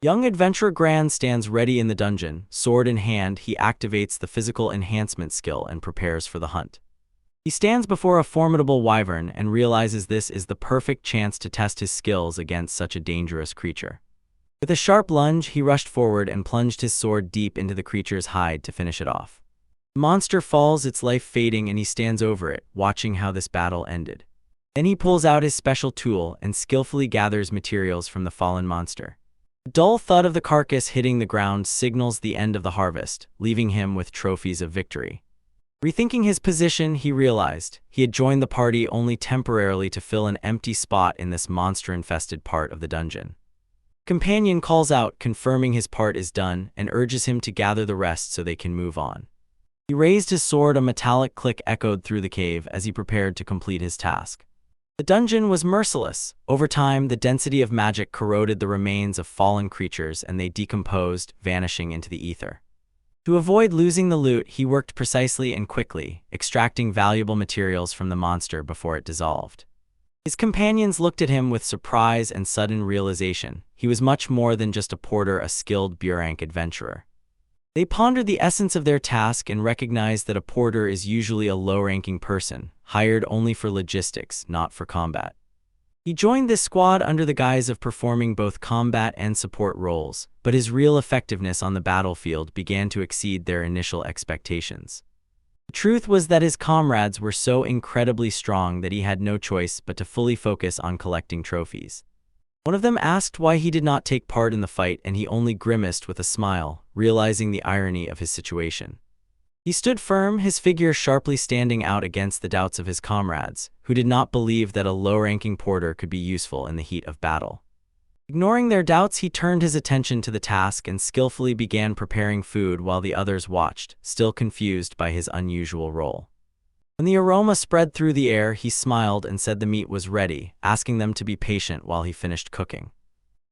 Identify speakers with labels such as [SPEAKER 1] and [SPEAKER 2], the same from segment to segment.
[SPEAKER 1] Young adventurer Gran stands ready in the dungeon. Sword in hand, he activates the physical enhancement skill and prepares for the hunt. He stands before a formidable wyvern and realizes this is the perfect chance to test his skills against such a dangerous creature. With a sharp lunge, he rushed forward and plunged his sword deep into the creature's hide to finish it off. The monster falls, its life fading, and he stands over it, watching how this battle ended. Then he pulls out his special tool and skillfully gathers materials from the fallen monster. The dull thud of the carcass hitting the ground signals the end of the harvest, leaving him with trophies of victory. Rethinking his position, he realized he had joined the party only temporarily to fill an empty spot in this monster-infested part of the dungeon. Companion calls out, confirming his part is done, and urges him to gather the rest so they can move on. He raised his sword, a metallic click echoed through the cave as he prepared to complete his task. The dungeon was merciless. Over time, the density of magic corroded the remains of fallen creatures and they decomposed, vanishing into the ether. To avoid losing the loot, he worked precisely and quickly, extracting valuable materials from the monster before it dissolved. His companions looked at him with surprise and sudden realization. He was much more than just a porter, a skilled B-rank adventurer. They pondered the essence of their task and recognized that a porter is usually a low-ranking person, hired only for logistics, not for combat. He joined this squad under the guise of performing both combat and support roles, but his real effectiveness on the battlefield began to exceed their initial expectations. The truth was that his comrades were so incredibly strong that he had no choice but to fully focus on collecting trophies. One of them asked why he did not take part in the fight, and he only grimaced with a smile, realizing the irony of his situation. He stood firm, his figure sharply standing out against the doubts of his comrades, who did not believe that a low-ranking porter could be useful in the heat of battle. Ignoring their doubts, he turned his attention to the task and skillfully began preparing food while the others watched, still confused by his unusual role. When the aroma spread through the air, he smiled and said the meat was ready, asking them to be patient while he finished cooking.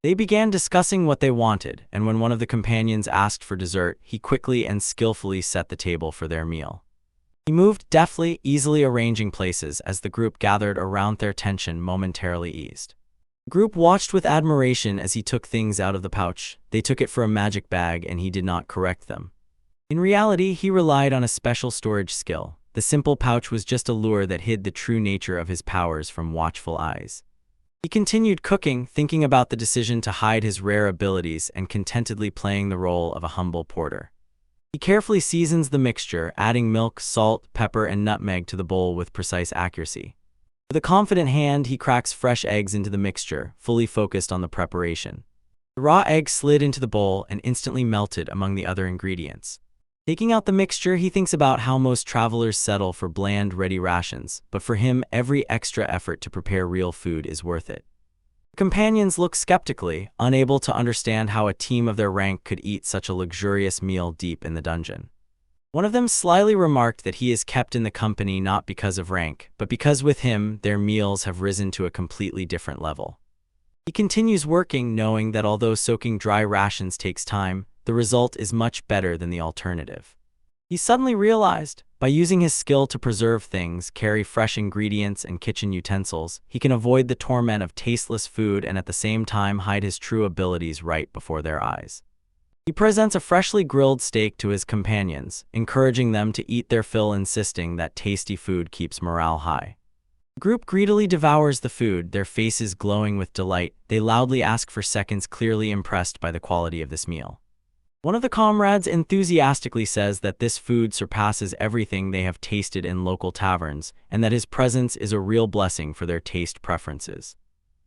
[SPEAKER 1] They began discussing what they wanted, and when one of the companions asked for dessert, he quickly and skillfully set the table for their meal. He moved deftly, easily arranging places as the group gathered around, their tension momentarily eased. The group watched with admiration as he took things out of the pouch. They took it for a magic bag and he did not correct them. In reality, he relied on a special storage skill. The simple pouch was just a lure that hid the true nature of his powers from watchful eyes. He continued cooking, thinking about the decision to hide his rare abilities and contentedly playing the role of a humble porter. He carefully seasons the mixture, adding milk, salt, pepper, and nutmeg to the bowl with precise accuracy. With a confident hand, he cracks fresh eggs into the mixture, fully focused on the preparation. The raw egg slid into the bowl and instantly melted among the other ingredients. Taking out the mixture, he thinks about how most travelers settle for bland, ready rations, but for him, every extra effort to prepare real food is worth it. Companions look skeptically, unable to understand how a team of their rank could eat such a luxurious meal deep in the dungeon. One of them slyly remarked that he is kept in the company not because of rank, but because with him, their meals have risen to a completely different level. He continues working, knowing that although soaking dry rations takes time, the result is much better than the alternative. He suddenly realized, by using his skill to preserve things, carry fresh ingredients and kitchen utensils, he can avoid the torment of tasteless food and at the same time hide his true abilities right before their eyes. He presents a freshly grilled steak to his companions, encouraging them to eat their fill, insisting that tasty food keeps morale high. The group greedily devours the food, their faces glowing with delight. They loudly ask for seconds, clearly impressed by the quality of this meal. One of the comrades enthusiastically says that this food surpasses everything they have tasted in local taverns, and that his presence is a real blessing for their taste preferences.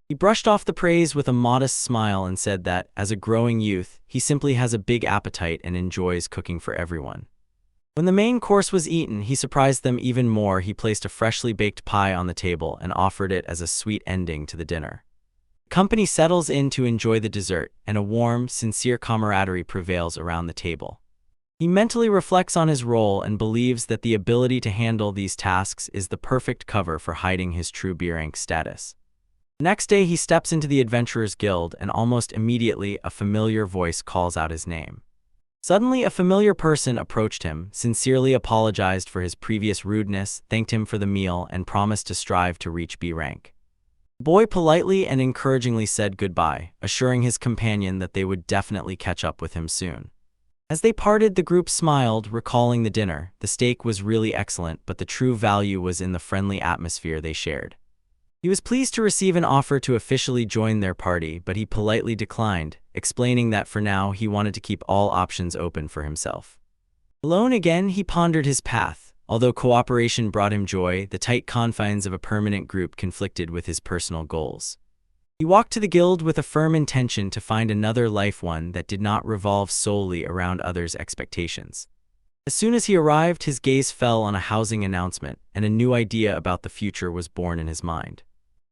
[SPEAKER 1] He brushed off the praise with a modest smile and said that, as a growing youth, he simply has a big appetite and enjoys cooking for everyone. When the main course was eaten, he surprised them even more. He placed a freshly baked pie on the table and offered it as a sweet ending to the dinner. The company settles in to enjoy the dessert, and a warm, sincere camaraderie prevails around the table. He mentally reflects on his role and believes that the ability to handle these tasks is the perfect cover for hiding his true B-rank status. The next day, he steps into the Adventurers Guild, and almost immediately a familiar voice calls out his name. Suddenly, a familiar person approached him, sincerely apologized for his previous rudeness, thanked him for the meal, and promised to strive to reach B rank. The boy politely and encouragingly said goodbye, assuring his companion that they would definitely catch up with him soon. As they parted, the group smiled, recalling the dinner. The steak was really excellent, but the true value was in the friendly atmosphere they shared. He was pleased to receive an offer to officially join their party, but he politely declined, explaining that for now he wanted to keep all options open for himself. Alone again, he pondered his path. Although cooperation brought him joy, the tight confines of a permanent group conflicted with his personal goals. He walked to the guild with a firm intention to find another life, one that did not revolve solely around others' expectations. As soon as he arrived, his gaze fell on a housing announcement, and a new idea about the future was born in his mind.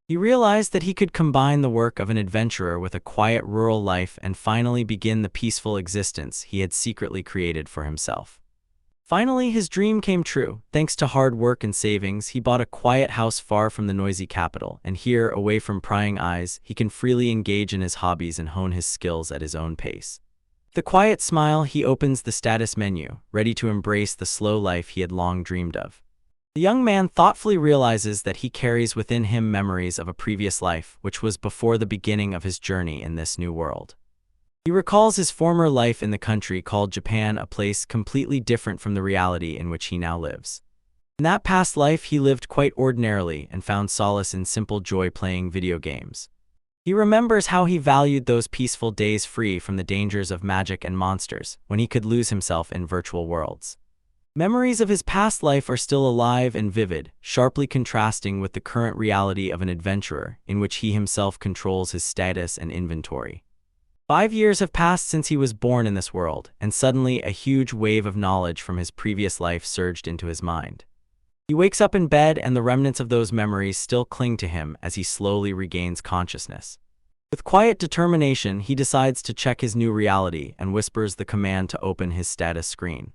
[SPEAKER 1] He realized that he could combine the work of an adventurer with a quiet rural life and finally begin the peaceful existence he had secretly created for himself. Finally, his dream came true. Thanks to hard work and savings, he bought a quiet house far from the noisy capital, and here, away from prying eyes, he can freely engage in his hobbies and hone his skills at his own pace. With a quiet smile, he opens the status menu, ready to embrace the slow life he had long dreamed of. The young man thoughtfully realizes that he carries within him memories of a previous life, which was before the beginning of his journey in this new world. He recalls his former life in the country called Japan, a place completely different from the reality in which he now lives. In that past life, he lived quite ordinarily and found solace in simple joy playing video games. He remembers how he valued those peaceful days free from the dangers of magic and monsters, when he could lose himself in virtual worlds. Memories of his past life are still alive and vivid, sharply contrasting with the current reality of an adventurer, in which he himself controls his status and inventory. 5 years have passed since he was born in this world, and suddenly a huge wave of knowledge from his previous life surged into his mind. He wakes up in bed, and the remnants of those memories still cling to him as he slowly regains consciousness. With quiet determination, he decides to check his new reality and whispers the command to open his status screen.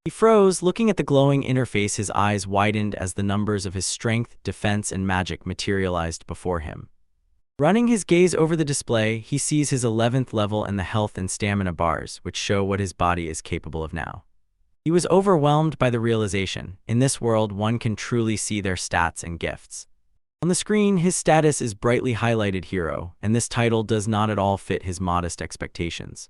[SPEAKER 1] He froze, looking at the glowing interface. His eyes widened as the numbers of his strength, defense, and magic materialized before him. Running his gaze over the display, he sees his 11th level and the health and stamina bars, which show what his body is capable of now. He was overwhelmed by the realization, in this world one can truly see their stats and gifts. On the screen, his status is brightly highlighted hero, and this title does not at all fit his modest expectations.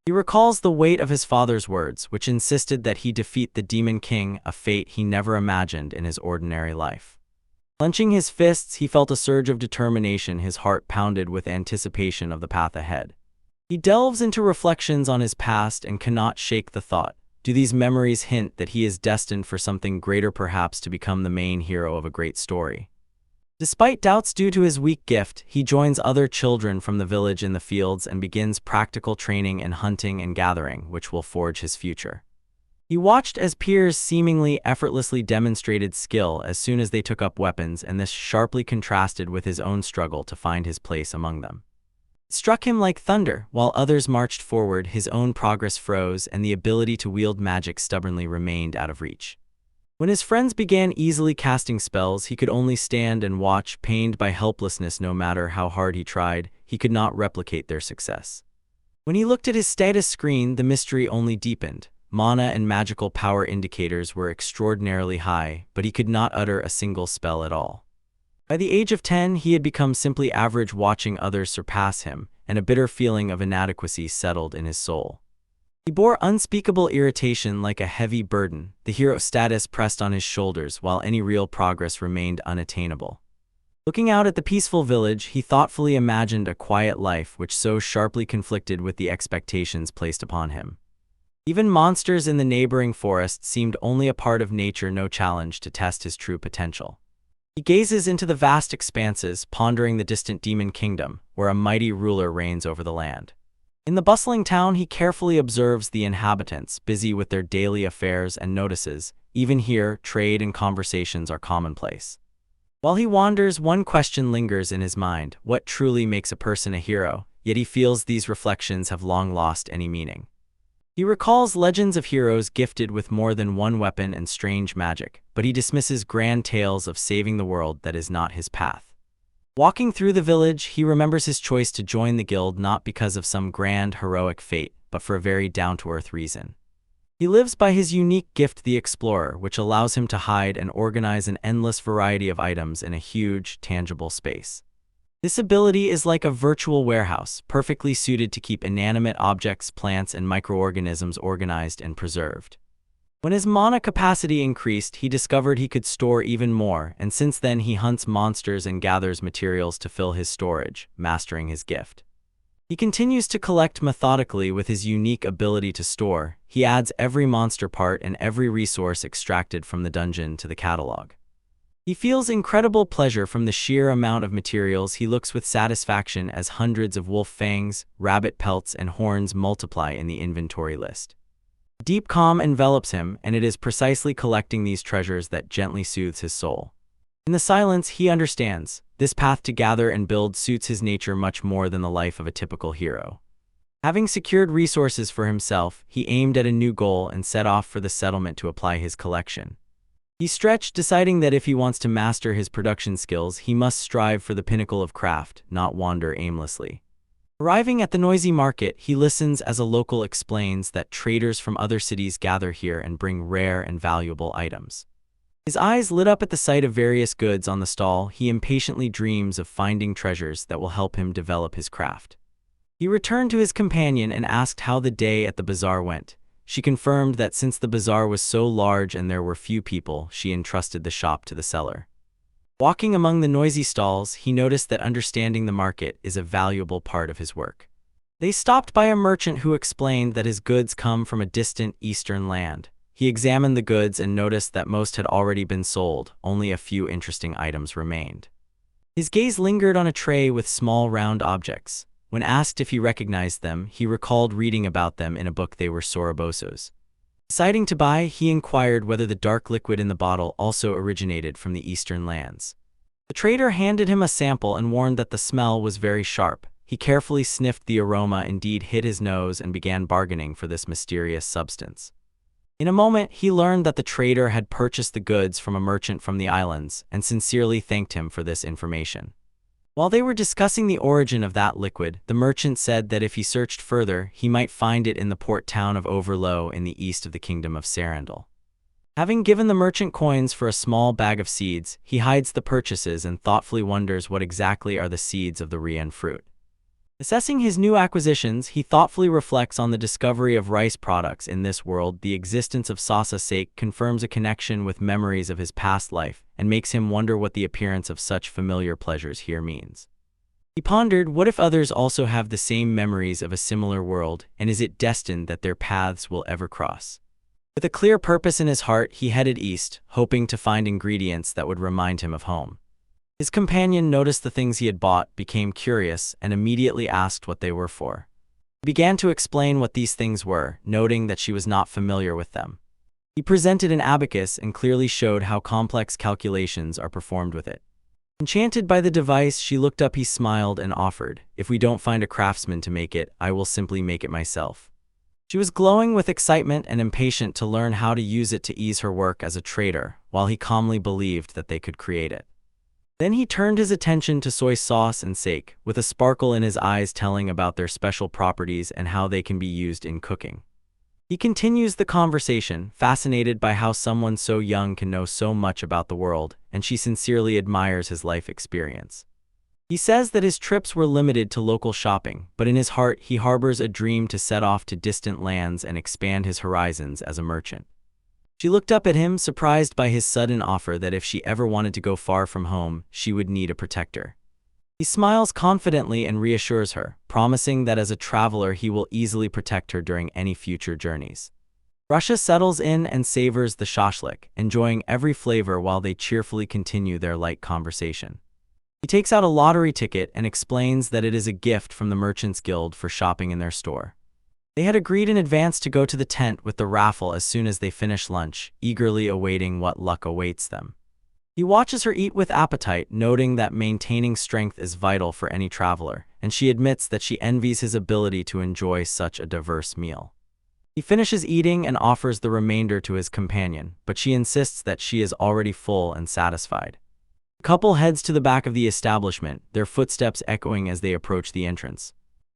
[SPEAKER 1] He recalls the weight of his father's words, which insisted that he defeat the Demon King, a fate he never imagined in his ordinary life. Clenching his fists, he felt a surge of determination. His heart pounded with anticipation of the path ahead. He delves into reflections on his past and cannot shake the thought, do these memories hint that he is destined for something greater, perhaps to become the main hero of a great story? Despite doubts due to his weak gift, he joins other children from the village in the fields and begins practical training in hunting and gathering, which will forge his future. He watched as peers seemingly effortlessly demonstrated skill as soon as they took up weapons, and this sharply contrasted with his own struggle to find his place among them. It struck him like thunder. While others marched forward, his own progress froze, and the ability to wield magic stubbornly remained out of reach. When his friends began easily casting spells, he could only stand and watch, pained by helplessness. No matter how hard he tried, he could not replicate their success. When he looked at his status screen, the mystery only deepened. Mana and magical power indicators were extraordinarily high, but he could not utter a single spell at all. By the age of 10, he had become simply average, watching others surpass him, and a bitter feeling of inadequacy settled in his soul. He bore unspeakable irritation like a heavy burden. The hero status pressed on his shoulders, while any real progress remained unattainable. Looking out at the peaceful village, he thoughtfully imagined a quiet life which so sharply conflicted with the expectations placed upon him. Even monsters in the neighboring forest seemed only a part of nature, no challenge to test his true potential. He gazes into the vast expanses, pondering the distant demon kingdom, where a mighty ruler reigns over the land. In the bustling town, he carefully observes the inhabitants, busy with their daily affairs, and notices, even here, trade and conversations are commonplace. While he wanders, one question lingers in his mind: what truly makes a person a hero? Yet he feels these reflections have long lost any meaning. He recalls legends of heroes gifted with more than one weapon and strange magic, but he dismisses grand tales of saving the world. That is not his path. Walking through the village, he remembers his choice to join the guild not because of some grand heroic fate, but for a very down-to-earth reason. He lives by his unique gift, the explorer, which allows him to hide and organize an endless variety of items in a huge, tangible space. This ability is like a virtual warehouse, perfectly suited to keep inanimate objects, plants, and microorganisms organized and preserved. When his mana capacity increased, he discovered he could store even more, and since then he hunts monsters and gathers materials to fill his storage, mastering his gift. He continues to collect methodically with his unique ability to store. He adds every monster part and every resource extracted from the dungeon to the catalog. He feels incredible pleasure from the sheer amount of materials. He looks with satisfaction as hundreds of wolf fangs, rabbit pelts, and horns multiply in the inventory list. Deep calm envelops him, and it is precisely collecting these treasures that gently soothes his soul. In the silence, he understands. This path to gather and build suits his nature much more than the life of a typical hero. Having secured resources for himself, he aimed at a new goal and set off for the settlement to apply his collection. He stretched, deciding that if he wants to master his production skills, he must strive for the pinnacle of craft, not wander aimlessly. Arriving at the noisy market, he listens as a local explains that traders from other cities gather here and bring rare and valuable items. His eyes lit up at the sight of various goods on the stall. He impatiently dreams of finding treasures that will help him develop his craft. He returned to his companion and asked how the day at the bazaar went. She confirmed that since the bazaar was so large and there were few people, she entrusted the shop to the seller. Walking among the noisy stalls, he noticed that understanding the market is a valuable part of his work. They stopped by a merchant who explained that his goods come from a distant eastern land. He examined the goods and noticed that most had already been sold, only a few interesting items remained. His gaze lingered on a tray with small round objects. When asked if he recognized them, he recalled reading about them in a book. They were sorobosos. Deciding to buy, he inquired whether the dark liquid in the bottle also originated from the eastern lands. The trader handed him a sample and warned that the smell was very sharp. He carefully sniffed the aroma, indeed hit his nose, and began bargaining for this mysterious substance. In a moment, he learned that the trader had purchased the goods from a merchant from the islands and sincerely thanked him for this information. While they were discussing the origin of that liquid, the merchant said that if he searched further, he might find it in the port town of Overlow in the east of the kingdom of Sarandel. Having given the merchant coins for a small bag of seeds, he hides the purchases and thoughtfully wonders what exactly are the seeds of the Rian fruit. Assessing his new acquisitions, he thoughtfully reflects on the discovery of rice products in this world. The existence of Sasa Sake confirms a connection with memories of his past life and makes him wonder what the appearance of such familiar pleasures here means. He pondered, what if others also have the same memories of a similar world, and is it destined that their paths will ever cross? With a clear purpose in his heart, he headed east, hoping to find ingredients that would remind him of home. His companion noticed the things he had bought, became curious, and immediately asked what they were for. He began to explain what these things were, noting that she was not familiar with them. He presented an abacus and clearly showed how complex calculations are performed with it. Enchanted by the device, she looked up. He smiled and offered, "If we don't find a craftsman to make it, I will simply make it myself." She was glowing with excitement and impatient to learn how to use it to ease her work as a trader, while he calmly believed that they could create it. Then he turned his attention to soy sauce and sake, with a sparkle in his eyes telling about their special properties and how they can be used in cooking. He continues the conversation, fascinated by how someone so young can know so much about the world, and she sincerely admires his life experience. He says that his trips were limited to local shopping, but in his heart he harbors a dream to set off to distant lands and expand his horizons as a merchant. She looked up at him, surprised by his sudden offer that if she ever wanted to go far from home, she would need a protector. He smiles confidently and reassures her, promising that as a traveler he will easily protect her during any future journeys. Russia settles in and savors the shashlik, enjoying every flavor while they cheerfully continue their light conversation. He takes out a lottery ticket and explains that it is a gift from the Merchants Guild for shopping in their store. They had agreed in advance to go to the tent with the raffle as soon as they finish lunch, eagerly awaiting what luck awaits them. He watches her eat with appetite, noting that maintaining strength is vital for any traveler, and she admits that she envies his ability to enjoy such a diverse meal. He finishes eating and offers the remainder to his companion, but she insists that she is already full and satisfied. The couple heads to the back of the establishment, their footsteps echoing as they approach the entrance.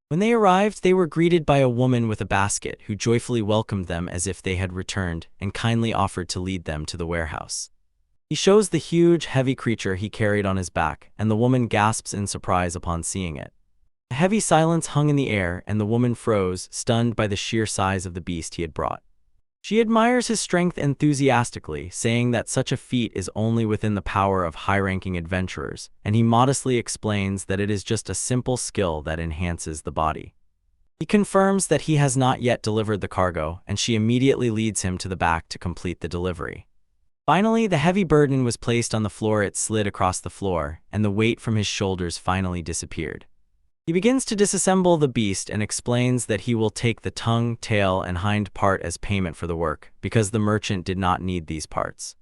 [SPEAKER 1] When they arrived, they were greeted by a woman with a basket who joyfully welcomed them as if they had returned and kindly offered to lead them to the warehouse. He shows the huge, heavy creature he carried on his back, and the woman gasps in surprise upon seeing it. A heavy silence hung in the air, and the woman froze, stunned by the sheer size of the beast he had brought. She admires his strength enthusiastically, saying that such a feat is only within the power of high-ranking adventurers, and he modestly explains that it is just a simple skill that enhances the body. He confirms that he has not yet delivered the cargo, and she immediately leads him to the back to complete the delivery. Finally, the heavy burden was placed on the floor. It slid across the floor, and the weight from his shoulders finally disappeared. He begins to disassemble the beast and explains that he will take the tongue, tail, and hind part as payment for the work, because the merchant did not need these parts.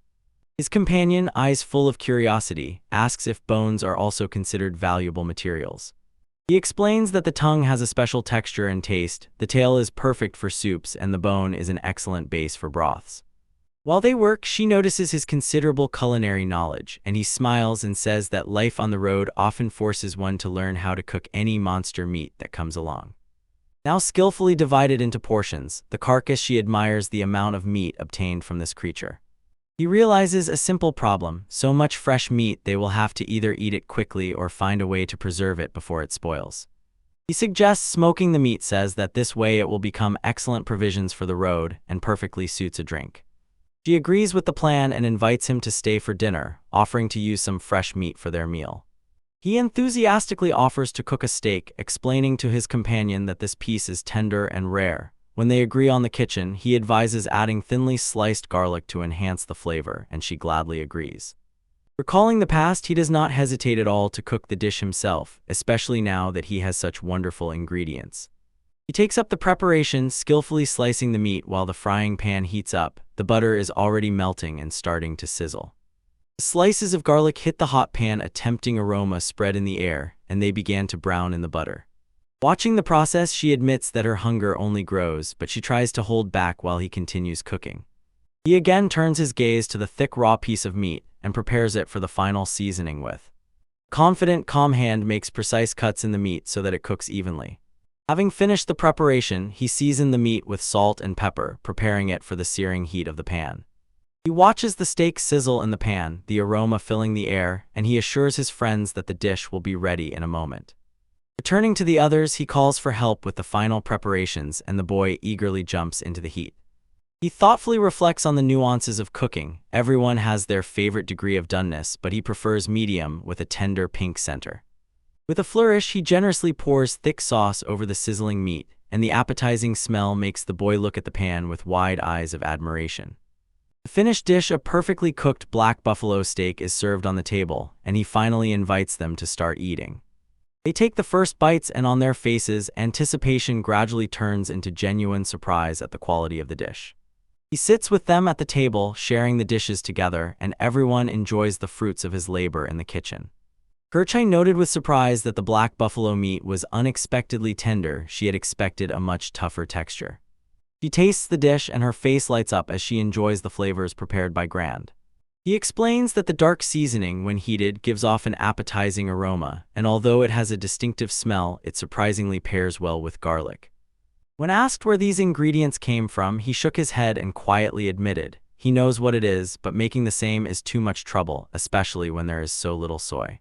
[SPEAKER 1] His companion, eyes full of curiosity, asks if bones are also considered valuable materials. He explains that the tongue has a special texture and taste, the tail is perfect for soups, and the bone is an excellent base for broths. While they work, she notices his considerable culinary knowledge, and he smiles and says that life on the road often forces one to learn how to cook any monster meat that comes along. Now skillfully divided into portions, the carcass, she admires the amount of meat obtained from this creature. He realizes a simple problem: so much fresh meat they will have to either eat it quickly or find a way to preserve it before it spoils. He suggests smoking the meat, says that this way it will become excellent provisions for the road and perfectly suits a drink. She agrees with the plan and invites him to stay for dinner, offering to use some fresh meat for their meal. He enthusiastically offers to cook a steak, explaining to his companion that this piece is tender and rare. When they agree on the kitchen, he advises adding thinly sliced garlic to enhance the flavor, and she gladly agrees. Recalling the past, he does not hesitate at all to cook the dish himself, especially now that he has such wonderful ingredients. He takes up the preparation, skillfully slicing the meat while the frying pan heats up. The butter is already melting and starting to sizzle. The slices of garlic hit the hot pan, a tempting aroma spread in the air, and they began to brown in the butter. Watching the process, she admits that her hunger only grows, but she tries to hold back while he continues cooking. He again turns his gaze to the thick raw piece of meat and prepares it for the final seasoning with. Confident, calm hand makes precise cuts in the meat so that it cooks evenly. Having finished the preparation, he seasoned the meat with salt and pepper, preparing it for the searing heat of the pan. He watches the steak sizzle in the pan, the aroma filling the air, and he assures his friends that the dish will be ready in a moment. Returning to the others, he calls for help with the final preparations, and the boy eagerly jumps into the heat. He thoughtfully reflects on the nuances of cooking. Everyone has their favorite degree of doneness, but he prefers medium with a tender pink center. With a flourish, he generously pours thick sauce over the sizzling meat, and the appetizing smell makes the boy look at the pan with wide eyes of admiration. The finished dish, a perfectly cooked black buffalo steak, is served on the table, and he finally invites them to start eating. They take the first bites, and on their faces, anticipation gradually turns into genuine surprise at the quality of the dish. He sits with them at the table, sharing the dishes together, and everyone enjoys the fruits of his labor in the kitchen. Gerchai noted with surprise that the black buffalo meat was unexpectedly tender. She had expected a much tougher texture. She tastes the dish and her face lights up as she enjoys the flavors prepared by Grand. He explains that the dark seasoning, when heated, gives off an appetizing aroma, and although it has a distinctive smell, it surprisingly pairs well with garlic. When asked where these ingredients came from, he shook his head and quietly admitted, he knows what it is, but making the same is too much trouble, especially when there is so little soy.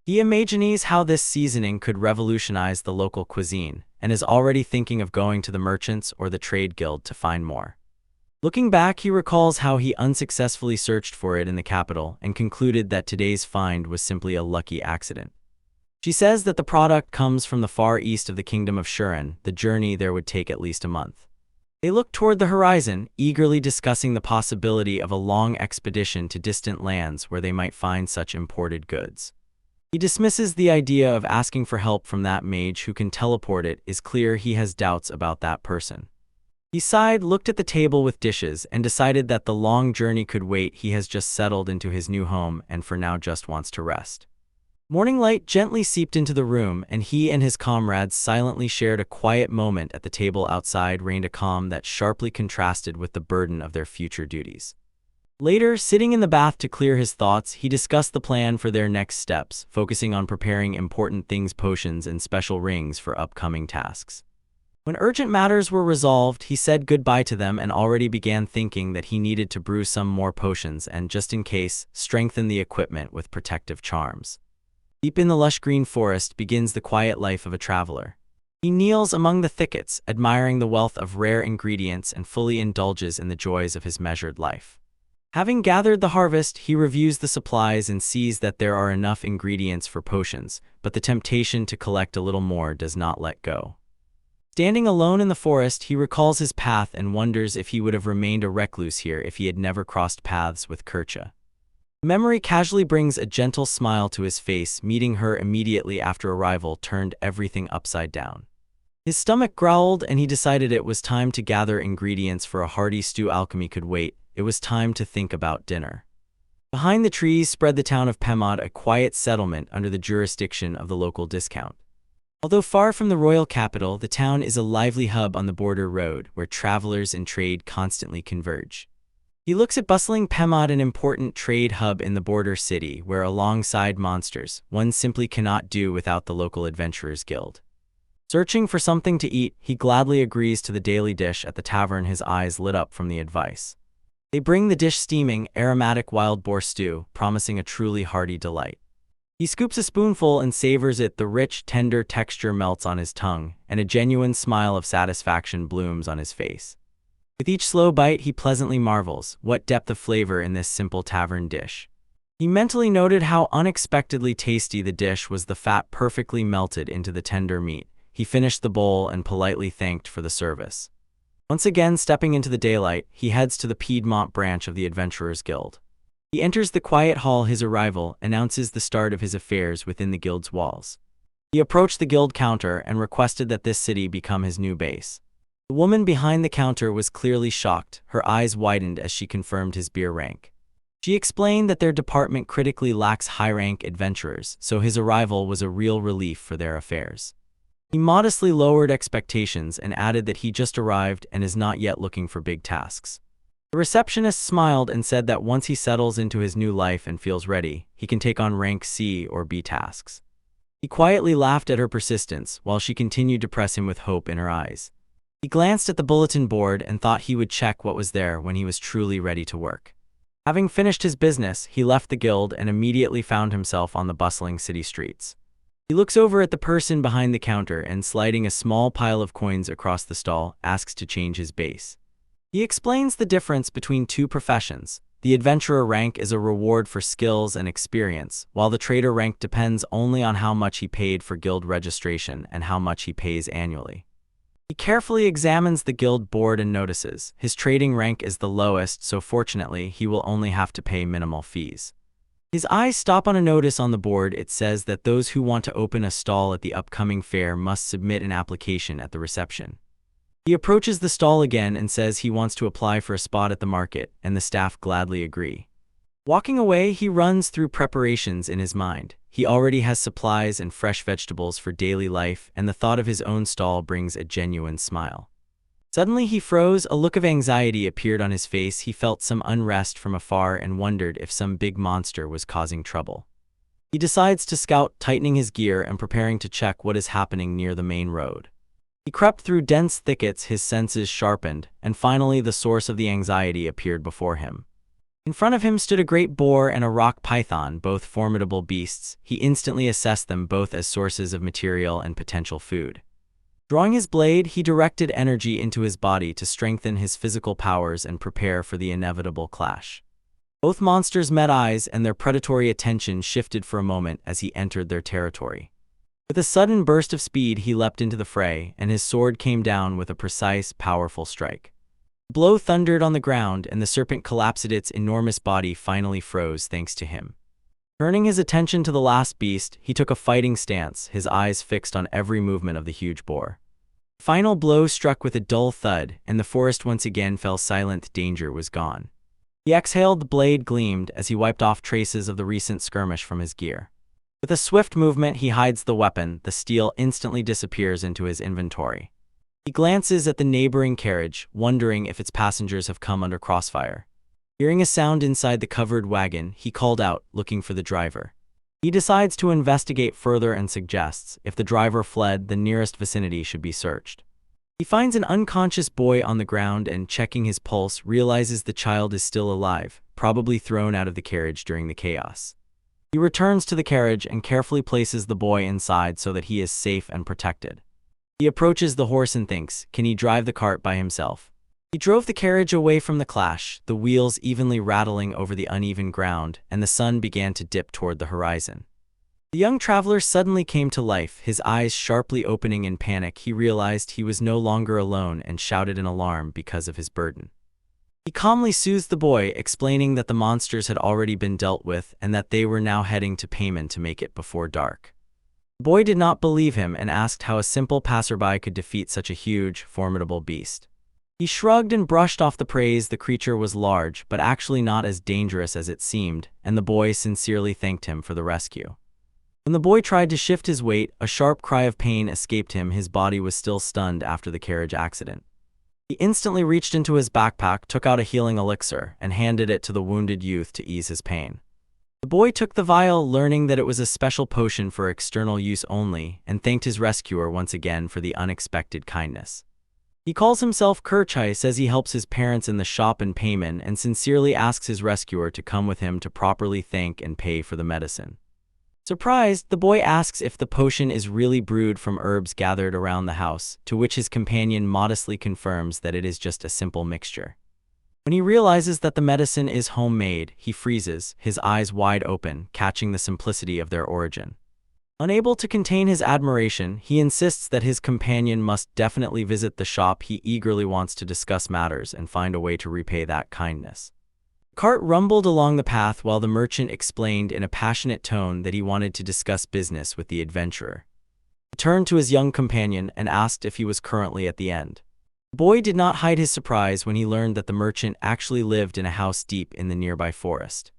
[SPEAKER 1] He imagines how this seasoning could revolutionize the local cuisine, and is already thinking of going to the merchants or the trade guild to find more. Looking back, he recalls how he unsuccessfully searched for it in the capital and concluded that today's find was simply a lucky accident. She says that the product comes from the far east of the kingdom of Shuren. The journey there would take at least a month. They look toward the horizon, eagerly discussing the possibility of a long expedition to distant lands where they might find such imported goods. He dismisses the idea of asking for help from that mage who can teleport. It is clear he has doubts about that person. He sighed, looked at the table with dishes, and decided that the long journey could wait. He has just settled into his new home and for now just wants to rest. Morning light gently seeped into the room, and he and his comrades silently shared a quiet moment. At the table outside reigned a calm that sharply contrasted with the burden of their future duties. Later, sitting in the bath to clear his thoughts, he discussed the plan for their next steps, focusing on preparing important things, potions, and special rings for upcoming tasks. When urgent matters were resolved, he said goodbye to them and already began thinking that he needed to brew some more potions and, just in case, strengthen the equipment with protective charms. Deep in the lush green forest begins the quiet life of a traveler. He kneels among the thickets, admiring the wealth of rare ingredients and fully indulges in the joys of his measured life. Having gathered the harvest, he reviews the supplies and sees that there are enough ingredients for potions, but the temptation to collect a little more does not let go. Standing alone in the forest, he recalls his path and wonders if he would have remained a recluse here if he had never crossed paths with Kercha. Memory casually brings a gentle smile to his face. Meeting her immediately after arrival turned everything upside down. His stomach growled and he decided it was time to gather ingredients for a hearty stew. Alchemy could wait. It was time to think about dinner. Behind the trees spread the town of Pemod, a quiet settlement under the jurisdiction of the local discount. Although far from the royal capital, the town is a lively hub on the border road where travelers and trade constantly converge. He looks at bustling Pemod, an important trade hub in the border city where, alongside monsters, one simply cannot do without the local adventurers guild. Searching for something to eat, he gladly agrees to the daily dish at the tavern, his eyes lit up from the advice. They bring the dish steaming, aromatic wild boar stew, promising a truly hearty delight. He scoops a spoonful and savors it. The rich, tender texture melts on his tongue, and a genuine smile of satisfaction blooms on his face. With each slow bite, he pleasantly marvels, what depth of flavor in this simple tavern dish. He mentally noted how unexpectedly tasty the dish was, the fat perfectly melted into the tender meat. He finished the bowl and politely thanked for the service. Once again stepping into the daylight, he heads to the Piedmont branch of the Adventurers Guild. He enters the quiet hall. His arrival announces the start of his affairs within the guild's walls. He approached the guild counter and requested that this city become his new base. The woman behind the counter was clearly shocked. Her eyes widened as she confirmed his beer rank. She explained that their department critically lacks high-rank adventurers, so his arrival was a real relief for their affairs. He modestly lowered expectations and added that he just arrived and is not yet looking for big tasks. The receptionist smiled and said that once he settles into his new life and feels ready, he can take on rank C or B tasks. He quietly laughed at her persistence while she continued to press him with hope in her eyes. He glanced at the bulletin board and thought he would check what was there when he was truly ready to work. Having finished his business, he left the guild and immediately found himself on the bustling city streets. He looks over at the person behind the counter and, sliding a small pile of coins across the stall, asks to change his base. He explains the difference between two professions. The adventurer rank is a reward for skills and experience, while the trader rank depends only on how much he paid for guild registration and how much he pays annually. He carefully examines the guild board and notices his trading rank is the lowest, so fortunately he will only have to pay minimal fees. His eyes stop on a notice on the board. It says that those who want to open a stall at the upcoming fair must submit an application at the reception. He approaches the stall again and says he wants to apply for a spot at the market, and the staff gladly agree. Walking away, he runs through preparations in his mind. He already has supplies and fresh vegetables for daily life, and the thought of his own stall brings a genuine smile. Suddenly he froze. A look of anxiety appeared on his face. He felt some unrest from afar and wondered if some big monster was causing trouble. He decides to scout, tightening his gear and preparing to check what is happening near the main road. He crept through dense thickets, his senses sharpened, and finally the source of the anxiety appeared before him. In front of him stood a great boar and a rock python, both formidable beasts. He instantly assessed them both as sources of material and potential food. Drawing his blade, he directed energy into his body to strengthen his physical powers and prepare for the inevitable clash. Both monsters met eyes, and their predatory attention shifted for a moment as he entered their territory. With a sudden burst of speed, he leapt into the fray, and his sword came down with a precise, powerful strike. The blow thundered on the ground, and the serpent collapsed. Its enormous body finally froze thanks to him. Turning his attention to the last beast, he took a fighting stance, his eyes fixed on every movement of the huge boar. The final blow struck with a dull thud, and the forest once again fell silent. Danger was gone. He exhaled. The blade gleamed as he wiped off traces of the recent skirmish from his gear. With a swift movement, he hides the weapon. The steel instantly disappears into his inventory. He glances at the neighboring carriage, wondering if its passengers have come under crossfire. Hearing a sound inside the covered wagon, he called out, looking for the driver. He decides to investigate further and suggests, if the driver fled, the nearest vicinity should be searched. He finds an unconscious boy on the ground and, checking his pulse, realizes the child is still alive, probably thrown out of the carriage during the chaos. He returns to the carriage and carefully places the boy inside so that he is safe and protected. He approaches the horse and thinks, can he drive the cart by himself? He drove the carriage away from the clash, the wheels evenly rattling over the uneven ground, and the sun began to dip toward the horizon. The young traveler suddenly came to life, his eyes sharply opening in panic. He realized he was no longer alone and shouted in alarm because of his burden. He calmly soothed the boy, explaining that the monsters had already been dealt with and that they were now heading to Payman to make it before dark. The boy did not believe him and asked how a simple passerby could defeat such a huge, formidable beast. He shrugged and brushed off the praise. The creature was large, but actually not as dangerous as it seemed, and the boy sincerely thanked him for the rescue. When the boy tried to shift his weight, a sharp cry of pain escaped him. His body was still stunned after the carriage accident. He instantly reached into his backpack, took out a healing elixir, and handed it to the wounded youth to ease his pain. The boy took the vial, learning that it was a special potion for external use only, and thanked his rescuer once again for the unexpected kindness. He calls himself Kerchai, says he helps his parents in the shop in Payman, and sincerely asks his rescuer to come with him to properly thank and pay for the medicine. Surprised, the boy asks if the potion is really brewed from herbs gathered around the house, to which his companion modestly confirms that it is just a simple mixture. When he realizes that the medicine is homemade, he freezes, his eyes wide open, catching the simplicity of their origin. Unable to contain his admiration, he insists that his companion must definitely visit the shop. He eagerly wants to discuss matters and find a way to repay that kindness. The cart rumbled along the path while the merchant explained in a passionate tone that he wanted to discuss business with the adventurer. He turned to his young companion and asked if he was currently at the end. The boy did not hide his surprise when he learned that the merchant actually lived in a house deep in the nearby forest.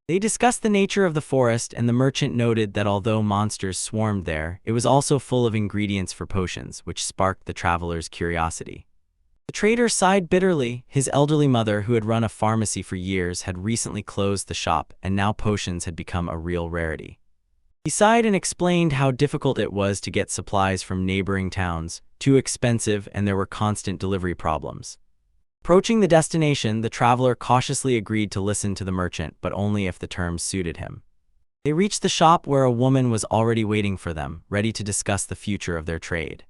[SPEAKER 1] They discussed the nature of the forest, and the merchant noted that although monsters swarmed there, it was also full of ingredients for potions, which sparked the traveler's curiosity. The trader sighed bitterly. His elderly mother, who had run a pharmacy for years, had recently closed the shop, and now potions had become a real rarity. He sighed and explained how difficult it was to get supplies from neighboring towns, too expensive, and there were constant delivery problems. Approaching the destination, the traveler cautiously agreed to listen to the merchant, but only if the terms suited him. They reached the shop where a woman was already waiting for them, ready to discuss the future of their trade.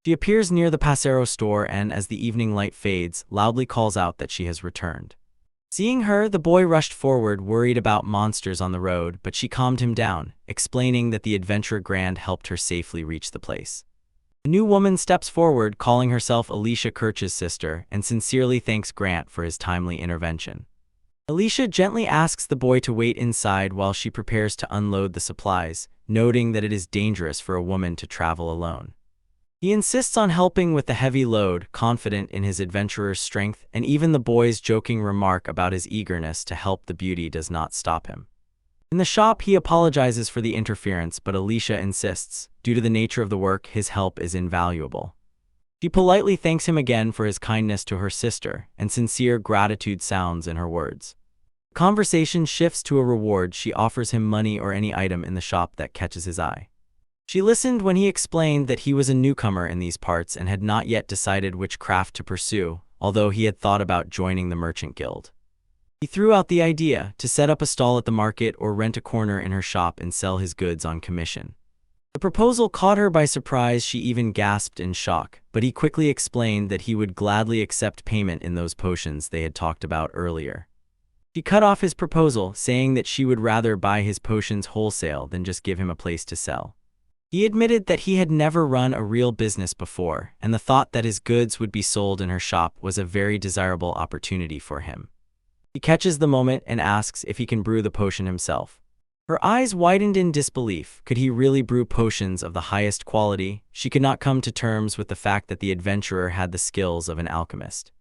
[SPEAKER 1] She appears near the Pasero store and, as the evening light fades, loudly calls out that she has returned. Seeing her, the boy rushed forward, worried about monsters on the road, but she calmed him down, explaining that the adventurer Grand helped her safely reach the place. The new woman steps forward, calling herself Alicia Kirch's sister, and sincerely thanks Grant for his timely intervention. Alicia gently asks the boy to wait inside while she prepares to unload the supplies, noting that it is dangerous for a woman to travel alone. He insists on helping with the heavy load, confident in his adventurer's strength, and even the boy's joking remark about his eagerness to help the beauty does not stop him. In the shop, he apologizes for the interference, but Alicia insists, due to the nature of the work, his help is invaluable. She politely thanks him again for his kindness to her sister, and sincere gratitude sounds in her words. The conversation shifts to a reward. She offers him money or any item in the shop that catches his eye. She listened when he explained that he was a newcomer in these parts and had not yet decided which craft to pursue, although he had thought about joining the merchant guild. He threw out the idea to set up a stall at the market or rent a corner in her shop and sell his goods on commission. The proposal caught her by surprise. She even gasped in shock, but he quickly explained that he would gladly accept payment in those potions they had talked about earlier. She cut off his proposal, saying that she would rather buy his potions wholesale than just give him a place to sell. He admitted that he had never run a real business before, and the thought that his goods would be sold in her shop was a very desirable opportunity for him. He catches the moment and asks if he can brew the potion himself. Her eyes widened in disbelief. Could he really brew potions of the highest quality? She could not come to terms with the fact that the adventurer had the skills of an alchemist.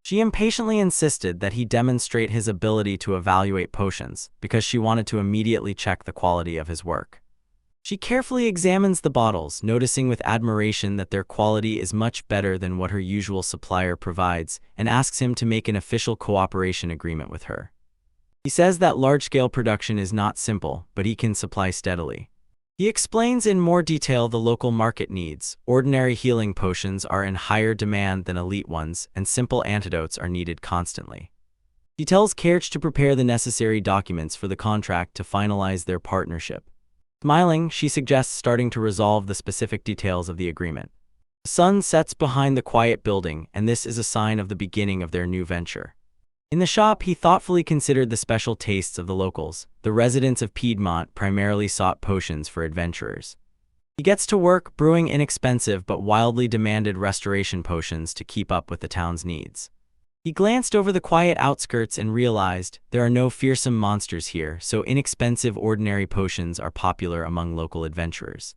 [SPEAKER 1] She impatiently insisted that he demonstrate his ability to evaluate potions, because she wanted to immediately check the quality of his work. She carefully examines the bottles, noticing with admiration that their quality is much better than what her usual supplier provides, and asks him to make an official cooperation agreement with her. He says that large-scale production is not simple, but he can supply steadily. He explains in more detail the local market needs. Ordinary healing potions are in higher demand than elite ones, and simple antidotes are needed constantly. He tells Kerch to prepare the necessary documents for the contract to finalize their partnership. Smiling, she suggests starting to resolve the specific details of the agreement. The sun sets behind the quiet building, and this is a sign of the beginning of their new venture. In the shop, he thoughtfully considered the special tastes of the locals. The residents of Piedmont primarily sought potions for adventurers. He gets to work brewing inexpensive but wildly demanded restoration potions to keep up with the town's needs. He glanced over the quiet outskirts and realized there are no fearsome monsters here, so inexpensive ordinary potions are popular among local adventurers.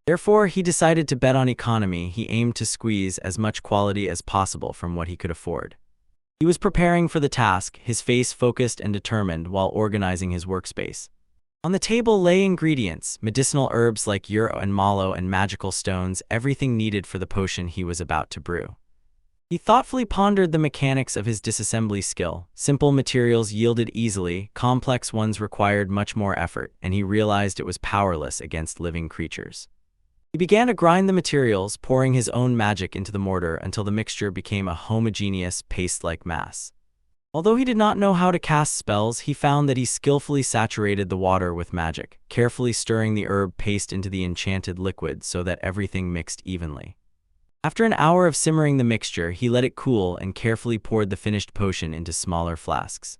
[SPEAKER 1] Therefore, he decided to bet on economy. He aimed to squeeze as much quality as possible from what he could afford. He was preparing for the task, his face focused and determined while organizing his workspace. On the table lay ingredients, medicinal herbs like yarrow and mallow and magical stones, everything needed for the potion he was about to brew. He thoughtfully pondered the mechanics of his disassembly skill. Simple materials yielded easily, complex ones required much more effort, and he realized it was powerless against living creatures. He began to grind the materials, pouring his own magic into the mortar until the mixture became a homogeneous, paste-like mass. Although he did not know how to cast spells, he found that he skillfully saturated the water with magic, carefully stirring the herb paste into the enchanted liquid so that everything mixed evenly. After an hour of simmering the mixture, he let it cool and carefully poured the finished potion into smaller flasks.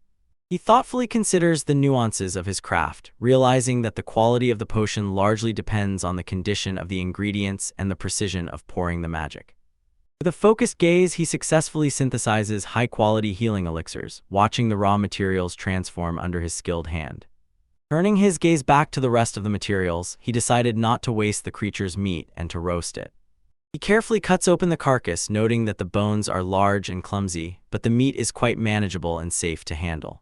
[SPEAKER 1] He thoughtfully considers the nuances of his craft, realizing that the quality of the potion largely depends on the condition of the ingredients and the precision of pouring the magic. With a focused gaze, he successfully synthesizes high-quality healing elixirs, watching the raw materials transform under his skilled hand. Turning his gaze back to the rest of the materials, he decided not to waste the creature's meat and to roast it. He carefully cuts open the carcass, noting that the bones are large and clumsy, but the meat is quite manageable and safe to handle.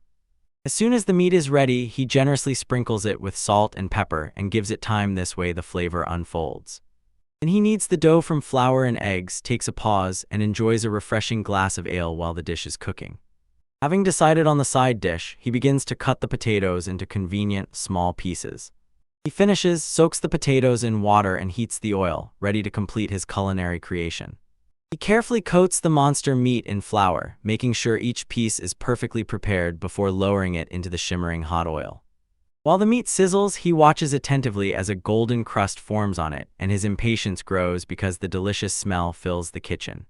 [SPEAKER 1] As soon as the meat is ready, he generously sprinkles it with salt and pepper and gives it time. This way the flavor unfolds. Then he kneads the dough from flour and eggs, takes a pause, and enjoys a refreshing glass of ale while the dish is cooking. Having decided on the side dish, he begins to cut the potatoes into convenient, small pieces. He finishes, soaks the potatoes in water and heats the oil, ready to complete his culinary creation. He carefully coats the monster meat in flour, making sure each piece is perfectly prepared before lowering it into the shimmering hot oil. While the meat sizzles, he watches attentively as a golden crust forms on it, and his impatience grows because the delicious smell fills the kitchen.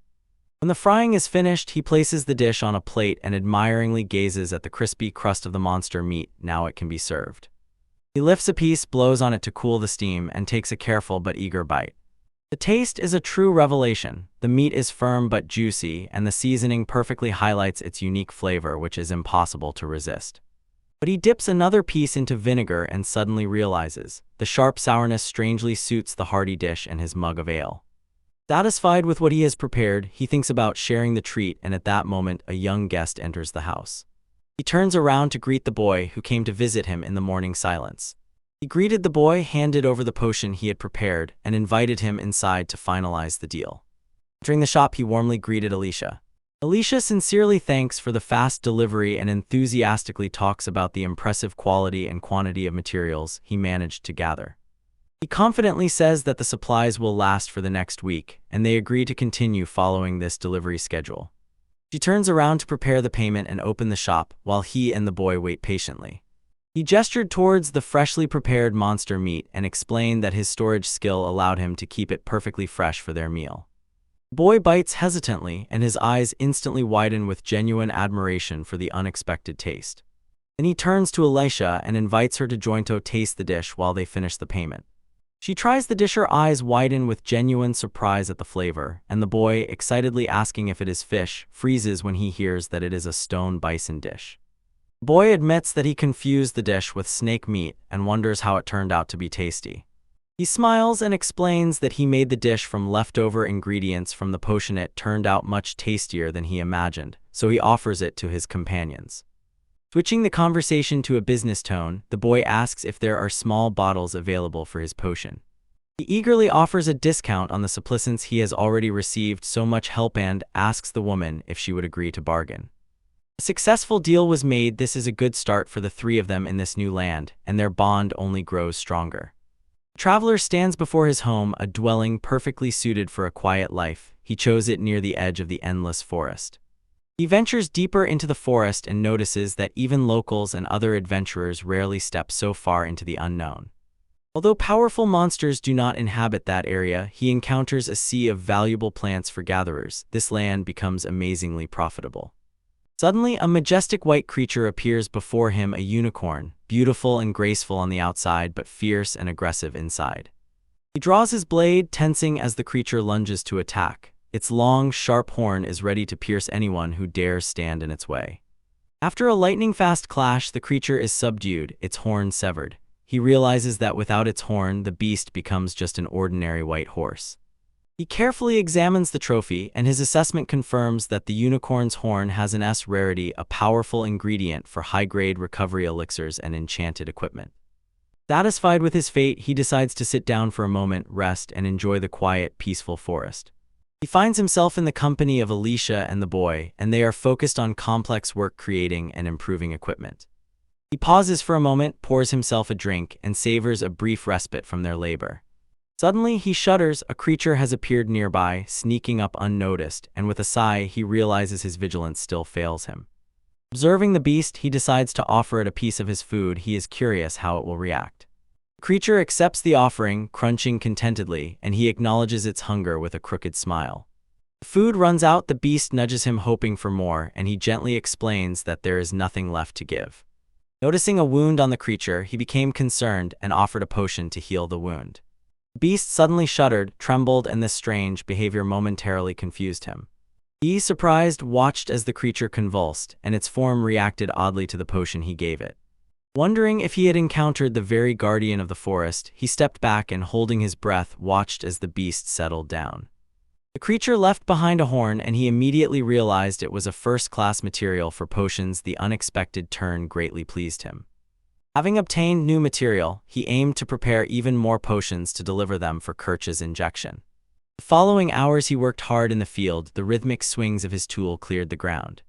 [SPEAKER 1] When the frying is finished, he places the dish on a plate and admiringly gazes at the crispy crust of the monster meat. Now it can be served. He lifts a piece, blows on it to cool the steam, and takes a careful but eager bite. The taste is a true revelation. The meat is firm but juicy, and the seasoning perfectly highlights its unique flavor, which is impossible to resist. But he dips another piece into vinegar and suddenly realizes the sharp sourness strangely suits the hearty dish and his mug of ale. Satisfied with what he has prepared, he thinks about sharing the treat, and at that moment, a young guest enters the house. He turns around to greet the boy who came to visit him in the morning silence. He greeted the boy, handed over the potion he had prepared, and invited him inside to finalize the deal. Entering the shop, he warmly greeted Alicia. Alicia sincerely thanks for the fast delivery and enthusiastically talks about the impressive quality and quantity of materials he managed to gather. He confidently says that the supplies will last for the next week, and they agree to continue following this delivery schedule. She turns around to prepare the payment and open the shop, while he and the boy wait patiently. He gestured towards the freshly prepared monster meat and explained that his storage skill allowed him to keep it perfectly fresh for their meal. The boy bites hesitantly, and his eyes instantly widen with genuine admiration for the unexpected taste. Then he turns to Alicia and invites her to join to taste the dish while they finish the payment. She tries the dish, her eyes widen with genuine surprise at the flavor, and the boy, excitedly asking if it is fish, freezes when he hears that it is a stone bison dish. The boy admits that he confused the dish with snake meat and wonders how it turned out to be tasty. He smiles and explains that he made the dish from leftover ingredients from the potion. It turned out much tastier than he imagined, so he offers it to his companions. Switching the conversation to a business tone, the boy asks if there are small bottles available for his potion. He eagerly offers a discount on the supplies he has already received so much help and asks the woman if she would agree to bargain. A successful deal was made. This is a good start for the three of them in this new land, and their bond only grows stronger. The traveler stands before his home, a dwelling perfectly suited for a quiet life. He chose it near the edge of the endless forest. He ventures deeper into the forest and notices that even locals and other adventurers rarely step so far into the unknown. Although powerful monsters do not inhabit that area, he encounters a sea of valuable plants for gatherers. This land becomes amazingly profitable. Suddenly, a majestic white creature appears before him, a unicorn, beautiful and graceful on the outside but fierce and aggressive inside. He draws his blade, tensing as the creature lunges to attack. Its long, sharp horn is ready to pierce anyone who dares stand in its way. After a lightning-fast clash, the creature is subdued, its horn severed. He realizes that without its horn, the beast becomes just an ordinary white horse. He carefully examines the trophy, and his assessment confirms that the unicorn's horn has an S rarity, a powerful ingredient for high-grade recovery elixirs and enchanted equipment. Satisfied with his fate, he decides to sit down for a moment, rest, and enjoy the quiet, peaceful forest. He finds himself in the company of Alicia and the boy, and they are focused on complex work creating and improving equipment. He pauses for a moment, pours himself a drink, and savors a brief respite from their labor. Suddenly, he shudders. A creature has appeared nearby, sneaking up unnoticed, and with a sigh, he realizes his vigilance still fails him. Observing the beast, he decides to offer it a piece of his food. He is curious how it will react. The creature accepts the offering, crunching contentedly, and he acknowledges its hunger with a crooked smile. The food runs out, the beast nudges him, hoping for more, and he gently explains that there is nothing left to give. Noticing a wound on the creature, he became concerned and offered a potion to heal the wound. The beast suddenly shuddered, trembled, and this strange behavior momentarily confused him. He, surprised, watched as the creature convulsed, and its form reacted oddly to the potion he gave it. Wondering if he had encountered the very guardian of the forest, he stepped back and, holding his breath, watched as the beast settled down. The creature left behind a horn, and he immediately realized it was a first-class material for potions. The unexpected turn greatly pleased him. Having obtained new material, he aimed to prepare even more potions to deliver them for Kirch's injection. The following hours he worked hard in the field. The rhythmic swings of his tool cleared the ground.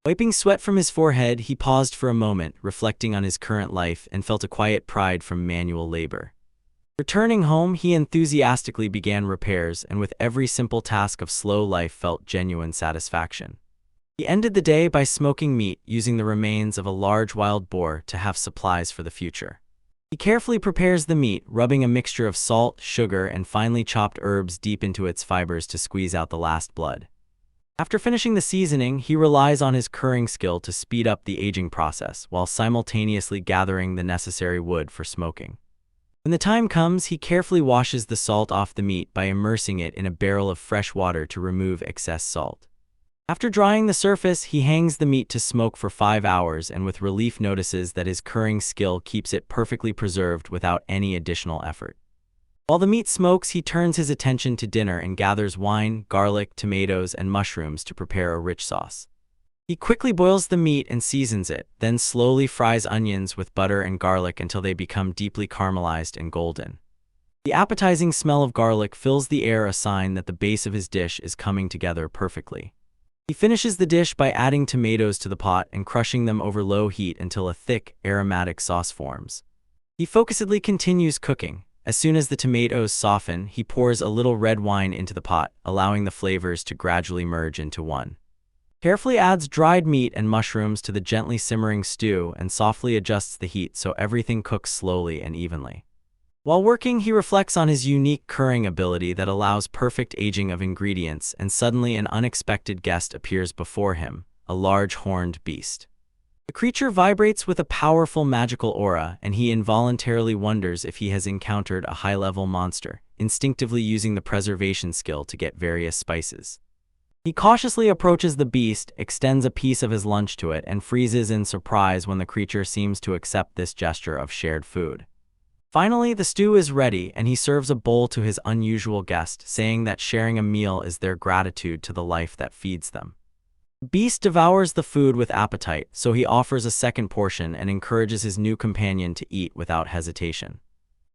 [SPEAKER 1] Wiping sweat from his forehead, he paused for a moment, reflecting on his current life, and felt a quiet pride from manual labor. Returning home, he enthusiastically began repairs, and with every simple task of slow life felt genuine satisfaction. He ended the day by smoking meat, using the remains of a large wild boar to have supplies for the future. He carefully prepares the meat, rubbing a mixture of salt, sugar, and finely chopped herbs deep into its fibers to squeeze out the last blood. After finishing the seasoning, he relies on his curing skill to speed up the aging process, while simultaneously gathering the necessary wood for smoking. When the time comes, he carefully washes the salt off the meat by immersing it in a barrel of fresh water to remove excess salt. After drying the surface, he hangs the meat to smoke for 5 hours and with relief notices that his curing skill keeps it perfectly preserved without any additional effort. While the meat smokes, he turns his attention to dinner and gathers wine, garlic, tomatoes, and mushrooms to prepare a rich sauce. He quickly boils the meat and seasons it, then slowly fries onions with butter and garlic until they become deeply caramelized and golden. The appetizing smell of garlic fills the air, a sign that the base of his dish is coming together perfectly. He finishes the dish by adding tomatoes to the pot and crushing them over low heat until a thick, aromatic sauce forms. He focusedly continues cooking. As soon as the tomatoes soften, he pours a little red wine into the pot, allowing the flavors to gradually merge into one. Carefully adds dried meat and mushrooms to the gently simmering stew and softly adjusts the heat so everything cooks slowly and evenly. While working, he reflects on his unique curing ability that allows perfect aging of ingredients, and suddenly an unexpected guest appears before him, a large horned beast. The creature vibrates with a powerful magical aura, and he involuntarily wonders if he has encountered a high-level monster, instinctively using the preservation skill to get various spices. He cautiously approaches the beast, extends a piece of his lunch to it, and freezes in surprise when the creature seems to accept this gesture of shared food. Finally, the stew is ready, and he serves a bowl to his unusual guest, saying that sharing a meal is their gratitude to the life that feeds them. The beast devours the food with appetite, so he offers a second portion and encourages his new companion to eat without hesitation.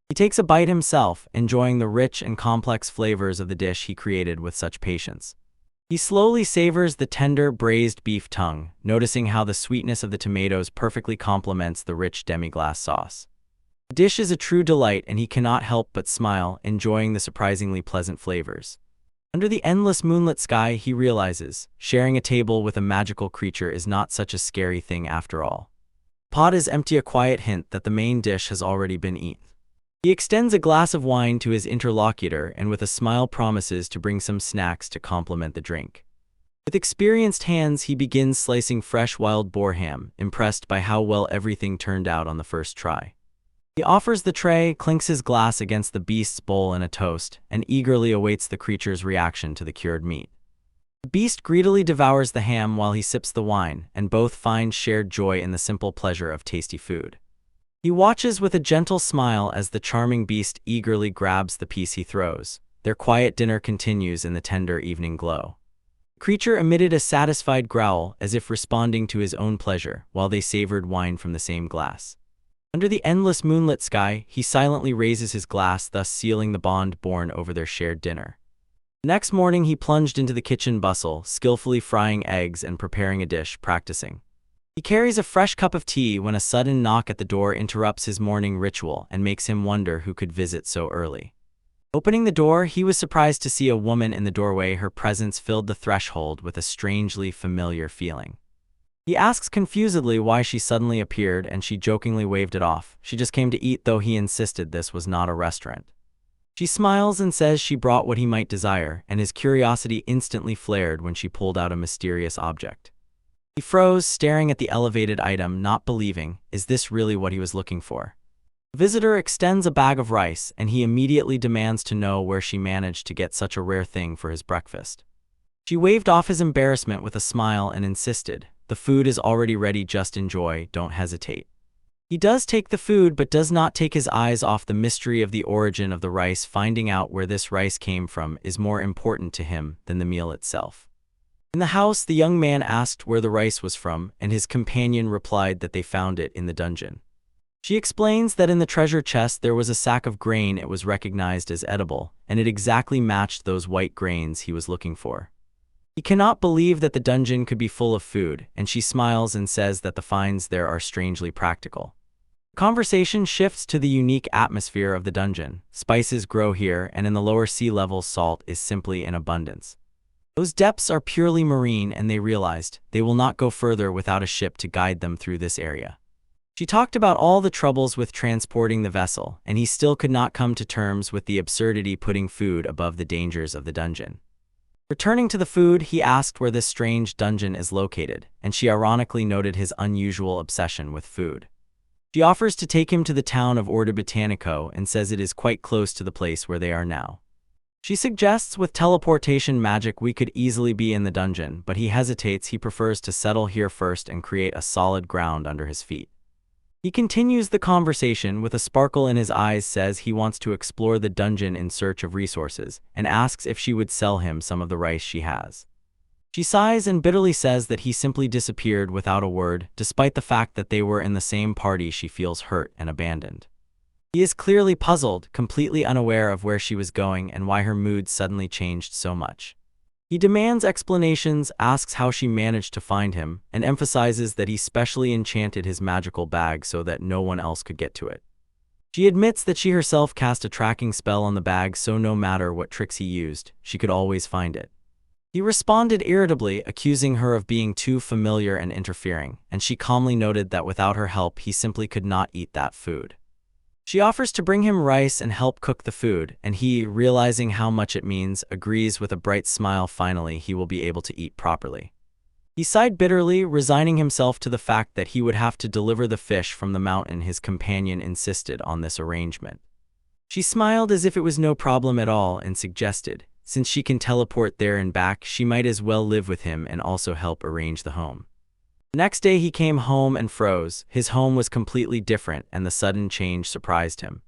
[SPEAKER 1] He takes a bite himself, enjoying the rich and complex flavors of the dish he created with such patience. He slowly savors the tender, braised beef tongue, noticing how the sweetness of the tomatoes perfectly complements the rich demi-glace sauce. The dish is a true delight and he cannot help but smile, enjoying the surprisingly pleasant flavors. Under the endless moonlit sky, he realizes, sharing a table with a magical creature is not such a scary thing after all. The pot is empty, a quiet hint that the main dish has already been eaten. He extends a glass of wine to his interlocutor and with a smile promises to bring some snacks to complement the drink. With experienced hands, he begins slicing fresh wild boar ham, impressed by how well everything turned out on the first try. He offers the tray, clinks his glass against the beast's bowl in a toast, and eagerly awaits the creature's reaction to the cured meat. The beast greedily devours the ham while he sips the wine, and both find shared joy in the simple pleasure of tasty food. He watches with a gentle smile as the charming beast eagerly grabs the piece he throws. Their quiet dinner continues in the tender evening glow. The creature emitted a satisfied growl as if responding to his own pleasure while they savored wine from the same glass. Under the endless moonlit sky, he silently raises his glass, thus sealing the bond born over their shared dinner. The next morning, he plunged into the kitchen bustle, skillfully frying eggs and preparing a dish, practicing. He carries a fresh cup of tea when a sudden knock at the door interrupts his morning ritual and makes him wonder who could visit so early. Opening the door, he was surprised to see a woman in the doorway. Her presence filled the threshold with a strangely familiar feeling. He asks confusedly why she suddenly appeared, and she jokingly waved it off. She just came to eat, though he insisted this was not a restaurant. She smiles and says she brought what he might desire, and his curiosity instantly flared when she pulled out a mysterious object. He froze, staring at the elevated item, not believing, is this really what he was looking for? The visitor extends a bag of rice, and he immediately demands to know where she managed to get such a rare thing for his breakfast. She waved off his embarrassment with a smile and insisted, the food is already ready, just enjoy, don't hesitate. He does take the food but does not take his eyes off the mystery of the origin of the rice. Finding out where this rice came from is more important to him than the meal itself. In the house, the young man asked where the rice was from, and his companion replied that they found it in the dungeon. She explains that in the treasure chest there was a sack of grain. It was recognized as edible, and it exactly matched those white grains he was looking for. He cannot believe that the dungeon could be full of food, and she smiles and says that the finds there are strangely practical. The conversation shifts to the unique atmosphere of the dungeon. Spices grow here, and in the lower sea levels salt is simply in abundance. Those depths are purely marine, and they realized they will not go further without a ship to guide them through this area. She talked about all the troubles with transporting the vessel, and he still could not come to terms with the absurdity putting food above the dangers of the dungeon. Returning to the food, he asked where this strange dungeon is located, and she ironically noted his unusual obsession with food. She offers to take him to the town of Botanical and says it is quite close to the place where they are now. She suggests with teleportation magic we could easily be in the dungeon, but he hesitates. He prefers to settle here first and create a solid ground under his feet. He continues the conversation with a sparkle in his eyes, says he wants to explore the dungeon in search of resources, and asks if she would sell him some of the rice she has. She sighs and bitterly says that he simply disappeared without a word. Despite the fact that they were in the same party, she feels hurt and abandoned. He is clearly puzzled, completely unaware of where she was going and why her mood suddenly changed so much. He demands explanations, asks how she managed to find him, and emphasizes that he specially enchanted his magical bag so that no one else could get to it. She admits that she herself cast a tracking spell on the bag, so no matter what tricks he used, she could always find it. He responded irritably, accusing her of being too familiar and interfering, and she calmly noted that without her help he simply could not eat that food. She offers to bring him rice and help cook the food, and he, realizing how much it means, agrees with a bright smile. Finally, he will be able to eat properly. He sighed bitterly, resigning himself to the fact that he would have to deliver the fish from the mountain. His companion insisted on this arrangement. She smiled as if it was no problem at all and suggested, since she can teleport there and back, she might as well live with him and also help arrange the home. The next day he came home and froze. His home was completely different, and the sudden change surprised him.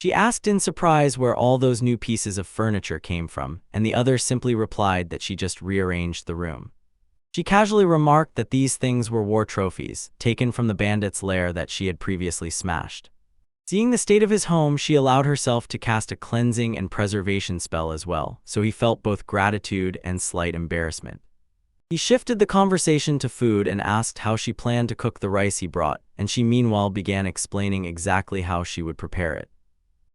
[SPEAKER 1] She asked in surprise where all those new pieces of furniture came from, and the other simply replied that she just rearranged the room. She casually remarked that these things were war trophies, taken from the bandits' lair that she had previously smashed. Seeing the state of his home, she allowed herself to cast a cleansing and preservation spell as well, so he felt both gratitude and slight embarrassment. He shifted the conversation to food and asked how she planned to cook the rice he brought, and she meanwhile began explaining exactly how she would prepare it.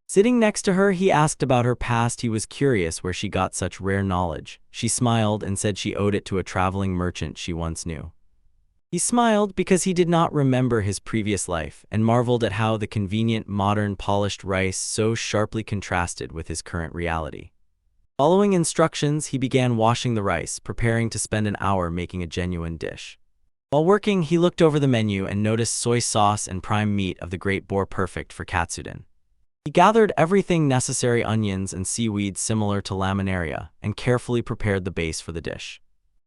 [SPEAKER 1] Sitting next to her, he asked about her past. He was curious where she got such rare knowledge. She smiled and said she owed it to a traveling merchant she once knew. He smiled because he did not remember his previous life and marveled at how the convenient, modern, polished rice so sharply contrasted with his current reality. Following instructions, he began washing the rice, preparing to spend an hour making a genuine dish. While working, he looked over the menu and noticed soy sauce and prime meat of the great boar, perfect for katsudon. He gathered everything necessary: onions and seaweed similar to laminaria, and carefully prepared the base for the dish.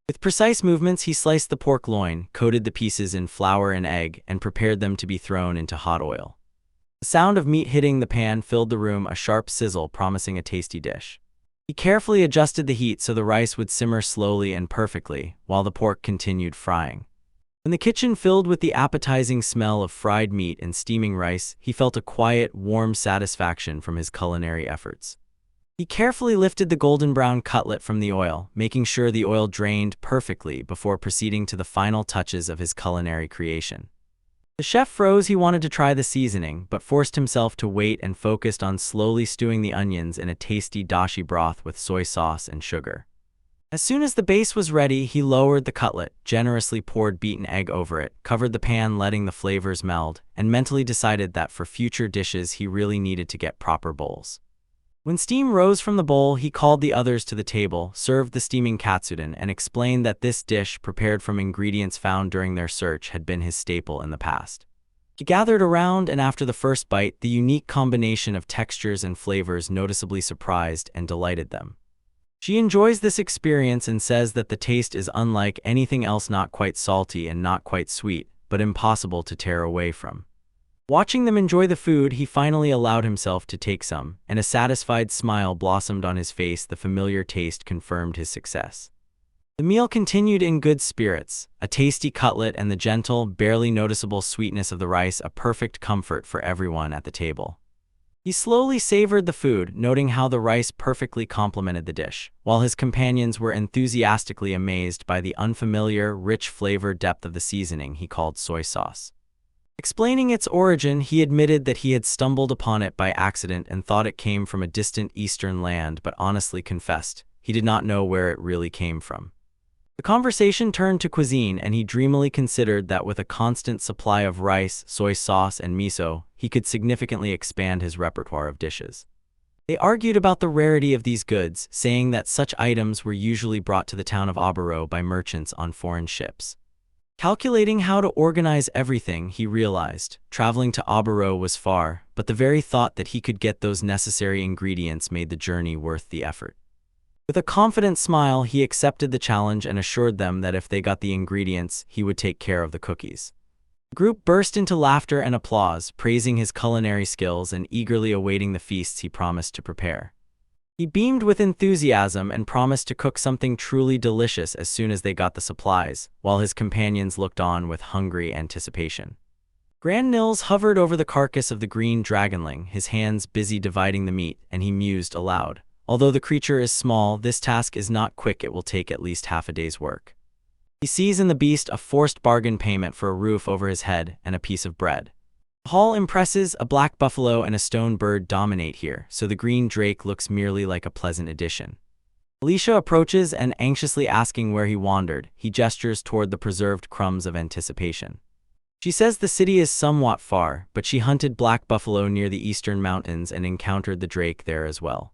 [SPEAKER 1] With precise movements, he sliced the pork loin, coated the pieces in flour and egg, and prepared them to be thrown into hot oil. The sound of meat hitting the pan filled the room, a sharp sizzle promising a tasty dish. He carefully adjusted the heat so the rice would simmer slowly and perfectly, while the pork continued frying. When the kitchen filled with the appetizing smell of fried meat and steaming rice, he felt a quiet, warm satisfaction from his culinary efforts. He carefully lifted the golden brown cutlet from the oil, making sure the oil drained perfectly before proceeding to the final touches of his culinary creation. The chef froze. He wanted to try the seasoning, but forced himself to wait and focused on slowly stewing the onions in a tasty dashi broth with soy sauce and sugar. As soon as the base was ready, he lowered the cutlet, generously poured beaten egg over it, covered the pan letting the flavors meld, and mentally decided that for future dishes he really needed to get proper bowls. When steam rose from the bowl, he called the others to the table, served the steaming katsudon, and explained that this dish, prepared from ingredients found during their search, had been his staple in the past. He gathered around, and after the first bite, the unique combination of textures and flavors noticeably surprised and delighted them. She enjoys this experience and says that the taste is unlike anything else, not quite salty and not quite sweet, but impossible to tear away from. Watching them enjoy the food, he finally allowed himself to take some, and a satisfied smile blossomed on his face. The familiar taste confirmed his success. The meal continued in good spirits, a tasty cutlet and the gentle, barely noticeable sweetness of the rice a perfect comfort for everyone at the table. He slowly savored the food, noting how the rice perfectly complemented the dish, while his companions were enthusiastically amazed by the unfamiliar, rich flavor depth of the seasoning he called soy sauce. Explaining its origin, he admitted that he had stumbled upon it by accident and thought it came from a distant eastern land, but honestly confessed he did not know where it really came from. The conversation turned to cuisine, and he dreamily considered that with a constant supply of rice, soy sauce, and miso, he could significantly expand his repertoire of dishes. They argued about the rarity of these goods, saying that such items were usually brought to the town of Aburo by merchants on foreign ships. Calculating how to organize everything, he realized traveling to Aburo was far, but the very thought that he could get those necessary ingredients made the journey worth the effort. With a confident smile, he accepted the challenge and assured them that if they got the ingredients, he would take care of the cookies. The group burst into laughter and applause, praising his culinary skills and eagerly awaiting the feasts he promised to prepare. He beamed with enthusiasm and promised to cook something truly delicious as soon as they got the supplies, while his companions looked on with hungry anticipation. Grand Nils hovered over the carcass of the green dragonling, his hands busy dividing the meat, and he mused aloud. Although the creature is small, this task is not quick. It will take at least half a day's work. He sees in the beast a forced bargain payment for a roof over his head and a piece of bread. The hall impresses. A black buffalo and a stone bird dominate here, so the green drake looks merely like a pleasant addition. Alicia approaches and, anxiously asking where he wandered, he gestures toward the preserved crumbs of anticipation. She says the city is somewhat far, but she hunted black buffalo near the eastern mountains and encountered the drake there as well.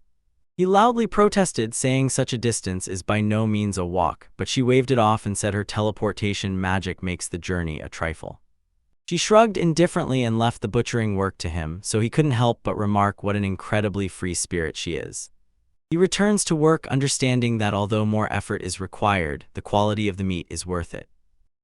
[SPEAKER 1] He loudly protested, saying such a distance is by no means a walk, but she waved it off and said her teleportation magic makes the journey a trifle. She shrugged indifferently and left the butchering work to him, so he couldn't help but remark what an incredibly free spirit she is. He returns to work, understanding that although more effort is required, the quality of the meat is worth it.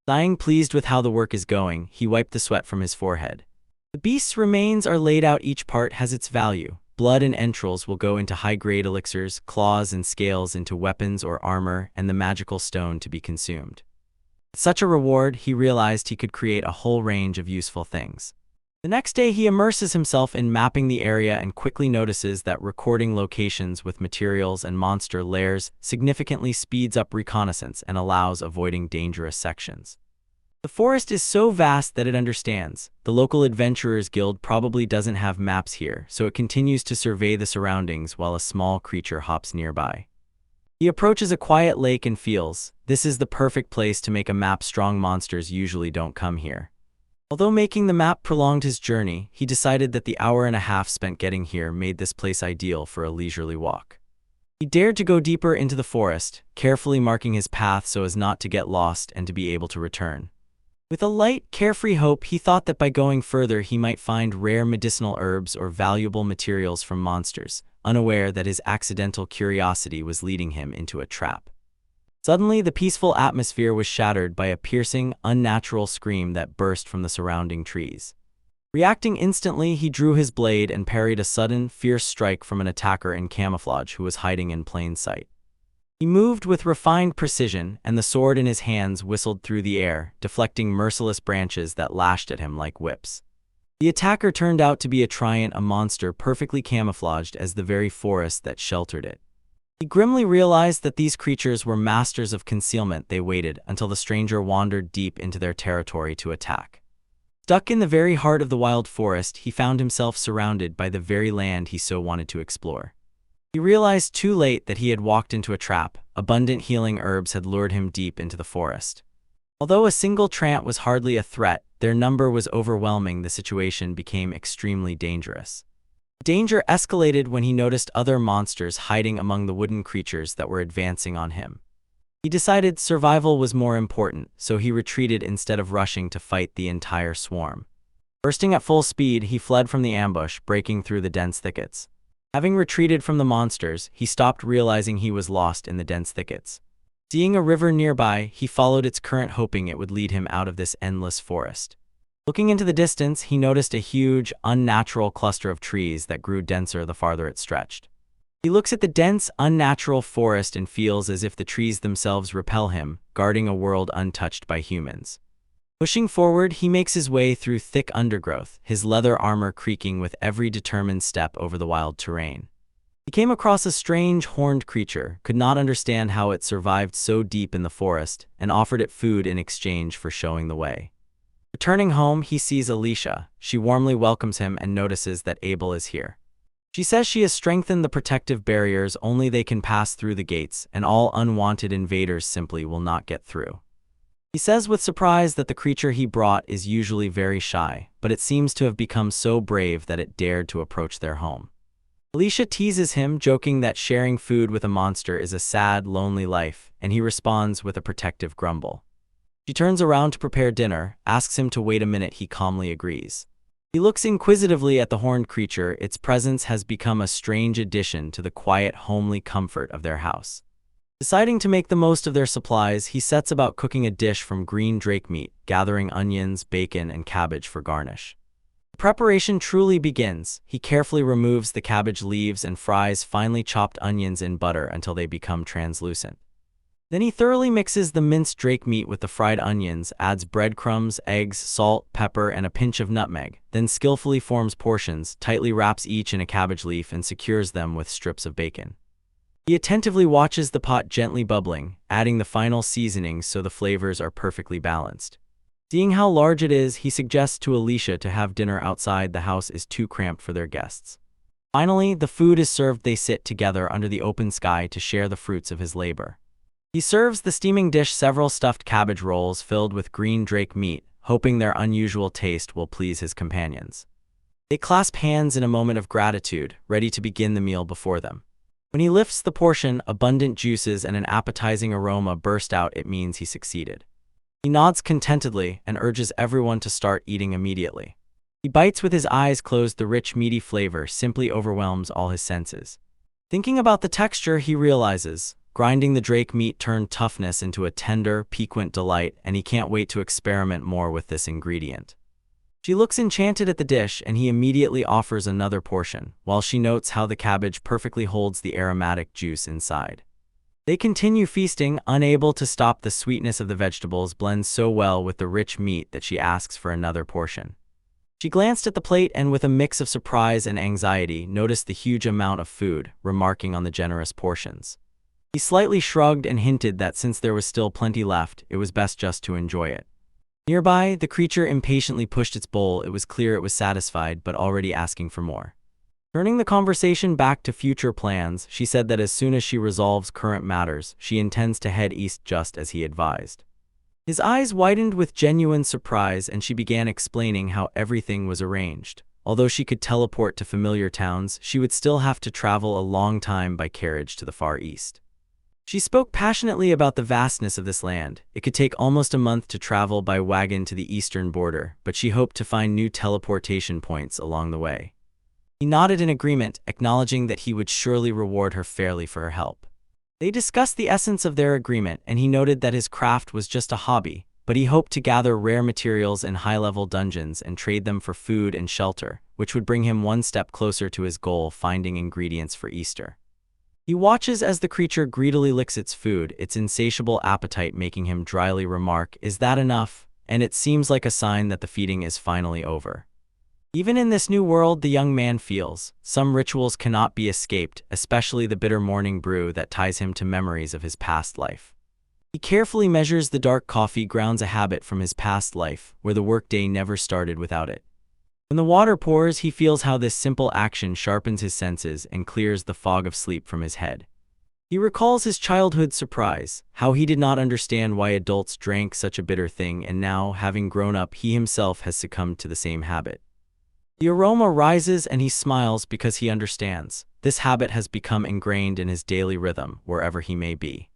[SPEAKER 1] Sighing, pleased with how the work is going, he wiped the sweat from his forehead. The beast's remains are laid out. Each part has its value. Blood and entrails will go into high-grade elixirs, claws and scales into weapons or armor, and the magical stone to be consumed. With such a reward, he realized he could create a whole range of useful things. The next day, he immerses himself in mapping the area and quickly notices that recording locations with materials and monster lairs significantly speeds up reconnaissance and allows avoiding dangerous sections. The forest is so vast that it understands. The local adventurers guild probably doesn't have maps here, so it continues to survey the surroundings while a small creature hops nearby. He approaches a quiet lake and feels, this is the perfect place to make a map. Strong monsters usually don't come here. Although making the map prolonged his journey, he decided that the hour and a half spent getting here made this place ideal for a leisurely walk. He dared to go deeper into the forest, carefully marking his path so as not to get lost and to be able to return. With a light, carefree hope, he thought that by going further he might find rare medicinal herbs or valuable materials from monsters, unaware that his accidental curiosity was leading him into a trap. Suddenly, the peaceful atmosphere was shattered by a piercing, unnatural scream that burst from the surrounding trees. Reacting instantly, he drew his blade and parried a sudden, fierce strike from an attacker in camouflage who was hiding in plain sight. He moved with refined precision, and the sword in his hands whistled through the air, deflecting merciless branches that lashed at him like whips. The attacker turned out to be a Triant, a monster perfectly camouflaged as the very forest that sheltered it. He grimly realized that these creatures were masters of concealment. They waited until the stranger wandered deep into their territory to attack. Stuck in the very heart of the wild forest, he found himself surrounded by the very land he so wanted to explore. He realized too late that he had walked into a trap. Abundant healing herbs had lured him deep into the forest. Although a single Trant was hardly a threat, their number was overwhelming. The situation became extremely dangerous. Danger escalated when he noticed other monsters hiding among the wooden creatures that were advancing on him. He decided survival was more important, so he retreated instead of rushing to fight the entire swarm. Bursting at full speed, he fled from the ambush, breaking through the dense thickets. Having retreated from the monsters, he stopped, realizing he was lost in the dense thickets. Seeing a river nearby, he followed its current, hoping it would lead him out of this endless forest. Looking into the distance, he noticed a huge, unnatural cluster of trees that grew denser the farther it stretched. He looks at the dense, unnatural forest and feels as if the trees themselves repel him, guarding a world untouched by humans. Pushing forward, he makes his way through thick undergrowth, his leather armor creaking with every determined step over the wild terrain. He came across a strange, horned creature, could not understand how it survived so deep in the forest, and offered it food in exchange for showing the way. Returning home, he sees Alicia. She warmly welcomes him and notices that Abel is here. She says she has strengthened the protective barriers, only they can pass through the gates, and all unwanted invaders simply will not get through. He says with surprise that the creature he brought is usually very shy, but it seems to have become so brave that it dared to approach their home. Alicia teases him, joking that sharing food with a monster is a sad, lonely life, and he responds with a protective grumble. She turns around to prepare dinner, asks him to wait a minute. He calmly agrees. He looks inquisitively at the horned creature. Its presence has become a strange addition to the quiet, homely comfort of their house. Deciding to make the most of their supplies, he sets about cooking a dish from green drake meat, gathering onions, bacon, and cabbage for garnish. The preparation truly begins. He carefully removes the cabbage leaves and fries finely chopped onions in butter until they become translucent. Then he thoroughly mixes the minced drake meat with the fried onions, adds breadcrumbs, eggs, salt, pepper, and a pinch of nutmeg, then skillfully forms portions, tightly wraps each in a cabbage leaf, and secures them with strips of bacon. He attentively watches the pot gently bubbling, adding the final seasonings so the flavors are perfectly balanced. Seeing how large it is, he suggests to Alicia to have dinner outside. The house is too cramped for their guests. Finally, the food is served. They sit together under the open sky to share the fruits of his labor. He serves the steaming dish several stuffed cabbage rolls filled with green drake meat, hoping their unusual taste will please his companions. They clasp hands in a moment of gratitude, ready to begin the meal before them. When he lifts the portion, abundant juices and an appetizing aroma burst out. It means he succeeded. He nods contentedly and urges everyone to start eating immediately. He bites with his eyes closed. The rich, meaty flavor simply overwhelms all his senses. Thinking about the texture, he realizes, grinding the drake meat turned toughness into a tender, piquant delight, and he can't wait to experiment more with this ingredient. She looks enchanted at the dish, and he immediately offers another portion, while she notes how the cabbage perfectly holds the aromatic juice inside. They continue feasting, unable to stop. The sweetness of the vegetables blends so well with the rich meat that she asks for another portion. She glanced at the plate and with a mix of surprise and anxiety noticed the huge amount of food, remarking on the generous portions. He slightly shrugged and hinted that since there was still plenty left, it was best just to enjoy it. Nearby, the creature impatiently pushed its bowl. It was clear it was satisfied, but already asking for more. Turning the conversation back to future plans, she said that as soon as she resolves current matters, she intends to head east just as he advised. His eyes widened with genuine surprise and she began explaining how everything was arranged. Although she could teleport to familiar towns, she would still have to travel a long time by carriage to the Far East. She spoke passionately about the vastness of this land. It could take almost a month to travel by wagon to the eastern border, but she hoped to find new teleportation points along the way. He nodded in agreement, acknowledging that he would surely reward her fairly for her help. They discussed the essence of their agreement, and he noted that his craft was just a hobby, but he hoped to gather rare materials in high-level dungeons and trade them for food and shelter, which would bring him one step closer to his goal, finding ingredients for Easter. He watches as the creature greedily licks its food, its insatiable appetite making him dryly remark, "Is that enough?" And it seems like a sign that the feeding is finally over. Even in this new world, the young man feels some rituals cannot be escaped, especially the bitter morning brew that ties him to memories of his past life. He carefully measures the dark coffee grounds, a habit from his past life, where the workday never started without it. When the water pours, he feels how this simple action sharpens his senses and clears the fog of sleep from his head. He recalls his childhood surprise, how he did not understand why adults drank such a bitter thing, and now, having grown up, he himself has succumbed to the same habit. The aroma rises and he smiles because he understands. This habit has become ingrained in his daily rhythm, wherever he may be.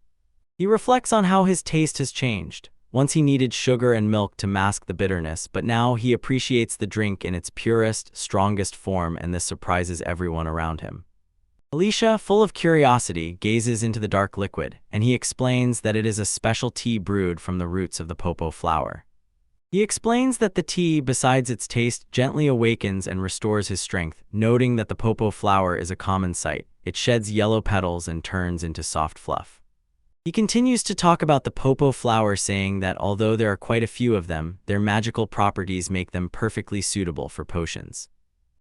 [SPEAKER 1] He reflects on how his taste has changed. Once he needed sugar and milk to mask the bitterness, but now he appreciates the drink in its purest, strongest form, and this surprises everyone around him. Alicia, full of curiosity, gazes into the dark liquid, and he explains that it is a special tea brewed from the roots of the popo flower. He explains that the tea, besides its taste, gently awakens and restores his strength, noting that the popo flower is a common sight. It sheds yellow petals and turns into soft fluff. He continues to talk about the popo flower, saying that although there are quite a few of them, their magical properties make them perfectly suitable for potions.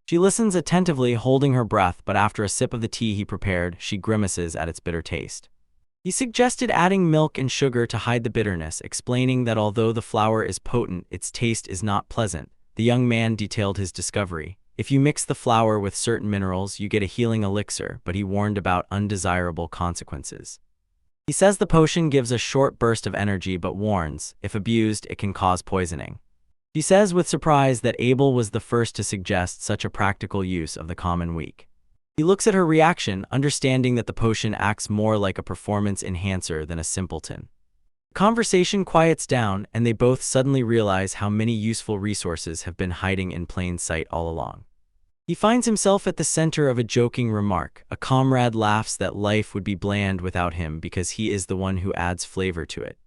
[SPEAKER 1] She listens attentively, holding her breath, but after a sip of the tea he prepared, she grimaces at its bitter taste. He suggested adding milk and sugar to hide the bitterness, explaining that although the flower is potent, its taste is not pleasant. The young man detailed his discovery. If you mix the flower with certain minerals, you get a healing elixir, but he warned about undesirable consequences. He says the potion gives a short burst of energy but warns, if abused, it can cause poisoning. She says with surprise that Abel was the first to suggest such a practical use of the common weak. He looks at her reaction, understanding that the potion acts more like a performance enhancer than a simpleton. The conversation quiets down, and they both suddenly realize how many useful resources have been hiding in plain sight all along. He finds himself at the center of a joking remark. A comrade laughs that life would be bland without him because he is the one who adds flavor to it.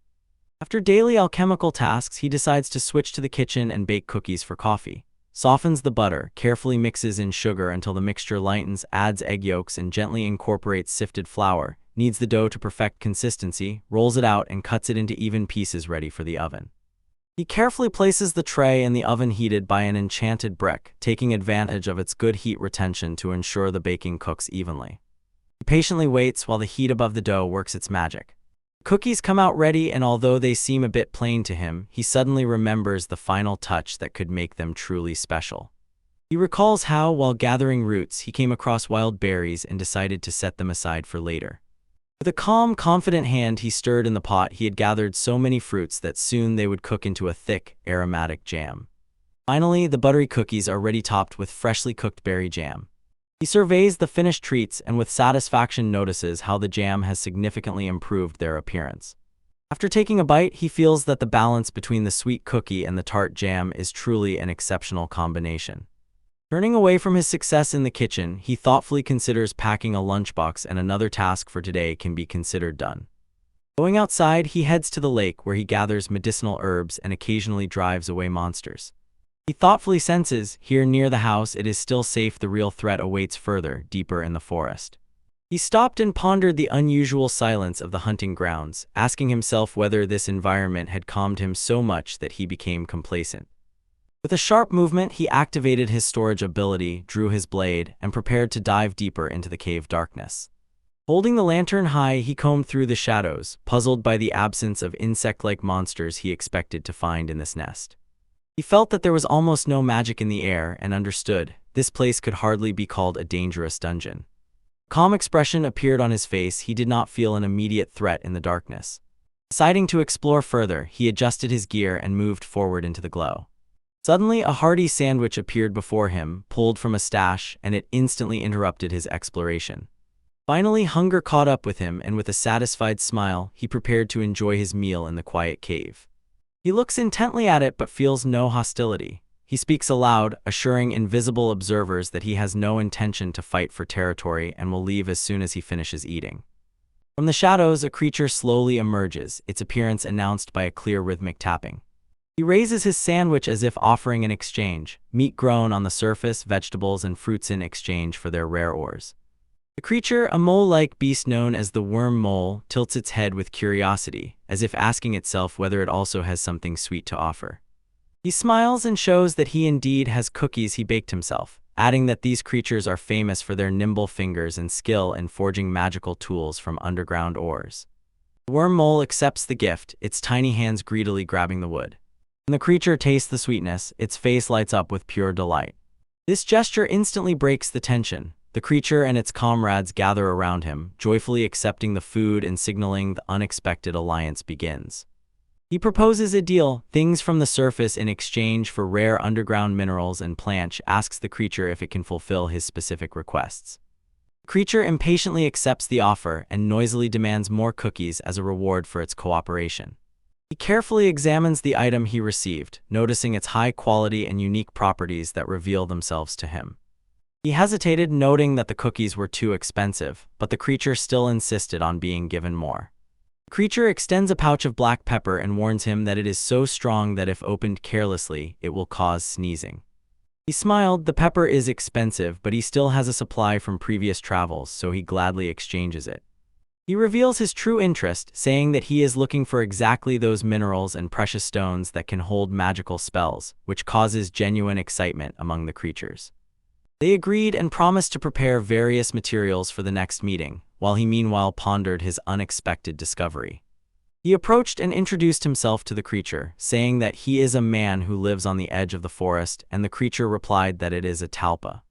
[SPEAKER 1] After daily alchemical tasks, he decides to switch to the kitchen and bake cookies for coffee. Softens the butter, carefully mixes in sugar until the mixture lightens, adds egg yolks and gently incorporates sifted flour, kneads the dough to perfect consistency, rolls it out and cuts it into even pieces ready for the oven. He carefully places the tray in the oven heated by an enchanted brick, taking advantage of its good heat retention to ensure the baking cooks evenly. He patiently waits while the heat above the dough works its magic. Cookies come out ready, and although they seem a bit plain to him, he suddenly remembers the final touch that could make them truly special. He recalls how, while gathering roots, he came across wild berries and decided to set them aside for later. With a calm, confident hand, he stirred in the pot. He had gathered so many fruits that soon they would cook into a thick, aromatic jam. Finally, the buttery cookies are ready, topped with freshly cooked berry jam. He surveys the finished treats and with satisfaction notices how the jam has significantly improved their appearance. After taking a bite, he feels that the balance between the sweet cookie and the tart jam is truly an exceptional combination. Turning away from his success in the kitchen, he thoughtfully considers packing a lunchbox, and another task for today can be considered done. Going outside, he heads to the lake where he gathers medicinal herbs and occasionally drives away monsters. He thoughtfully senses, here near the house it is still safe. The real threat awaits further, deeper in the forest. He stopped and pondered the unusual silence of the hunting grounds, asking himself whether this environment had calmed him so much that he became complacent. With a sharp movement, he activated his storage ability, drew his blade, and prepared to dive deeper into the cave darkness. Holding the lantern high, he combed through the shadows, puzzled by the absence of insect-like monsters he expected to find in this nest. He felt that there was almost no magic in the air and understood this place could hardly be called a dangerous dungeon. A calm expression appeared on his face. He did not feel an immediate threat in the darkness. Deciding to explore further, he adjusted his gear and moved forward into the glow. Suddenly, a hearty sandwich appeared before him, pulled from a stash, and it instantly interrupted his exploration. Finally, hunger caught up with him, and with a satisfied smile, he prepared to enjoy his meal in the quiet cave. He looks intently at it but feels no hostility. He speaks aloud, assuring invisible observers that he has no intention to fight for territory and will leave as soon as he finishes eating. From the shadows, a creature slowly emerges, its appearance announced by a clear rhythmic tapping. He raises his sandwich as if offering an exchange, meat grown on the surface, vegetables and fruits in exchange for their rare ores. The creature, a mole-like beast known as the worm mole, tilts its head with curiosity, as if asking itself whether it also has something sweet to offer. He smiles and shows that he indeed has cookies he baked himself, adding that these creatures are famous for their nimble fingers and skill in forging magical tools from underground ores. The worm mole accepts the gift, its tiny hands greedily grabbing the wood. When the creature tastes the sweetness, its face lights up with pure delight. This gesture instantly breaks the tension. The creature and its comrades gather around him, joyfully accepting the food and signaling the unexpected alliance begins. He proposes a deal, things from the surface in exchange for rare underground minerals, and Planche asks the creature if it can fulfill his specific requests. The creature impatiently accepts the offer and noisily demands more cookies as a reward for its cooperation. He carefully examines the item he received, noticing its high quality and unique properties that reveal themselves to him. He hesitated, noting that the cookies were too expensive, but the creature still insisted on being given more. The creature extends a pouch of black pepper and warns him that it is so strong that if opened carelessly, it will cause sneezing. He smiled. The pepper is expensive, but he still has a supply from previous travels, so he gladly exchanges it. He reveals his true interest, saying that he is looking for exactly those minerals and precious stones that can hold magical spells, which causes genuine excitement among the creatures. They agreed and promised to prepare various materials for the next meeting, while he meanwhile pondered his unexpected discovery. He approached and introduced himself to the creature, saying that he is a man who lives on the edge of the forest, and the creature replied that it is a talpa.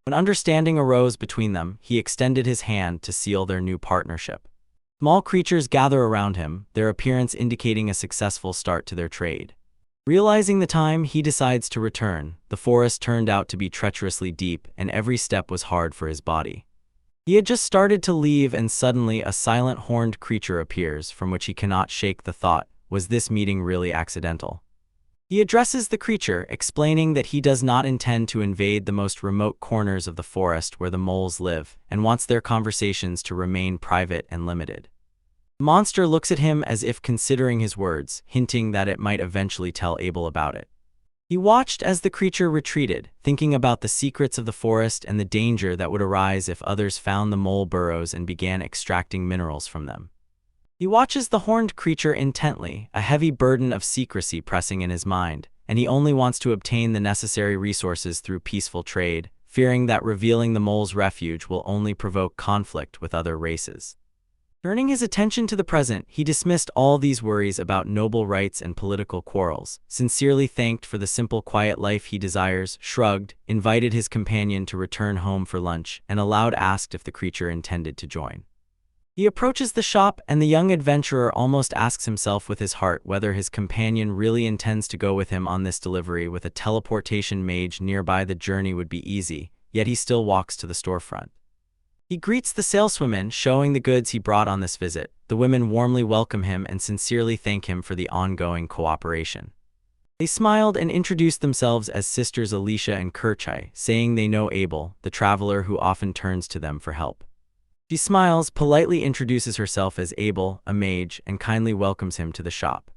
[SPEAKER 1] When understanding arose between them, he extended his hand to seal their new partnership. Small creatures gather around him, their appearance indicating a successful start to their trade. Realizing the time, he decides to return. The forest turned out to be treacherously deep, and every step was hard for his body. He had just started to leave, and suddenly a silent horned creature appears, from which he cannot shake the thought, was this meeting really accidental? He addresses the creature, explaining that he does not intend to invade the most remote corners of the forest where the moles live, and wants their conversations to remain private and limited. The monster looks at him as if considering his words, hinting that it might eventually tell Abel about it. He watched as the creature retreated, thinking about the secrets of the forest and the danger that would arise if others found the mole burrows and began extracting minerals from them. He watches the horned creature intently, a heavy burden of secrecy pressing in his mind, and he only wants to obtain the necessary resources through peaceful trade, fearing that revealing the mole's refuge will only provoke conflict with other races. Turning his attention to the present, he dismissed all these worries about noble rights and political quarrels, sincerely thanked for the simple quiet life he desires, shrugged, invited his companion to return home for lunch, and aloud asked if the creature intended to join. He approaches the shop, and the young adventurer almost asks himself with his heart whether his companion really intends to go with him on this delivery. With a teleportation mage nearby, the journey would be easy, yet he still walks to the storefront. He greets the saleswomen, showing the goods he brought on this visit. The women warmly welcome him and sincerely thank him for the ongoing cooperation. They smiled and introduced themselves as sisters Alicia and Kirchai, saying they know Abel, the traveler who often turns to them for help. She smiles, politely introduces herself as Abel, a mage, and kindly welcomes him to the shop.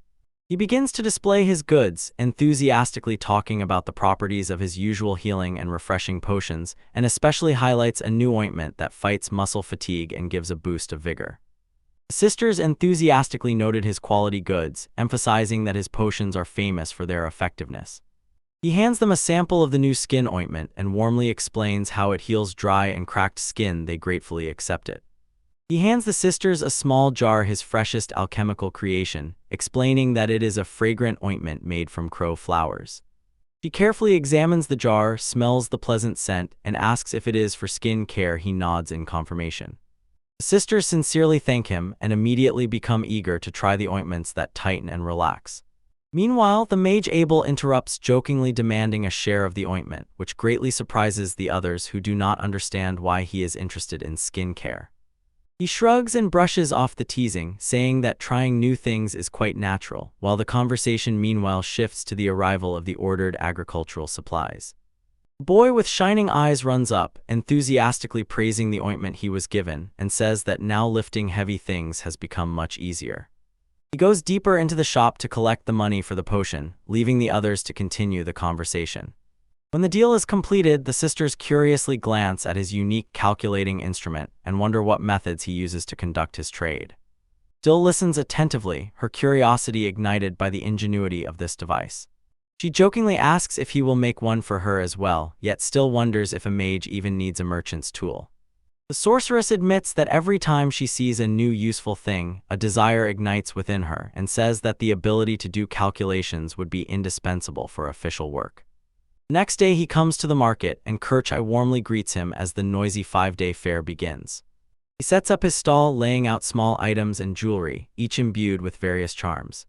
[SPEAKER 1] He begins to display his goods, enthusiastically talking about the properties of his usual healing and refreshing potions, and especially highlights a new ointment that fights muscle fatigue and gives a boost of vigor. The sisters enthusiastically noted his quality goods, emphasizing that his potions are famous for their effectiveness. He hands them a sample of the new skin ointment and warmly explains how it heals dry and cracked skin. They gratefully accept it. He hands the sisters a small jar, his freshest alchemical creation, explaining that it is a fragrant ointment made from crow flowers. She carefully examines the jar, smells the pleasant scent, and asks if it is for skin care. He nods in confirmation. The sisters sincerely thank him and immediately become eager to try the ointments that tighten and relax. Meanwhile, the mage Abel interrupts, jokingly demanding a share of the ointment, which greatly surprises the others who do not understand why he is interested in skin care. He shrugs and brushes off the teasing, saying that trying new things is quite natural, while the conversation meanwhile shifts to the arrival of the ordered agricultural supplies. The boy with shining eyes runs up, enthusiastically praising the ointment he was given, and says that now lifting heavy things has become much easier. He goes deeper into the shop to collect the money for the potion, leaving the others to continue the conversation. When the deal is completed, the sisters curiously glance at his unique calculating instrument and wonder what methods he uses to conduct his trade. Dill listens attentively, her curiosity ignited by the ingenuity of this device. She jokingly asks if he will make one for her as well, yet still wonders if a mage even needs a merchant's tool. The sorceress admits that every time she sees a new useful thing, a desire ignites within her and says that the ability to do calculations would be indispensable for official work. The next day he comes to the market and Kirchai warmly greets him as the noisy 5-day fair begins. He sets up his stall, laying out small items and jewelry, each imbued with various charms.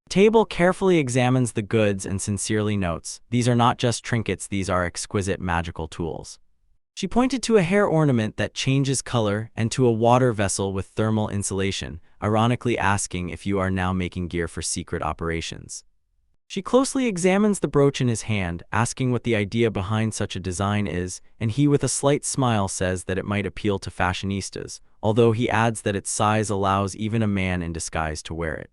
[SPEAKER 1] The table carefully examines the goods and sincerely notes, "These are not just trinkets, these are exquisite magical tools." She pointed to a hair ornament that changes color and to a water vessel with thermal insulation, ironically asking if you are now making gear for secret operations. She closely examines the brooch in his hand, asking what the idea behind such a design is, and he with a slight smile says that it might appeal to fashionistas, although he adds that its size allows even a man in disguise to wear it.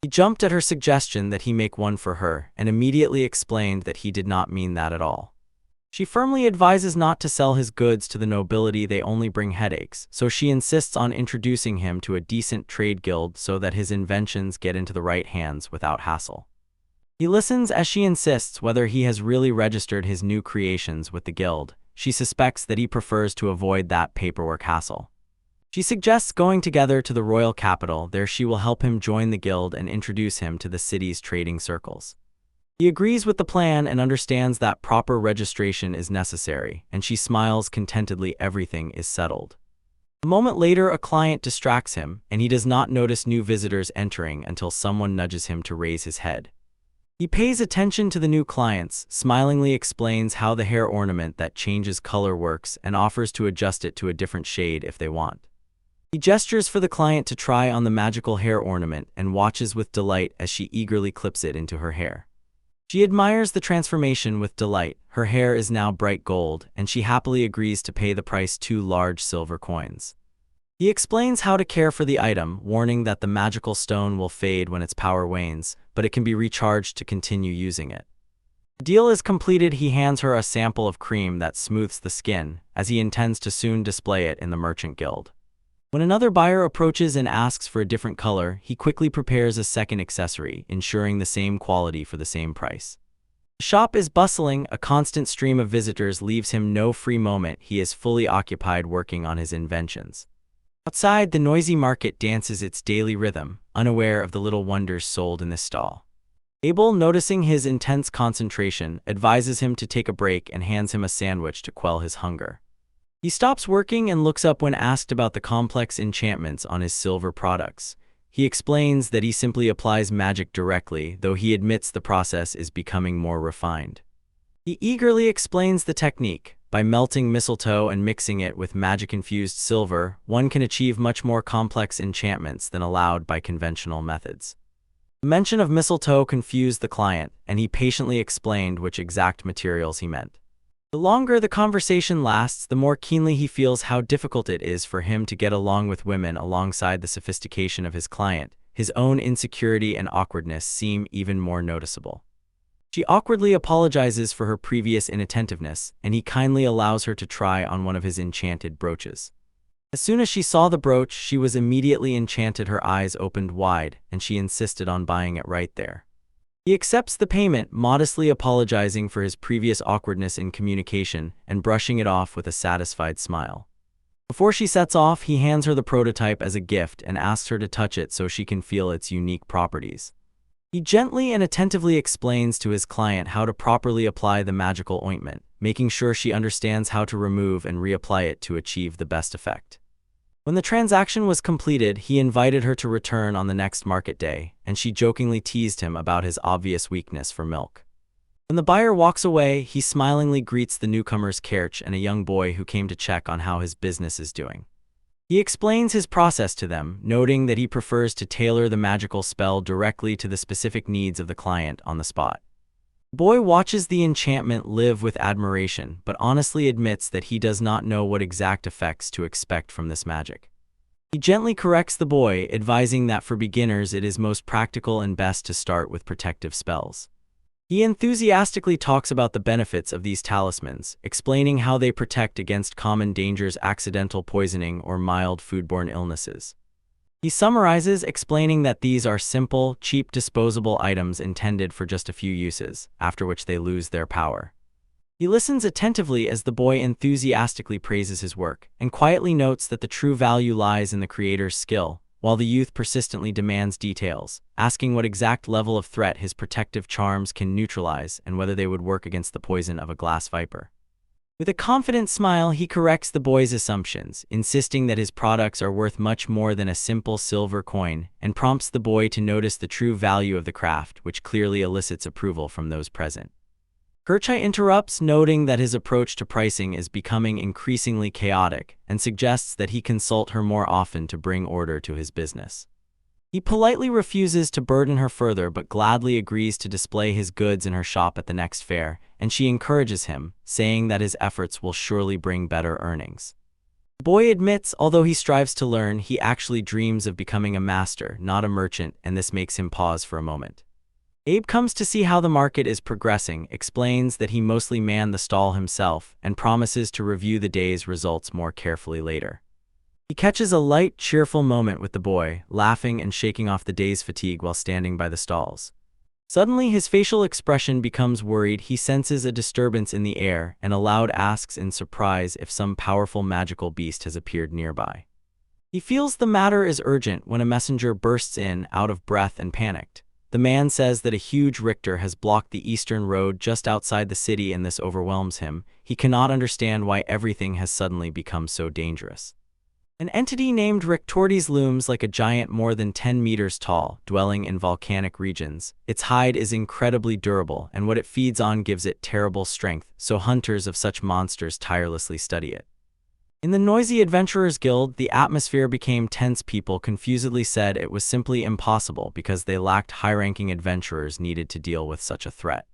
[SPEAKER 1] He jumped at her suggestion that he make one for her, and immediately explained that he did not mean that at all. She firmly advises not to sell his goods to the nobility, they only bring headaches, so she insists on introducing him to a decent trade guild so that his inventions get into the right hands without hassle. He listens as she insists whether he has really registered his new creations with the guild. She suspects that he prefers to avoid that paperwork hassle. She suggests going together to the royal capital. There she will help him join the guild and introduce him to the city's trading circles. He agrees with the plan and understands that proper registration is necessary, and she smiles contentedly. Everything is settled. A moment later, a client distracts him, and he does not notice new visitors entering until someone nudges him to raise his head. He pays attention to the new clients, smilingly explains how the hair ornament that changes color works, and offers to adjust it to a different shade if they want. He gestures for the client to try on the magical hair ornament and watches with delight as she eagerly clips it into her hair. She admires the transformation with delight. Her hair is now bright gold, and she happily agrees to pay the price, 2 large silver coins. He explains how to care for the item, warning that the magical stone will fade when its power wanes, but it can be recharged to continue using it. The deal is completed. He hands her a sample of cream that smooths the skin, as he intends to soon display it in the merchant guild. When another buyer approaches and asks for a different color, he quickly prepares a second accessory, ensuring the same quality for the same price. The shop is bustling. A constant stream of visitors leaves him no free moment. He is fully occupied working on his inventions. Outside, the noisy market dances its daily rhythm, unaware of the little wonders sold in this stall. Abel, noticing his intense concentration, advises him to take a break and hands him a sandwich to quell his hunger. He stops working and looks up when asked about the complex enchantments on his silver products. He explains that he simply applies magic directly, though he admits the process is becoming more refined. He eagerly explains the technique. By melting mistletoe and mixing it with magic-infused silver, one can achieve much more complex enchantments than allowed by conventional methods. The mention of mistletoe confused the client, and he patiently explained which exact materials he meant. The longer the conversation lasts, the more keenly he feels how difficult it is for him to get along with women. Alongside the sophistication of his client, his own insecurity and awkwardness seem even more noticeable. She awkwardly apologizes for her previous inattentiveness, and he kindly allows her to try on one of his enchanted brooches. As soon as she saw the brooch, she was immediately enchanted. Her eyes opened wide, and she insisted on buying it right there. He accepts the payment, modestly apologizing for his previous awkwardness in communication and brushing it off with a satisfied smile. Before she sets off, he hands her the prototype as a gift and asks her to touch it so she can feel its unique properties. He gently and attentively explains to his client how to properly apply the magical ointment, making sure she understands how to remove and reapply it to achieve the best effect. When the transaction was completed, he invited her to return on the next market day, and she jokingly teased him about his obvious weakness for milk. When the buyer walks away, he smilingly greets the newcomers Kerch and a young boy who came to check on how his business is doing. He explains his process to them, noting that he prefers to tailor the magical spell directly to the specific needs of the client on the spot. The boy watches the enchantment live with admiration, but honestly admits that he does not know what exact effects to expect from this magic. He gently corrects the boy, advising that for beginners it is most practical and best to start with protective spells. He enthusiastically talks about the benefits of these talismans, explaining how they protect against common dangers, accidental poisoning, or mild foodborne illnesses. He summarizes, explaining that these are simple, cheap disposable items intended for just a few uses, after which they lose their power. He listens attentively as the boy enthusiastically praises his work, and quietly notes that the true value lies in the creator's skill, while the youth persistently demands details, asking what exact level of threat his protective charms can neutralize and whether they would work against the poison of a glass viper. With a confident smile, he corrects the boy's assumptions, insisting that his products are worth much more than a simple silver coin, and prompts the boy to notice the true value of the craft, which clearly elicits approval from those present. Kerchai interrupts, noting that his approach to pricing is becoming increasingly chaotic, and suggests that he consult her more often to bring order to his business. He politely refuses to burden her further but gladly agrees to display his goods in her shop at the next fair, and she encourages him, saying that his efforts will surely bring better earnings. The boy admits, although he strives to learn, he actually dreams of becoming a master, not a merchant, and this makes him pause for a moment. Abe comes to see how the market is progressing, explains that he mostly manned the stall himself, and promises to review the day's results more carefully later. He catches a light, cheerful moment with the boy, laughing and shaking off the day's fatigue while standing by the stalls. Suddenly, his facial expression becomes worried. He senses a disturbance in the air, and aloud asks in surprise if some powerful magical beast has appeared nearby. He feels the matter is urgent when a messenger bursts in, out of breath and panicked. The man says that a huge Richter has blocked the eastern road just outside the city, and this overwhelms him. He cannot understand why everything has suddenly become so dangerous. An entity named Rictortes looms like a giant more than 10 meters tall, dwelling in volcanic regions. Its hide is incredibly durable, and what it feeds on gives it terrible strength, so hunters of such monsters tirelessly study it. In the noisy Adventurers Guild, the atmosphere became tense. People confusedly said it was simply impossible because they lacked high-ranking adventurers needed to deal with such a threat.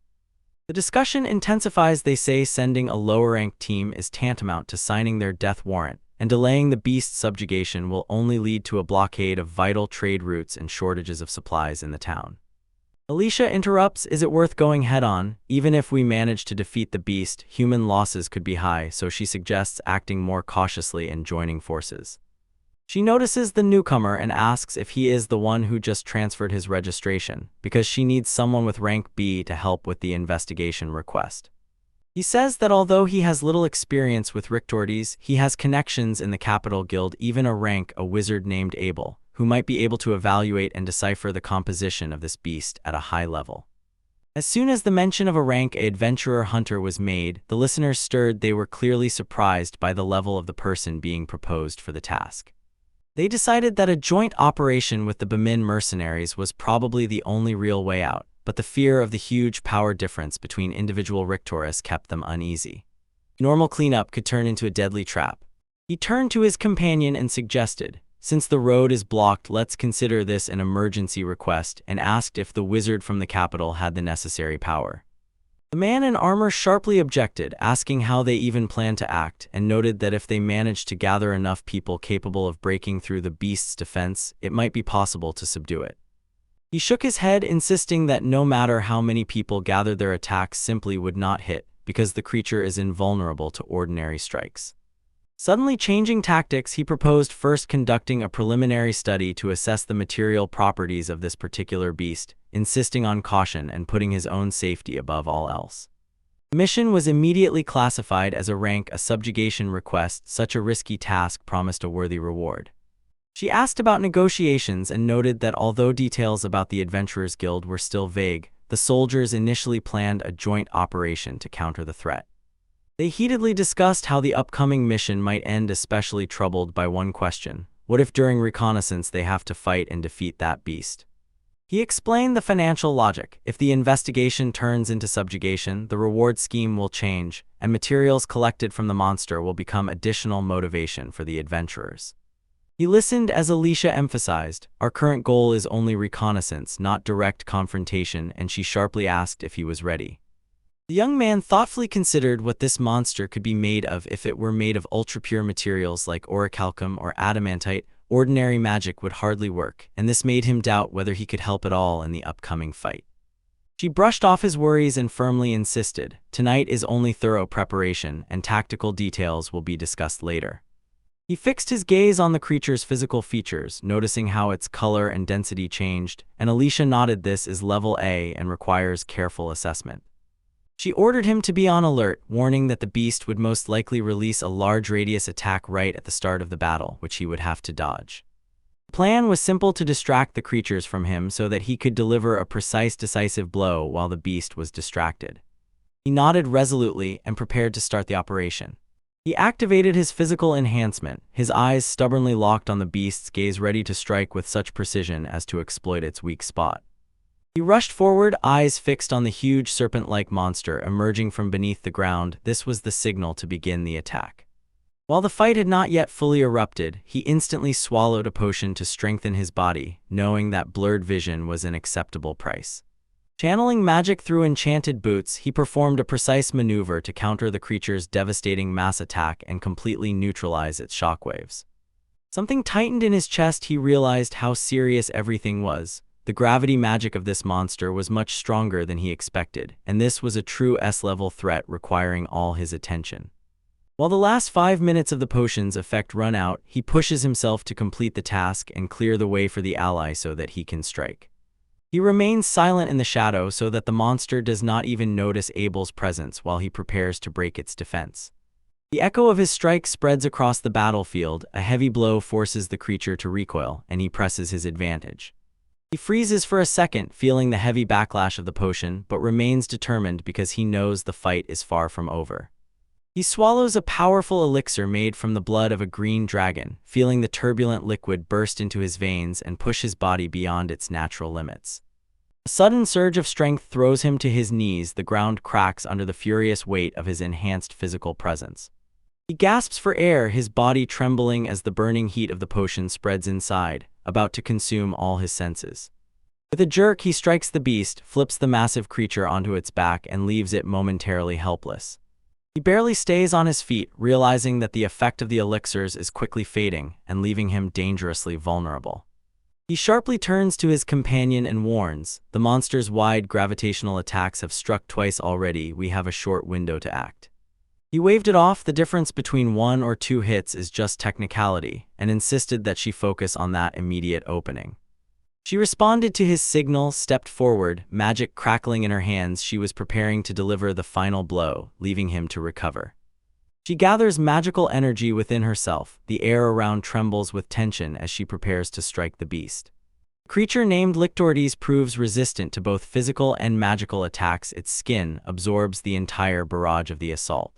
[SPEAKER 1] The discussion intensifies. They say sending a lower-ranked team is tantamount to signing their death warrant, and delaying the beast's subjugation will only lead to a blockade of vital trade routes and shortages of supplies in the town. Alicia interrupts, is it worth going head-on? Even if we manage to defeat the beast, human losses could be high, so she suggests acting more cautiously and joining forces. She notices the newcomer and asks if he is the one who just transferred his registration, because she needs someone with rank B to help with the investigation request. He says that although he has little experience with Rictortes, he has connections in the Capital Guild, even a wizard named Abel, who might be able to evaluate and decipher the composition of this beast at a high level. As soon as the mention of a rank A adventurer hunter was made, the listeners stirred. They were clearly surprised by the level of the person being proposed for the task. They decided that a joint operation with the Bamin mercenaries was probably the only real way out, but the fear of the huge power difference between individual Rictores kept them uneasy. Normal cleanup could turn into a deadly trap. He turned to his companion and suggested, since the road is blocked, let's consider this an emergency request, and asked if the wizard from the capital had the necessary power. The man in armor sharply objected, asking how they even planned to act, and noted that if they managed to gather enough people capable of breaking through the beast's defense, it might be possible to subdue it. He shook his head, insisting that no matter how many people gathered, their attacks simply would not hit, because the creature is invulnerable to ordinary strikes. Suddenly changing tactics, he proposed first conducting a preliminary study to assess the material properties of this particular beast, insisting on caution and putting his own safety above all else. The mission was immediately classified as a subjugation request. Such a risky task promised a worthy reward. She asked about negotiations and noted that although details about the Adventurers Guild were still vague, the soldiers initially planned a joint operation to counter the threat. They heatedly discussed how the upcoming mission might end, especially troubled by one question: what if during reconnaissance they have to fight and defeat that beast? He explained the financial logic. If the investigation turns into subjugation, the reward scheme will change, and materials collected from the monster will become additional motivation for the adventurers. He listened as Alicia emphasized, "Our current goal is only reconnaissance, not direct confrontation," and she sharply asked if he was ready. The young man thoughtfully considered what this monster could be made of. If it were made of ultra-pure materials like orichalcum or adamantite, ordinary magic would hardly work, and this made him doubt whether he could help at all in the upcoming fight. She brushed off his worries and firmly insisted, "Tonight is only thorough preparation, and tactical details will be discussed later." He fixed his gaze on the creature's physical features, noticing how its color and density changed, and Alicia nodded. This is level A and requires careful assessment. She ordered him to be on alert, warning that the beast would most likely release a large radius attack right at the start of the battle, which he would have to dodge. The plan was simple: to distract the creatures from him so that he could deliver a precise, decisive blow while the beast was distracted. He nodded resolutely and prepared to start the operation. He activated his physical enhancement, his eyes stubbornly locked on the beast's gaze, ready to strike with such precision as to exploit its weak spot. He rushed forward, eyes fixed on the huge serpent-like monster emerging from beneath the ground. This was the signal to begin the attack. While the fight had not yet fully erupted, he instantly swallowed a potion to strengthen his body, knowing that blurred vision was an acceptable price. Channeling magic through enchanted boots, he performed a precise maneuver to counter the creature's devastating mass attack and completely neutralize its shockwaves. Something tightened in his chest. He realized how serious everything was. The gravity magic of this monster was much stronger than he expected, and this was a true S-level threat requiring all his attention. While the last 5 minutes of the potion's effect run out, he pushes himself to complete the task and clear the way for the ally so that he can strike. He remains silent in the shadow so that the monster does not even notice Abel's presence while he prepares to break its defense. The echo of his strike spreads across the battlefield. A heavy blow forces the creature to recoil, and he presses his advantage. He freezes for a second, feeling the heavy backlash of the potion, but remains determined because he knows the fight is far from over. He swallows a powerful elixir made from the blood of a green dragon, feeling the turbulent liquid burst into his veins and push his body beyond its natural limits. A sudden surge of strength throws him to his knees. The ground cracks under the furious weight of his enhanced physical presence. He gasps for air, his body trembling as the burning heat of the potion spreads inside, about to consume all his senses. With a jerk, he strikes the beast, flips the massive creature onto its back, and leaves it momentarily helpless. He barely stays on his feet, realizing that the effect of the elixirs is quickly fading and leaving him dangerously vulnerable. He sharply turns to his companion and warns, "The monster's wide gravitational attacks have struck twice already. We have a short window to act." He waved it off. The difference between 1 or 2 hits is just technicality, and insisted that she focus on that immediate opening. She responded to his signal, stepped forward, magic crackling in her hands. She was preparing to deliver the final blow, leaving him to recover. She gathers magical energy within herself. The air around trembles with tension as she prepares to strike the beast. A creature named Lictordes proves resistant to both physical and magical attacks. Its skin absorbs the entire barrage of the assault.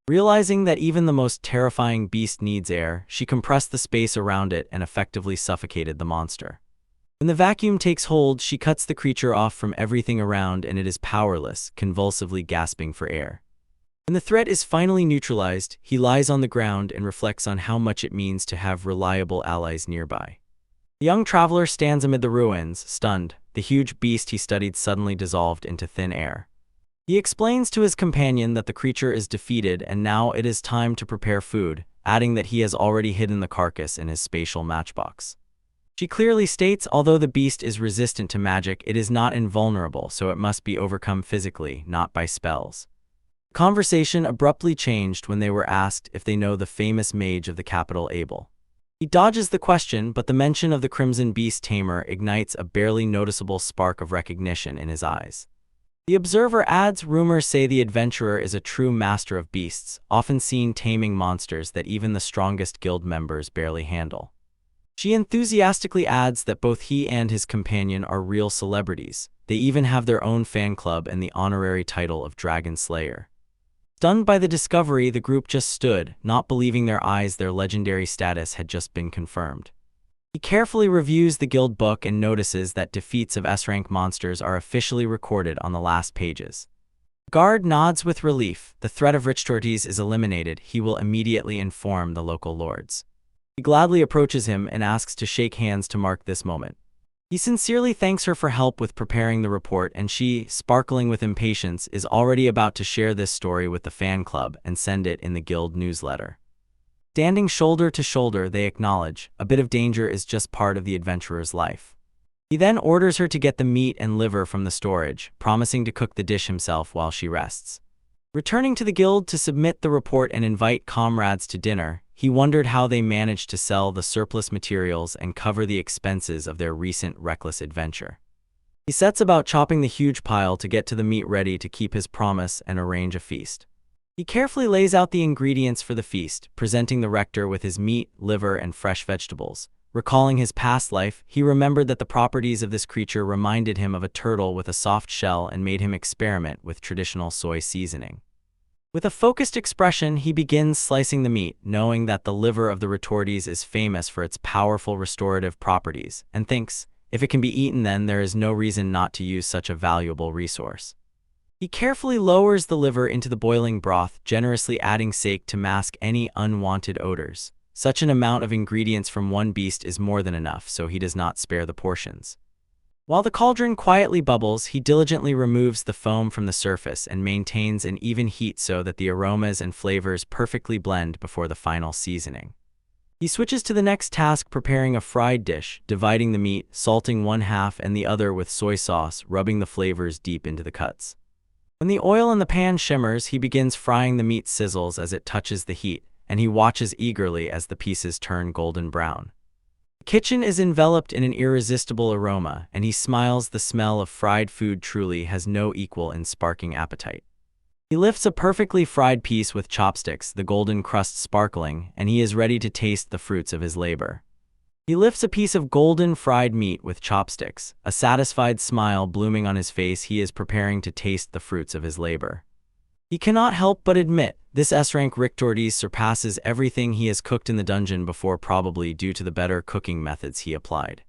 [SPEAKER 1] Realizing that even the most terrifying beast needs air, she compressed the space around it and effectively suffocated the monster. When the vacuum takes hold, she cuts the creature off from everything around, and it is powerless, convulsively gasping for air. When the threat is finally neutralized, he lies on the ground and reflects on how much it means to have reliable allies nearby. The young traveler stands amid the ruins, stunned. The huge beast he studied suddenly dissolved into thin air. He explains to his companion that the creature is defeated and now it is time to prepare food, adding that he has already hidden the carcass in his spatial matchbox. She clearly states, although the beast is resistant to magic, it is not invulnerable, so it must be overcome physically, not by spells. Conversation abruptly changed when they were asked if they know the famous mage of the capital Abel. He dodges the question, but the mention of the Crimson Beast Tamer ignites a barely noticeable spark of recognition in his eyes. The observer adds, rumors say the adventurer is a true master of beasts, often seen taming monsters that even the strongest guild members barely handle. She enthusiastically adds that both he and his companion are real celebrities. They even have their own fan club and the honorary title of Dragon Slayer. Stunned by the discovery, the group just stood, not believing their eyes. Their legendary status had just been confirmed. He carefully reviews the guild book and notices that defeats of S-rank monsters are officially recorded on the last pages. The guard nods with relief. The threat of rich torties is eliminated. He will immediately inform the local lords. He gladly approaches him and asks to shake hands to mark this moment. He sincerely thanks her for help with preparing the report, and she, sparkling with impatience, is already about to share this story with the fan club and send it in the guild newsletter. Standing shoulder to shoulder, they acknowledge a bit of danger is just part of the adventurer's life. He then orders her to get the meat and liver from the storage, promising to cook the dish himself while she rests. Returning to the guild to submit the report and invite comrades to dinner, he wondered how they managed to sell the surplus materials and cover the expenses of their recent reckless adventure. He sets about chopping the huge pile to get to the meat ready to keep his promise and arrange a feast. He carefully lays out the ingredients for the feast, presenting the rector with his meat, liver, and fresh vegetables. Recalling his past life, he remembered that the properties of this creature reminded him of a turtle with a soft shell and made him experiment with traditional soy seasoning. With a focused expression, he begins slicing the meat, knowing that the liver of the retorties is famous for its powerful restorative properties, and thinks, if it can be eaten, then there is no reason not to use such a valuable resource. He carefully lowers the liver into the boiling broth, generously adding sake to mask any unwanted odors. Such an amount of ingredients from one beast is more than enough, so he does not spare the portions. While the cauldron quietly bubbles, he diligently removes the foam from the surface and maintains an even heat so that the aromas and flavors perfectly blend before the final seasoning. He switches to the next task, preparing a fried dish, dividing the meat, salting one half and the other with soy sauce, rubbing the flavors deep into the cuts. When the oil in the pan shimmers, he begins frying. The meat sizzles as it touches the heat, and he watches eagerly as the pieces turn golden brown. The kitchen is enveloped in an irresistible aroma, and he smiles. The smell of fried food truly has no equal in sparking appetite. He lifts a perfectly fried piece with chopsticks, the golden crust sparkling, and he is ready to taste the fruits of his labor. He lifts a piece of golden fried meat with chopsticks, a satisfied smile blooming on his face. He is preparing to taste the fruits of his labor. He cannot help but admit, this S-rank Rictordes surpasses everything he has cooked in the dungeon before, probably due to the better cooking methods he applied.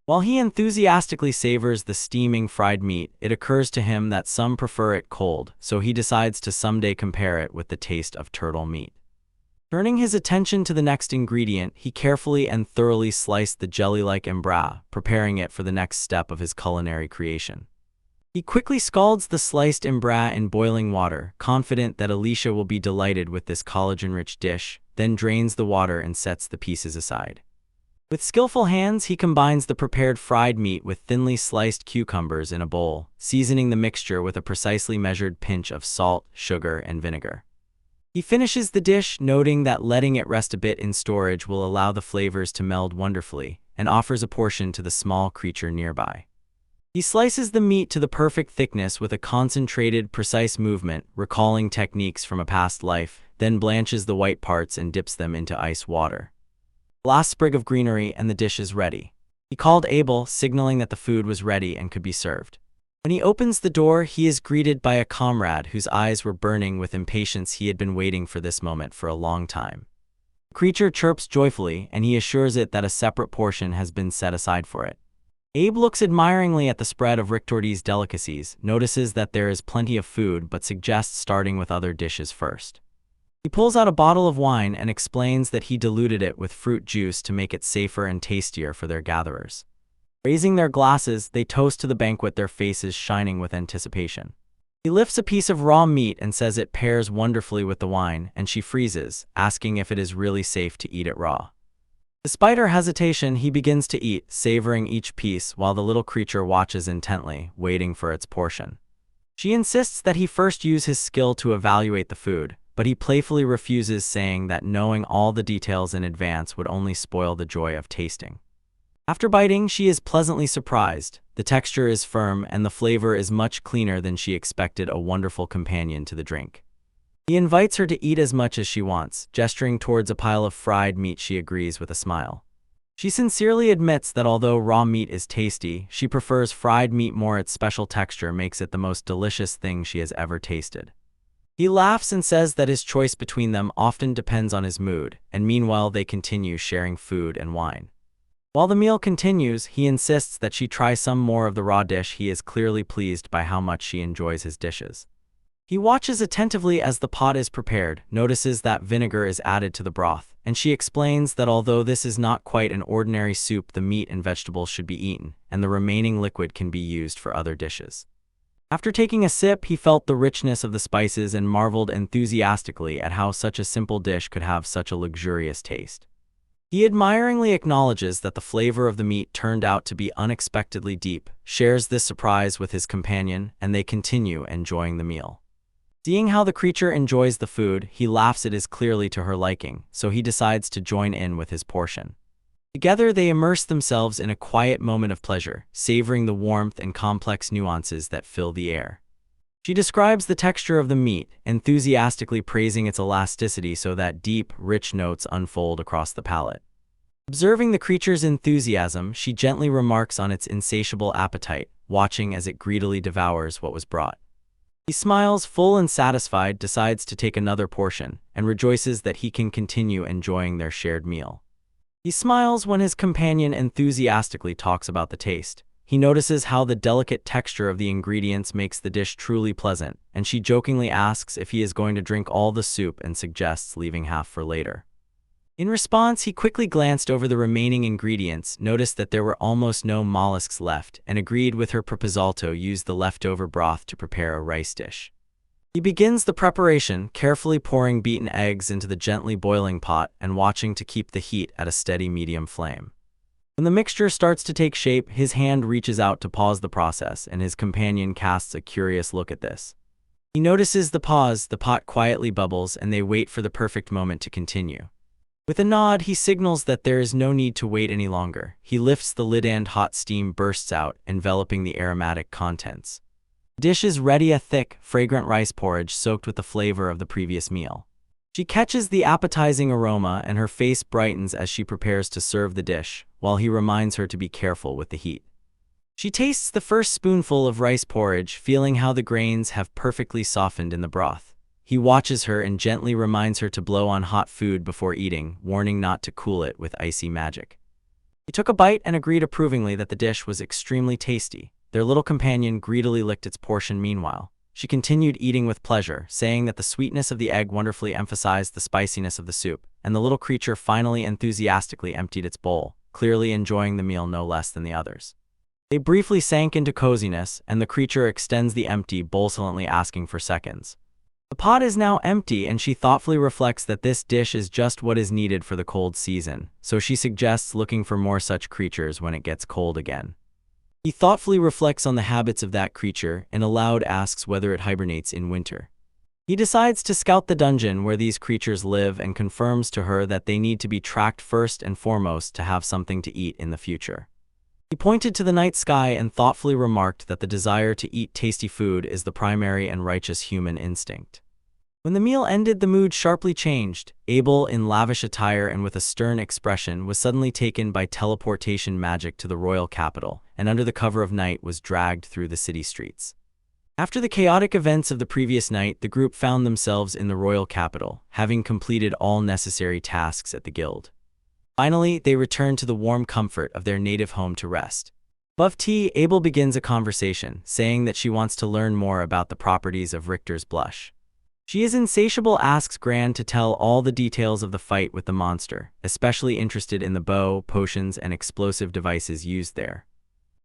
[SPEAKER 1] While he enthusiastically savors the steaming fried meat, it occurs to him that some prefer it cold, so he decides to someday compare it with the taste of turtle meat. Turning his attention to the next ingredient, he carefully and thoroughly sliced the jelly-like embra, preparing it for the next step of his culinary creation. He quickly scalds the sliced embra in boiling water, confident that Alicia will be delighted with this collagen-rich dish, then drains the water and sets the pieces aside. With skillful hands, he combines the prepared fried meat with thinly sliced cucumbers in a bowl, seasoning the mixture with a precisely measured pinch of salt, sugar, and vinegar. He finishes the dish, noting that letting it rest a bit in storage will allow the flavors to meld wonderfully, and offers a portion to the small creature nearby. He slices the meat to the perfect thickness with a concentrated, precise movement, recalling techniques from a past life, then blanches the white parts and dips them into ice water. Last sprig of greenery and the dish is ready. He called Abel, signaling that the food was ready and could be served. When he opens the door, he is greeted by a comrade whose eyes were burning with impatience. He had been waiting for this moment for a long time. The creature chirps joyfully, and he assures it that a separate portion has been set aside for it. Abe looks admiringly at the spread of Rictordes' delicacies, notices that there is plenty of food, but suggests starting with other dishes first. He pulls out a bottle of wine and explains that he diluted it with fruit juice to make it safer and tastier for their gatherers. Raising their glasses, they toast to the banquet, their faces shining with anticipation. He lifts a piece of raw meat and says it pairs wonderfully with the wine, and she freezes, asking if it is really safe to eat it raw. Despite her hesitation, he begins to eat, savoring each piece while the little creature watches intently, waiting for its portion. She insists that he first use his skill to evaluate the food, but he playfully refuses, saying that knowing all the details in advance would only spoil the joy of tasting. After biting, she is pleasantly surprised. The texture is firm and the flavor is much cleaner than she expected, a wonderful companion to the drink. He invites her to eat as much as she wants, gesturing towards a pile of fried meat. She agrees with a smile. She sincerely admits that although raw meat is tasty, she prefers fried meat more. Its special texture makes it the most delicious thing she has ever tasted. He laughs and says that his choice between them often depends on his mood, and meanwhile they continue sharing food and wine. While the meal continues, he insists that she try some more of the raw dish. He is clearly pleased by how much she enjoys his dishes. He watches attentively as the pot is prepared, notices that vinegar is added to the broth, and she explains that although this is not quite an ordinary soup, the meat and vegetables should be eaten, and the remaining liquid can be used for other dishes. After taking a sip, he felt the richness of the spices and marveled enthusiastically at how such a simple dish could have such a luxurious taste. He admiringly acknowledges that the flavor of the meat turned out to be unexpectedly deep, shares this surprise with his companion, and they continue enjoying the meal. Seeing how the creature enjoys the food, he laughs. It is clearly to her liking, so he decides to join in with his portion. Together they immerse themselves in a quiet moment of pleasure, savoring the warmth and complex nuances that fill the air. She describes the texture of the meat, enthusiastically praising its elasticity so that deep, rich notes unfold across the palate. Observing the creature's enthusiasm, she gently remarks on its insatiable appetite, watching as it greedily devours what was brought. He smiles, full and satisfied, decides to take another portion, and rejoices that he can continue enjoying their shared meal. He smiles when his companion enthusiastically talks about the taste. He notices how the delicate texture of the ingredients makes the dish truly pleasant, and she jokingly asks if he is going to drink all the soup and suggests leaving half for later. In response, he quickly glanced over the remaining ingredients, noticed that there were almost no mollusks left, and agreed with her proposal to use the leftover broth to prepare a rice dish. He begins the preparation, carefully pouring beaten eggs into the gently boiling pot and watching to keep the heat at a steady medium flame. When the mixture starts to take shape, his hand reaches out to pause the process, and his companion casts a curious look at this. He notices the pause, the pot quietly bubbles, and they wait for the perfect moment to continue. With a nod, he signals that there is no need to wait any longer. He lifts the lid and hot steam bursts out, enveloping the aromatic contents. The dish is ready, a thick, fragrant rice porridge soaked with the flavor of the previous meal. She catches the appetizing aroma and her face brightens as she prepares to serve the dish, while he reminds her to be careful with the heat. She tastes the first spoonful of rice porridge, feeling how the grains have perfectly softened in the broth. He watches her and gently reminds her to blow on hot food before eating, warning not to cool it with icy magic. He took a bite and agreed approvingly that the dish was extremely tasty. Their little companion greedily licked its portion meanwhile. She continued eating with pleasure, saying that the sweetness of the egg wonderfully emphasized the spiciness of the soup, and the little creature finally enthusiastically emptied its bowl, clearly enjoying the meal no less than the others. They briefly sank into coziness, and the creature extends the empty bowl, silently asking for seconds. The pot is now empty, and she thoughtfully reflects that this dish is just what is needed for the cold season, so she suggests looking for more such creatures when it gets cold again. He thoughtfully reflects on the habits of that creature and aloud asks whether it hibernates in winter. He decides to scout the dungeon where these creatures live and confirms to her that they need to be tracked first and foremost to have something to eat in the future. He pointed to the night sky and thoughtfully remarked that the desire to eat tasty food is the primary and righteous human instinct. When the meal ended, the mood sharply changed. Abel, in lavish attire and with a stern expression, was suddenly taken by teleportation magic to the royal capital, and under the cover of night was dragged through the city streets. After the chaotic events of the previous night, the group found themselves in the royal capital, having completed all necessary tasks at the guild. Finally, they returned to the warm comfort of their native home to rest. Above tea, Abel begins a conversation, saying that she wants to learn more about the properties of Richter's blush. She is insatiable, asks Gran to tell all the details of the fight with the monster, especially interested in the bow, potions, and explosive devices used there.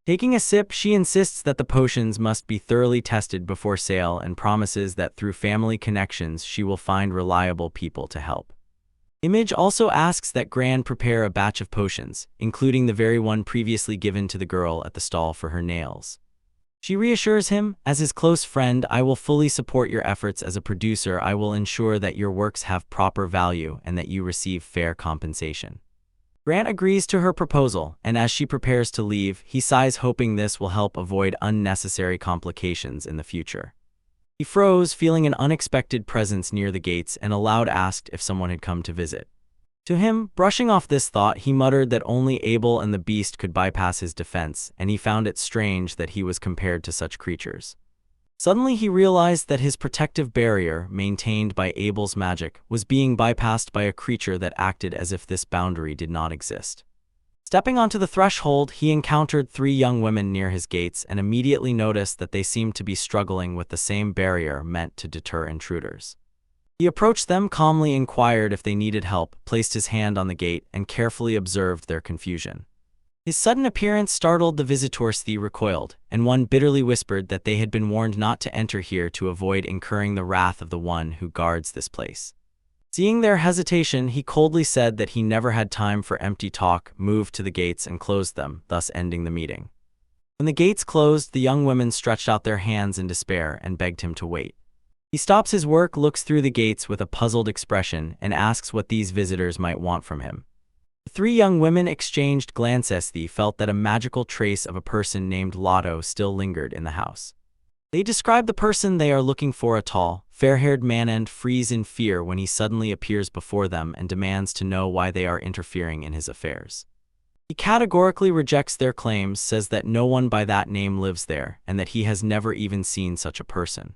[SPEAKER 1] Taking a sip, she insists that the potions must be thoroughly tested before sale and promises that through family connections she will find reliable people to help. Image also asks that Gran prepare a batch of potions, including the very one previously given to the girl at the stall for her nails. She reassures him, as his close friend, I will fully support your efforts as a producer. I will ensure that your works have proper value and that you receive fair compensation. Grant agrees to her proposal, and as she prepares to leave, he sighs, hoping this will help avoid unnecessary complications in the future. He froze, feeling an unexpected presence near the gates, and aloud asked if someone had come to visit. To him, brushing off this thought, he muttered that only Abel and the beast could bypass his defense, and he found it strange that he was compared to such creatures. Suddenly he realized that his protective barrier, maintained by Abel's magic, was being bypassed by a creature that acted as if this boundary did not exist. Stepping onto the threshold, he encountered 3 young women near his gates and immediately noticed that they seemed to be struggling with the same barrier meant to deter intruders. He approached them, calmly inquired if they needed help, placed his hand on the gate, and carefully observed their confusion. His sudden appearance startled the visitors. They recoiled, and one bitterly whispered that they had been warned not to enter here to avoid incurring the wrath of the one who guards this place. Seeing their hesitation, he coldly said that he never had time for empty talk, moved to the gates and closed them, thus ending the meeting. When the gates closed, the young women stretched out their hands in despair and begged him to wait. He stops his work, looks through the gates with a puzzled expression, and asks what these visitors might want from him. The 3 young women exchanged glances. They felt that a magical trace of a person named Lotto still lingered in the house. They describe the person they are looking for, a tall, fair-haired man, and freeze in fear when he suddenly appears before them and demands to know why they are interfering in his affairs. He categorically rejects their claims, says that no one by that name lives there, and that he has never even seen such a person.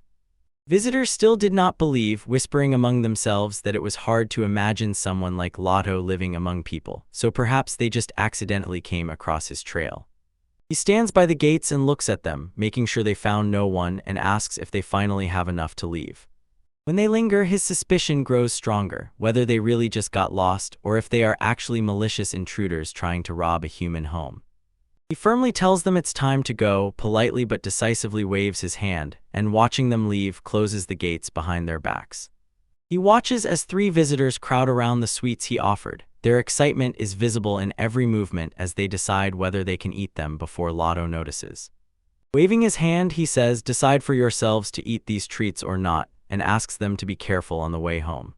[SPEAKER 1] Visitors still did not believe, whispering among themselves that it was hard to imagine someone like Lotto living among people, so perhaps they just accidentally came across his trail. He stands by the gates and looks at them, making sure they found no one, and asks if they finally have enough to leave. When they linger, his suspicion grows stronger, whether they really just got lost or if they are actually malicious intruders trying to rob a human home. He firmly tells them it's time to go, politely but decisively waves his hand, and watching them leave, closes the gates behind their backs. He watches as 3 visitors crowd around the sweets he offered. Their excitement is visible in every movement as they decide whether they can eat them before Lotto notices. Waving his hand, he says, decide for yourselves to eat these treats or not, and asks them to be careful on the way home.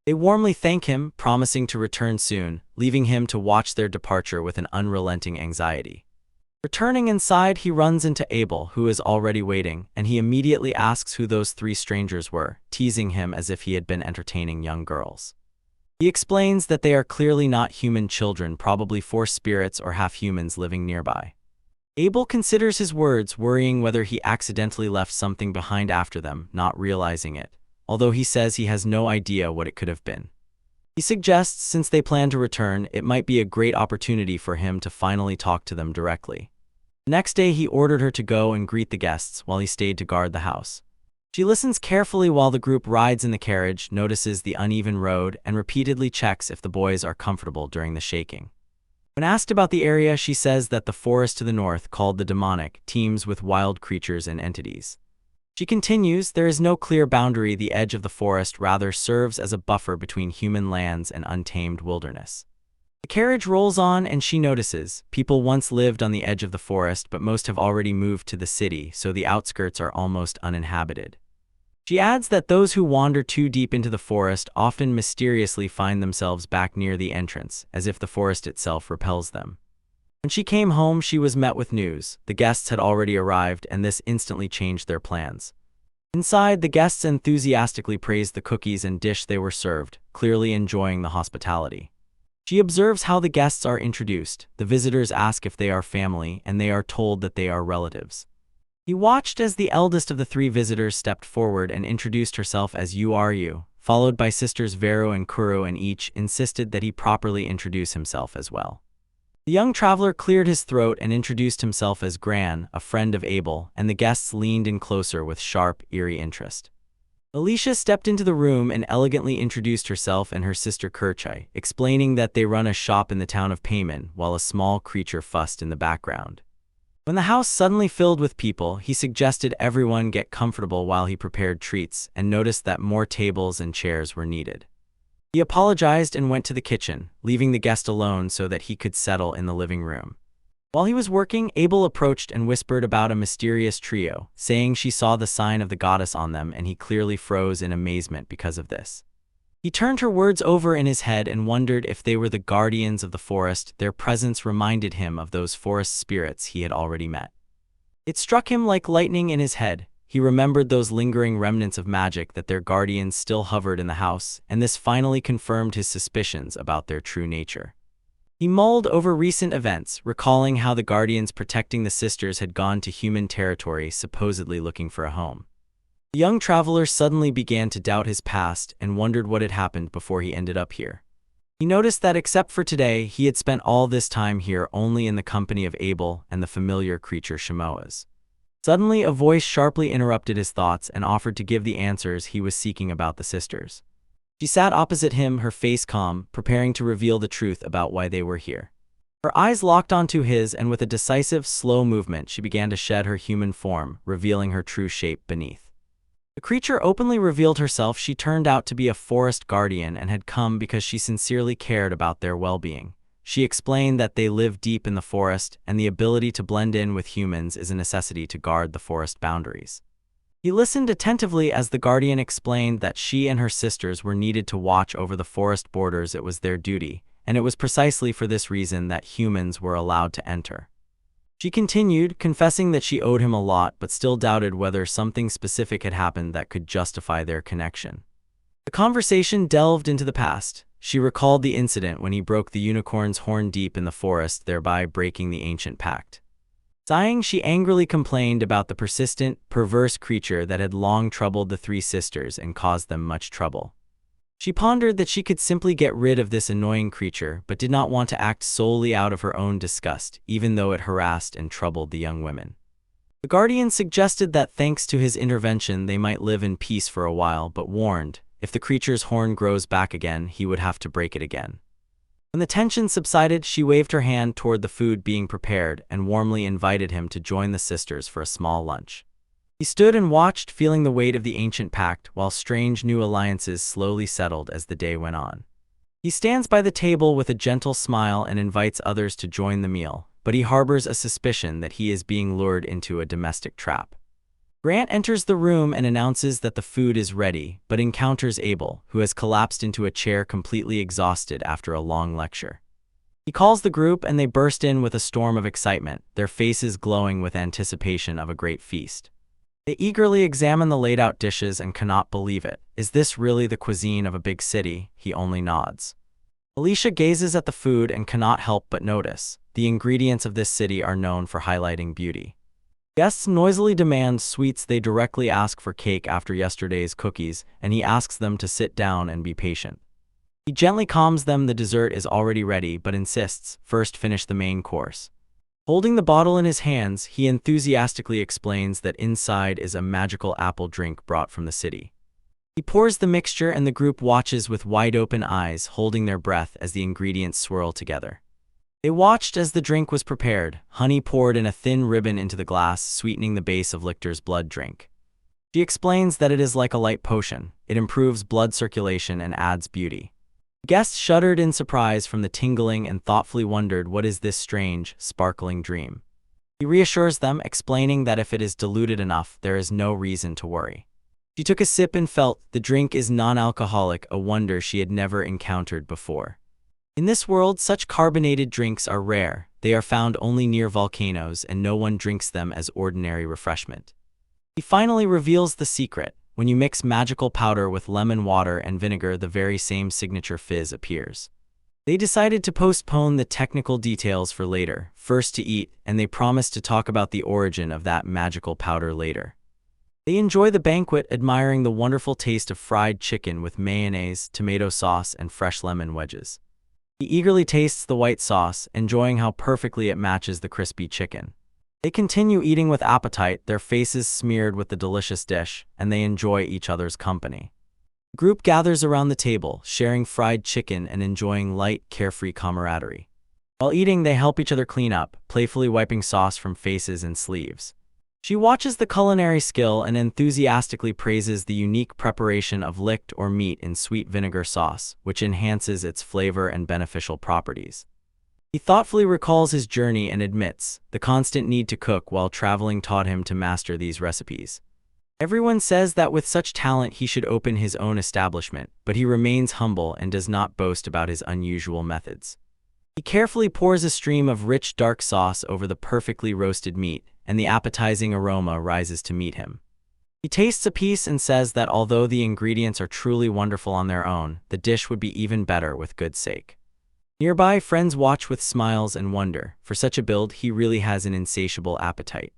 [SPEAKER 1] They warmly thank him, promising to return soon, leaving him to watch their departure with an unrelenting anxiety. Returning inside, he runs into Abel, who is already waiting, and he immediately asks who those 3 strangers were, teasing him as if he had been entertaining young girls. He explains that they are clearly not human children, probably 4 spirits or half-humans living nearby. Abel considers his words, worrying whether he accidentally left something behind after them, not realizing it, although he says he has no idea what it could have been. He suggests, since they plan to return, it might be a great opportunity for him to finally talk to them directly. The next day, he ordered her to go and greet the guests while he stayed to guard the house. She listens carefully while the group rides in the carriage, notices the uneven road, and repeatedly checks if the boys are comfortable during the shaking. When asked about the area, she says that the forest to the north, called the demonic, teems with wild creatures and entities. She continues, there is no clear boundary. The edge of the forest rather serves as a buffer between human lands and untamed wilderness. The carriage rolls on and she notices, people once lived on the edge of the forest, but most have already moved to the city, so the outskirts are almost uninhabited. She adds that those who wander too deep into the forest often mysteriously find themselves back near the entrance, as if the forest itself repels them. When she came home, she was met with news. The guests had already arrived, and this instantly changed their plans. Inside, the guests enthusiastically praised the cookies and dish they were served, clearly enjoying the hospitality. She observes how the guests are introduced. The visitors ask if they are family, and they are told that they are relatives. He watched as the eldest of the 3 visitors stepped forward and introduced herself as you, followed by sisters Vero and Kuro, and each insisted that he properly introduce himself as well. The young traveler cleared his throat and introduced himself as Gran, a friend of Abel, and the guests leaned in closer with sharp, eerie interest. Alicia stepped into the room and elegantly introduced herself and her sister Kerchai, explaining that they run a shop in the town of Payman, while a small creature fussed in the background. When the house suddenly filled with people, he suggested everyone get comfortable while he prepared treats, and noticed that more tables and chairs were needed. He apologized and went to the kitchen, leaving the guest alone so that he could settle in the living room. While he was working, Abel approached and whispered about a mysterious trio, saying she saw the sign of the goddess on them, and he clearly froze in amazement because of this. He turned her words over in his head and wondered if they were the guardians of the forest. Their presence reminded him of those forest spirits he had already met. It struck him like lightning in his head. He remembered those lingering remnants of magic, that their guardians still hovered in the house, and this finally confirmed his suspicions about their true nature. He mulled over recent events, recalling how the guardians protecting the sisters had gone to human territory, supposedly looking for a home. The young traveler suddenly began to doubt his past and wondered what had happened before he ended up here. He noticed that except for today, he had spent all this time here only in the company of Abel and the familiar creature Shimoas. Suddenly, a voice sharply interrupted his thoughts and offered to give the answers he was seeking about the sisters. She sat opposite him, her face calm, preparing to reveal the truth about why they were here. Her eyes locked onto his, and with a decisive, slow movement, she began to shed her human form, revealing her true shape beneath. The creature openly revealed herself. She turned out to be a forest guardian and had come because she sincerely cared about their well-being. She explained that they live deep in the forest, and the ability to blend in with humans is a necessity to guard the forest boundaries. He listened attentively as the guardian explained that she and her sisters were needed to watch over the forest borders. It was their duty, and it was precisely for this reason that humans were allowed to enter. She continued, confessing that she owed him a lot but still doubted whether something specific had happened that could justify their connection. The conversation delved into the past. She recalled the incident when he broke the unicorn's horn deep in the forest, thereby breaking the ancient pact. Sighing, she angrily complained about the persistent, perverse creature that had long troubled the three sisters and caused them much trouble. She pondered that she could simply get rid of this annoying creature, but did not want to act solely out of her own disgust, even though it harassed and troubled the young women. The guardian suggested that thanks to his intervention they might live in peace for a while, but warned, if the creature's horn grows back again, he would have to break it again. When the tension subsided, she waved her hand toward the food being prepared and warmly invited him to join the sisters for a small lunch. He stood and watched, feeling the weight of the ancient pact, while strange new alliances slowly settled as the day went on. He stands by the table with a gentle smile and invites others to join the meal, but he harbors a suspicion that he is being lured into a domestic trap. Grant enters the room and announces that the food is ready, but encounters Abel, who has collapsed into a chair completely exhausted after a long lecture. He calls the group and they burst in with a storm of excitement, their faces glowing with anticipation of a great feast. They eagerly examine the laid-out dishes and cannot believe it. Is this really the cuisine of a big city? He only nods. Alicia gazes at the food and cannot help but notice. The ingredients of this city are known for highlighting beauty. Guests noisily demand sweets. They directly ask for cake after yesterday's cookies, and he asks them to sit down and be patient. He gently calms them. The dessert is already ready, but insists, first finish the main course. Holding the bottle in his hands, he enthusiastically explains that inside is a magical apple drink brought from the city. He pours the mixture and the group watches with wide-open eyes, holding their breath as the ingredients swirl together. They watched as the drink was prepared, honey poured in a thin ribbon into the glass, sweetening the base of Lictor's blood drink. She explains that it is like a light potion. It improves blood circulation and adds beauty. Guests shuddered in surprise from the tingling and thoughtfully wondered, what is this strange, sparkling dream? He reassures them, explaining that if it is diluted enough, there is no reason to worry. She took a sip and felt the drink is non-alcoholic, a wonder she had never encountered before. In this world, such carbonated drinks are rare. They are found only near volcanoes, and no one drinks them as ordinary refreshment. He finally reveals the secret. When you mix magical powder with lemon water and vinegar, the very same signature fizz appears. They decided to postpone the technical details for later, first to eat, and they promised to talk about the origin of that magical powder later. They enjoy the banquet, admiring the wonderful taste of fried chicken with mayonnaise, tomato sauce, and fresh lemon wedges. He eagerly tastes the white sauce, enjoying how perfectly it matches the crispy chicken. They continue eating with appetite, their faces smeared with the delicious dish, and they enjoy each other's company. The group gathers around the table, sharing fried chicken and enjoying light, carefree camaraderie. While eating, they help each other clean up, playfully wiping sauce from faces and sleeves. She watches the culinary skill and enthusiastically praises the unique preparation of licked or meat in sweet vinegar sauce, which enhances its flavor and beneficial properties. He thoughtfully recalls his journey and admits the constant need to cook while traveling taught him to master these recipes. Everyone says that with such talent he should open his own establishment, but he remains humble and does not boast about his unusual methods. He carefully pours a stream of rich dark sauce over the perfectly roasted meat, and the appetizing aroma rises to meet him. He tastes a piece and says that although the ingredients are truly wonderful on their own, the dish would be even better with good sake. Nearby, friends watch with smiles and wonder. For such a build, he really has an insatiable appetite.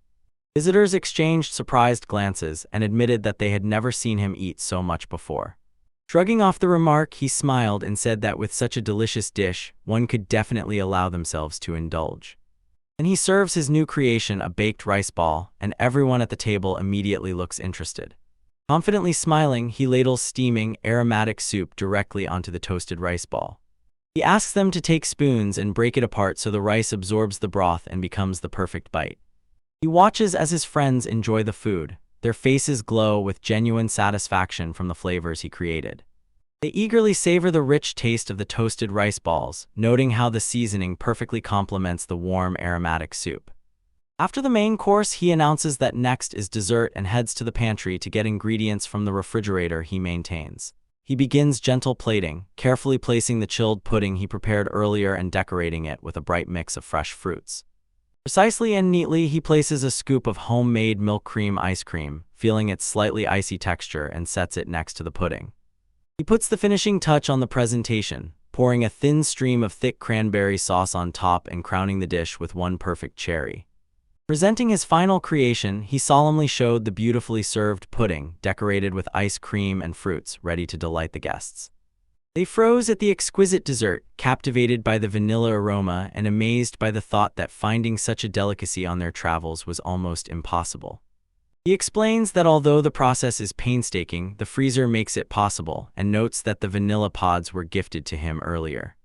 [SPEAKER 1] Visitors exchanged surprised glances and admitted that they had never seen him eat so much before. Shrugging off the remark, he smiled and said that with such a delicious dish, one could definitely allow themselves to indulge. And he serves his new creation, a baked rice ball, and everyone at the table immediately looks interested. Confidently smiling, he ladles steaming, aromatic soup directly onto the toasted rice ball. He asks them to take spoons and break it apart so the rice absorbs the broth and becomes the perfect bite. He watches as his friends enjoy the food. Their faces glow with genuine satisfaction from the flavors he created. They eagerly savor the rich taste of the toasted rice balls, noting how the seasoning perfectly complements the warm, aromatic soup. After the main course, he announces that next is dessert and heads to the pantry to get ingredients from the refrigerator he maintains. He begins gentle plating, carefully placing the chilled pudding he prepared earlier and decorating it with a bright mix of fresh fruits. Precisely and neatly, he places a scoop of homemade milk cream ice cream, feeling its slightly icy texture, and sets it next to the pudding. He puts the finishing touch on the presentation, pouring a thin stream of thick cranberry sauce on top and crowning the dish with one perfect cherry. Presenting his final creation, he solemnly showed the beautifully served pudding, decorated with ice cream and fruits, ready to delight the guests. They froze at the exquisite dessert, captivated by the vanilla aroma and amazed by the thought that finding such a delicacy on their travels was almost impossible. He explains that although the process is painstaking, the freezer makes it possible, and notes that the vanilla pods were gifted to him earlier.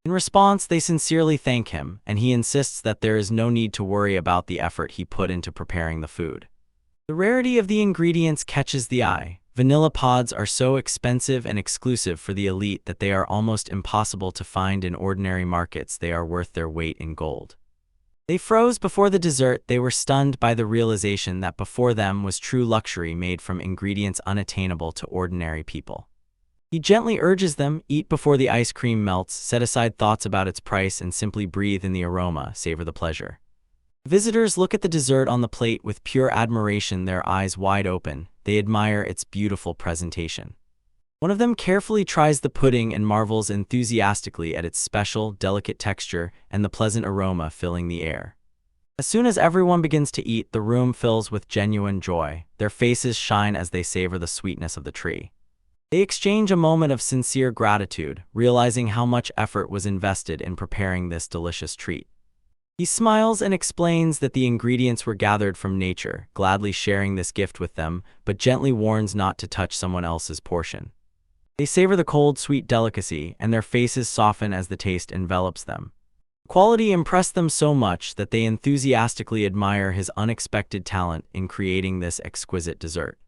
[SPEAKER 1] In response, they sincerely thank him, and he insists that there is no need to worry about the effort he put into preparing the food. The rarity of the ingredients catches the eye. Vanilla pods are so expensive and exclusive for the elite that they are almost impossible to find in ordinary markets. They are worth their weight in gold. They froze before the dessert. They were stunned by the realization that before them was true luxury made from ingredients unattainable to ordinary people. He gently urges them, eat before the ice cream melts, set aside thoughts about its price, and simply breathe in the aroma, savor the pleasure. Visitors look at the dessert on the plate with pure admiration, their eyes wide open. They admire its beautiful presentation. One of them carefully tries the pudding and marvels enthusiastically at its special, delicate texture and the pleasant aroma filling the air. As soon as everyone begins to eat, the room fills with genuine joy. Their faces shine as they savor the sweetness of the tree. They exchange a moment of sincere gratitude, realizing how much effort was invested in preparing this delicious treat. He smiles and explains that the ingredients were gathered from nature, gladly sharing this gift with them, but gently warns not to touch someone else's portion. They savor the cold, sweet delicacy, and their faces soften as the taste envelops them. Quality impressed them so much that they enthusiastically admire his unexpected talent in creating this exquisite dessert.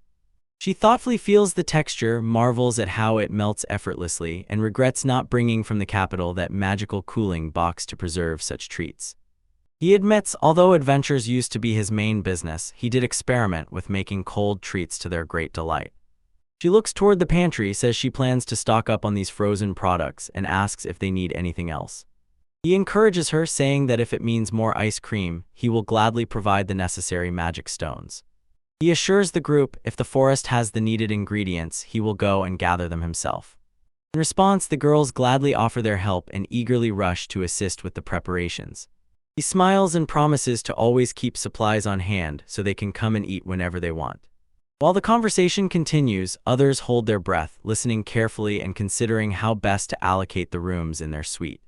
[SPEAKER 1] She thoughtfully feels the texture, marvels at how it melts effortlessly, and regrets not bringing from the capital that magical cooling box to preserve such treats. He admits, although adventures used to be his main business, he did experiment with making cold treats to their great delight. She looks toward the pantry, says she plans to stock up on these frozen products, and asks if they need anything else. He encourages her, saying that if it means more ice cream, he will gladly provide the necessary magic stones. He assures the group if the forest has the needed ingredients, he will go and gather them himself. In response, the girls gladly offer their help and eagerly rush to assist with the preparations. He smiles and promises to always keep supplies on hand so they can come and eat whenever they want. While the conversation continues, others hold their breath, listening carefully and considering how best to allocate the rooms in their suite.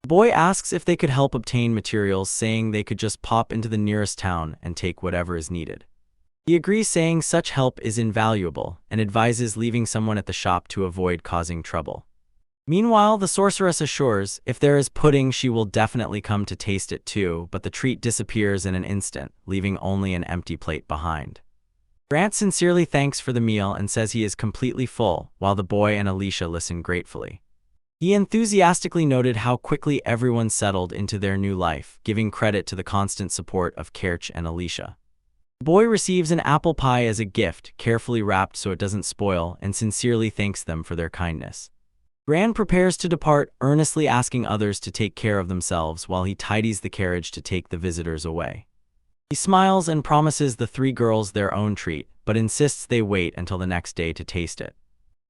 [SPEAKER 1] The boy asks if they could help obtain materials, saying they could just pop into the nearest town and take whatever is needed. He agrees, saying such help is invaluable, and advises leaving someone at the shop to avoid causing trouble. Meanwhile, the sorceress assures if there is pudding, she will definitely come to taste it too, but the treat disappears in an instant, leaving only an empty plate behind. Grant sincerely thanks for the meal and says he is completely full, while the boy and Alicia listen gratefully. He enthusiastically noted how quickly everyone settled into their new life, giving credit to the constant support of Kerch and Alicia. The boy receives an apple pie as a gift, carefully wrapped so it doesn't spoil, and sincerely thanks them for their kindness. Gran prepares to depart, earnestly asking others to take care of themselves while he tidies the carriage to take the visitors away. He smiles and promises the three girls their own treat, but insists they wait until the next day to taste it.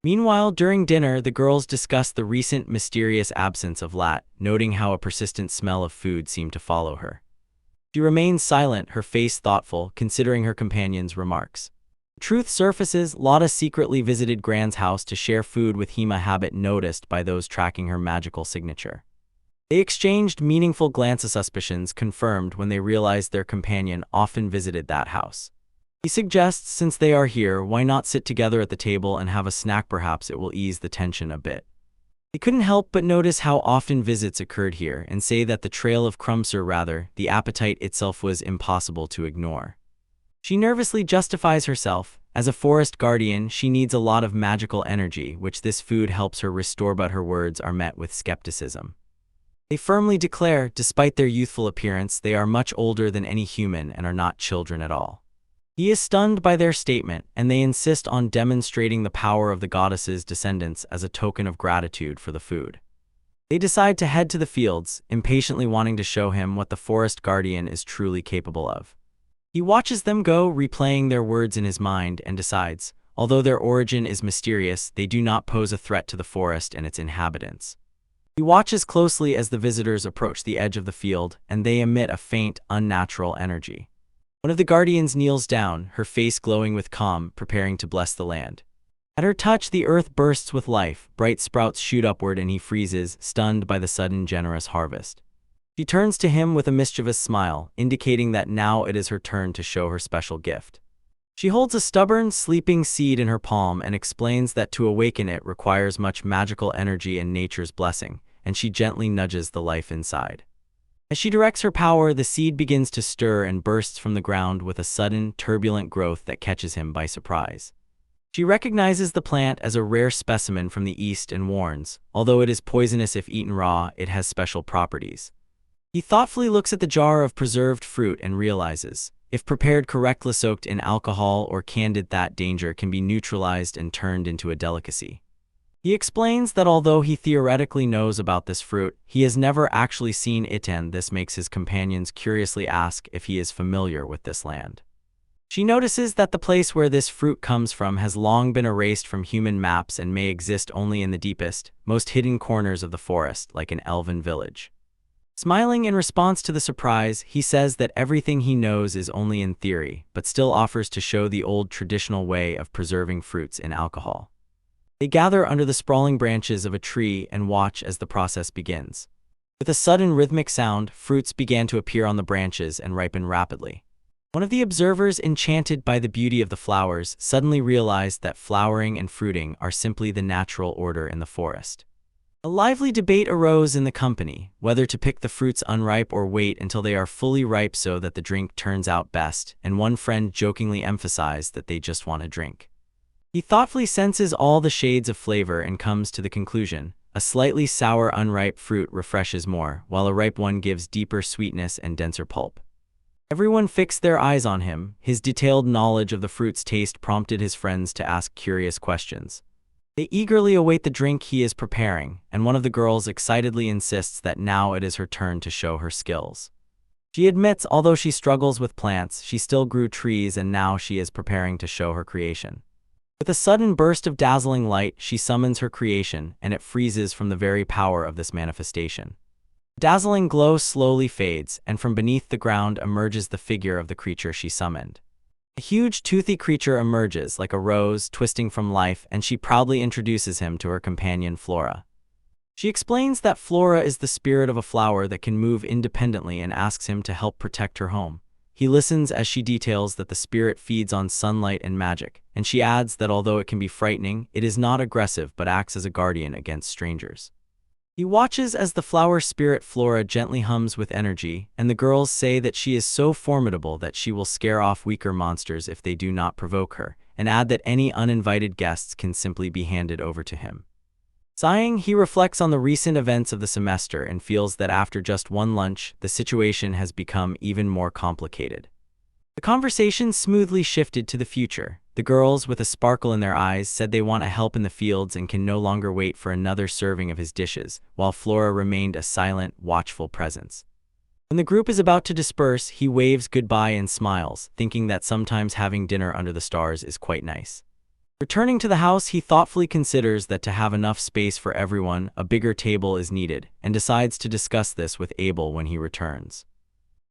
[SPEAKER 1] Meanwhile, during dinner, the girls discuss the recent mysterious absence of Lat, noting how a persistent smell of food seemed to follow her. She remains silent, her face thoughtful, considering her companion's remarks. Truth surfaces, Lotta secretly visited Gran's house to share food with Hema, habit noticed by those tracking her magical signature. They exchanged meaningful glances, suspicions confirmed when they realized their companion often visited that house. He suggests, since they are here, why not sit together at the table and have a snack? Perhaps it will ease the tension a bit. They couldn't help but notice how often visits occurred here and say that the trail of crumbs, or rather, the appetite itself, was impossible to ignore. She nervously justifies herself. As a forest guardian, she needs a lot of magical energy, which this food helps her restore, but her words are met with skepticism. They firmly declare, despite their youthful appearance, they are much older than any human and are not children at all. He is stunned by their statement, and they insist on demonstrating the power of the goddess's descendants as a token of gratitude for the food. They decide to head to the fields, impatiently wanting to show him what the forest guardian is truly capable of. He watches them go, replaying their words in his mind, and decides, although their origin is mysterious, they do not pose a threat to the forest and its inhabitants. He watches closely as the visitors approach the edge of the field, and they emit a faint, unnatural energy. One of the guardians kneels down, her face glowing with calm, preparing to bless the land. At her touch, the earth bursts with life, bright sprouts shoot upward, and he freezes, stunned by the sudden generous harvest. She turns to him with a mischievous smile, indicating that now it is her turn to show her special gift. She holds a stubborn, sleeping seed in her palm and explains that to awaken it requires much magical energy and nature's blessing, and she gently nudges the life inside. As she directs her power, the seed begins to stir and bursts from the ground with a sudden, turbulent growth that catches him by surprise. She recognizes the plant as a rare specimen from the East and warns, although it is poisonous if eaten raw, it has special properties. He thoughtfully looks at the jar of preserved fruit and realizes, if prepared correctly, soaked in alcohol or candied, that danger can be neutralized and turned into a delicacy. He explains that although he theoretically knows about this fruit, he has never actually seen it, and this makes his companions curiously ask if he is familiar with this land. She notices that the place where this fruit comes from has long been erased from human maps and may exist only in the deepest, most hidden corners of the forest, like an elven village. Smiling in response to the surprise, he says that everything he knows is only in theory, but still offers to show the old traditional way of preserving fruits in alcohol. They gather under the sprawling branches of a tree and watch as the process begins. With a sudden rhythmic sound, fruits began to appear on the branches and ripen rapidly. One of the observers, enchanted by the beauty of the flowers, suddenly realized that flowering and fruiting are simply the natural order in the forest. A lively debate arose in the company, whether to pick the fruits unripe or wait until they are fully ripe so that the drink turns out best, and one friend jokingly emphasized that they just want a drink. He thoughtfully senses all the shades of flavor and comes to the conclusion, a slightly sour unripe fruit refreshes more, while a ripe one gives deeper sweetness and denser pulp. Everyone fixed their eyes on him. His detailed knowledge of the fruit's taste prompted his friends to ask curious questions. They eagerly await the drink he is preparing, and one of the girls excitedly insists that now it is her turn to show her skills. She admits although she struggles with plants, she still grew trees, and now she is preparing to show her creation. With a sudden burst of dazzling light, she summons her creation, and it freezes from the very power of this manifestation. The dazzling glow slowly fades, and from beneath the ground emerges the figure of the creature she summoned. A huge, toothy creature emerges like a rose, twisting from life, and she proudly introduces him to her companion Flora. She explains that Flora is the spirit of a flower that can move independently and asks him to help protect her home. He listens as she details that the spirit feeds on sunlight and magic, and she adds that although it can be frightening, it is not aggressive but acts as a guardian against strangers. He watches as the flower spirit Flora gently hums with energy, and the girls say that she is so formidable that she will scare off weaker monsters if they do not provoke her, and add that any uninvited guests can simply be handed over to him. Sighing, he reflects on the recent events of the semester and feels that after just one lunch, the situation has become even more complicated. The conversation smoothly shifted to the future. The girls, with a sparkle in their eyes, said they want a help in the fields and can no longer wait for another serving of his dishes, while Flora remained a silent, watchful presence. When the group is about to disperse, he waves goodbye and smiles, thinking that sometimes having dinner under the stars is quite nice. Returning to the house, he thoughtfully considers that to have enough space for everyone, a bigger table is needed, and decides to discuss this with Abel when he returns.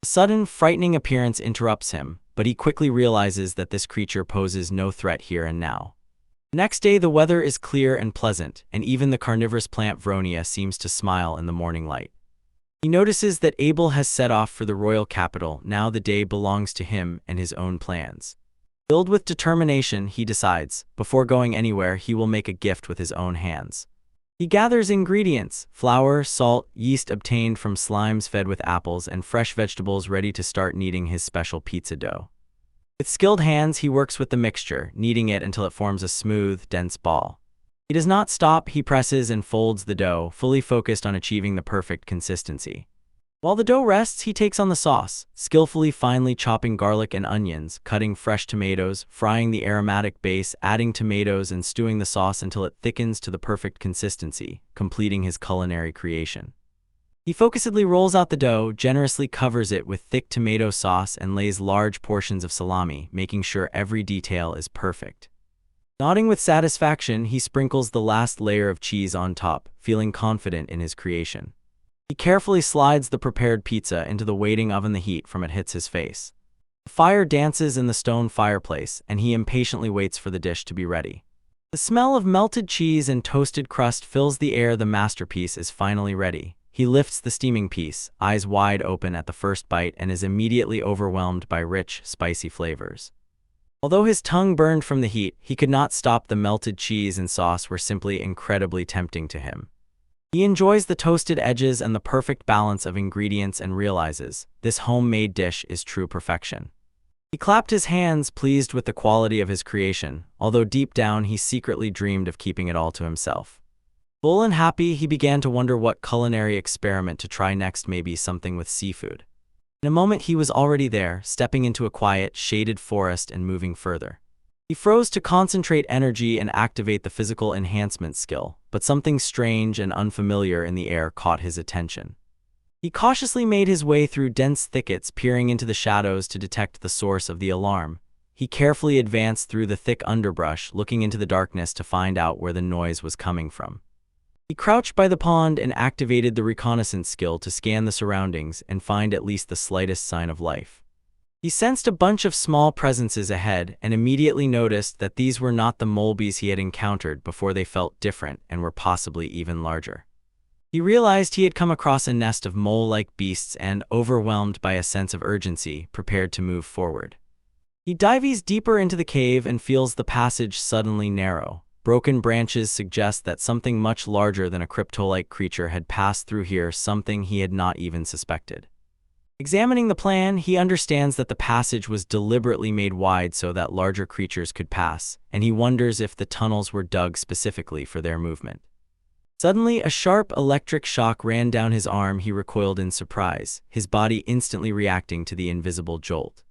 [SPEAKER 1] A sudden, frightening appearance interrupts him, but he quickly realizes that this creature poses no threat here and now. The next day, the weather is clear and pleasant, and even the carnivorous plant Vronia seems to smile in the morning light. He notices that Abel has set off for the royal capital. Now the day belongs to him and his own plans. Filled with determination, he decides, before going anywhere, he will make a gift with his own hands. He gathers ingredients: flour, salt, yeast obtained from slimes fed with apples, and fresh vegetables ready to start kneading his special pizza dough. With skilled hands, he works with the mixture, kneading it until it forms a smooth, dense ball. He does not stop. He presses and folds the dough, fully focused on achieving the perfect consistency. While the dough rests, he takes on the sauce, skillfully finely chopping garlic and onions, cutting fresh tomatoes, frying the aromatic base, adding tomatoes, and stewing the sauce until it thickens to the perfect consistency, completing his culinary creation. He focusedly rolls out the dough, generously covers it with thick tomato sauce, and lays large portions of salami, making sure every detail is perfect. Nodding with satisfaction, he sprinkles the last layer of cheese on top, feeling confident in his creation. He carefully slides the prepared pizza into the waiting oven. The heat from it hits his face. The fire dances in the stone fireplace, and he impatiently waits for the dish to be ready. The smell of melted cheese and toasted crust fills the air. The masterpiece is finally ready. He lifts the steaming piece, eyes wide open at the first bite, and is immediately overwhelmed by rich, spicy flavors. Although his tongue burned from the heat, he could not stop. The melted cheese and sauce were simply incredibly tempting to him. He enjoys the toasted edges and the perfect balance of ingredients and realizes this homemade dish is true perfection. He clapped his hands, pleased with the quality of his creation, although deep down he secretly dreamed of keeping it all to himself. Full and happy, he began to wonder what culinary experiment to try next, maybe something with seafood. In a moment he was already there, stepping into a quiet, shaded forest and moving further. He froze to concentrate energy and activate the physical enhancement skill, but something strange and unfamiliar in the air caught his attention. He cautiously made his way through dense thickets, peering into the shadows to detect the source of the alarm. He carefully advanced through the thick underbrush, looking into the darkness to find out where the noise was coming from. He crouched by the pond and activated the reconnaissance skill to scan the surroundings and find at least the slightest sign of life. He sensed a bunch of small presences ahead and immediately noticed that these were not the molebees he had encountered before. They felt different and were possibly even larger. He realized he had come across a nest of mole-like beasts and, overwhelmed by a sense of urgency, prepared to move forward. He dives deeper into the cave and feels the passage suddenly narrow. Broken branches suggest that something much larger than a crypto-like creature had passed through here, something he had not even suspected. Examining the plan, he understands that the passage was deliberately made wide so that larger creatures could pass, and he wonders if the tunnels were dug specifically for their movement. Suddenly, a sharp electric shock ran down his arm. He recoiled in surprise, his body instantly reacting to the invisible jolt.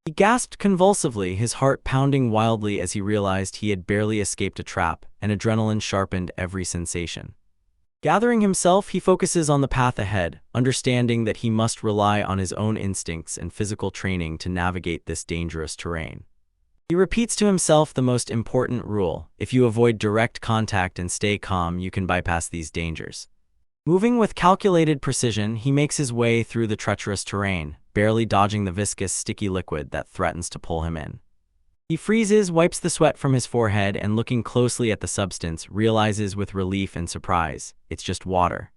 [SPEAKER 1] He gasped convulsively, his heart pounding wildly as he realized he had barely escaped a trap, and adrenaline sharpened every sensation. Gathering himself, he focuses on the path ahead, understanding that he must rely on his own instincts and physical training to navigate this dangerous terrain. He repeats to himself the most important rule: if you avoid direct contact and stay calm, you can bypass these dangers. Moving with calculated precision, he makes his way through the treacherous terrain, barely dodging the viscous, sticky liquid that threatens to pull him in. He freezes, wipes the sweat from his forehead, and looking closely at the substance, realizes with relief and surprise, it's just water.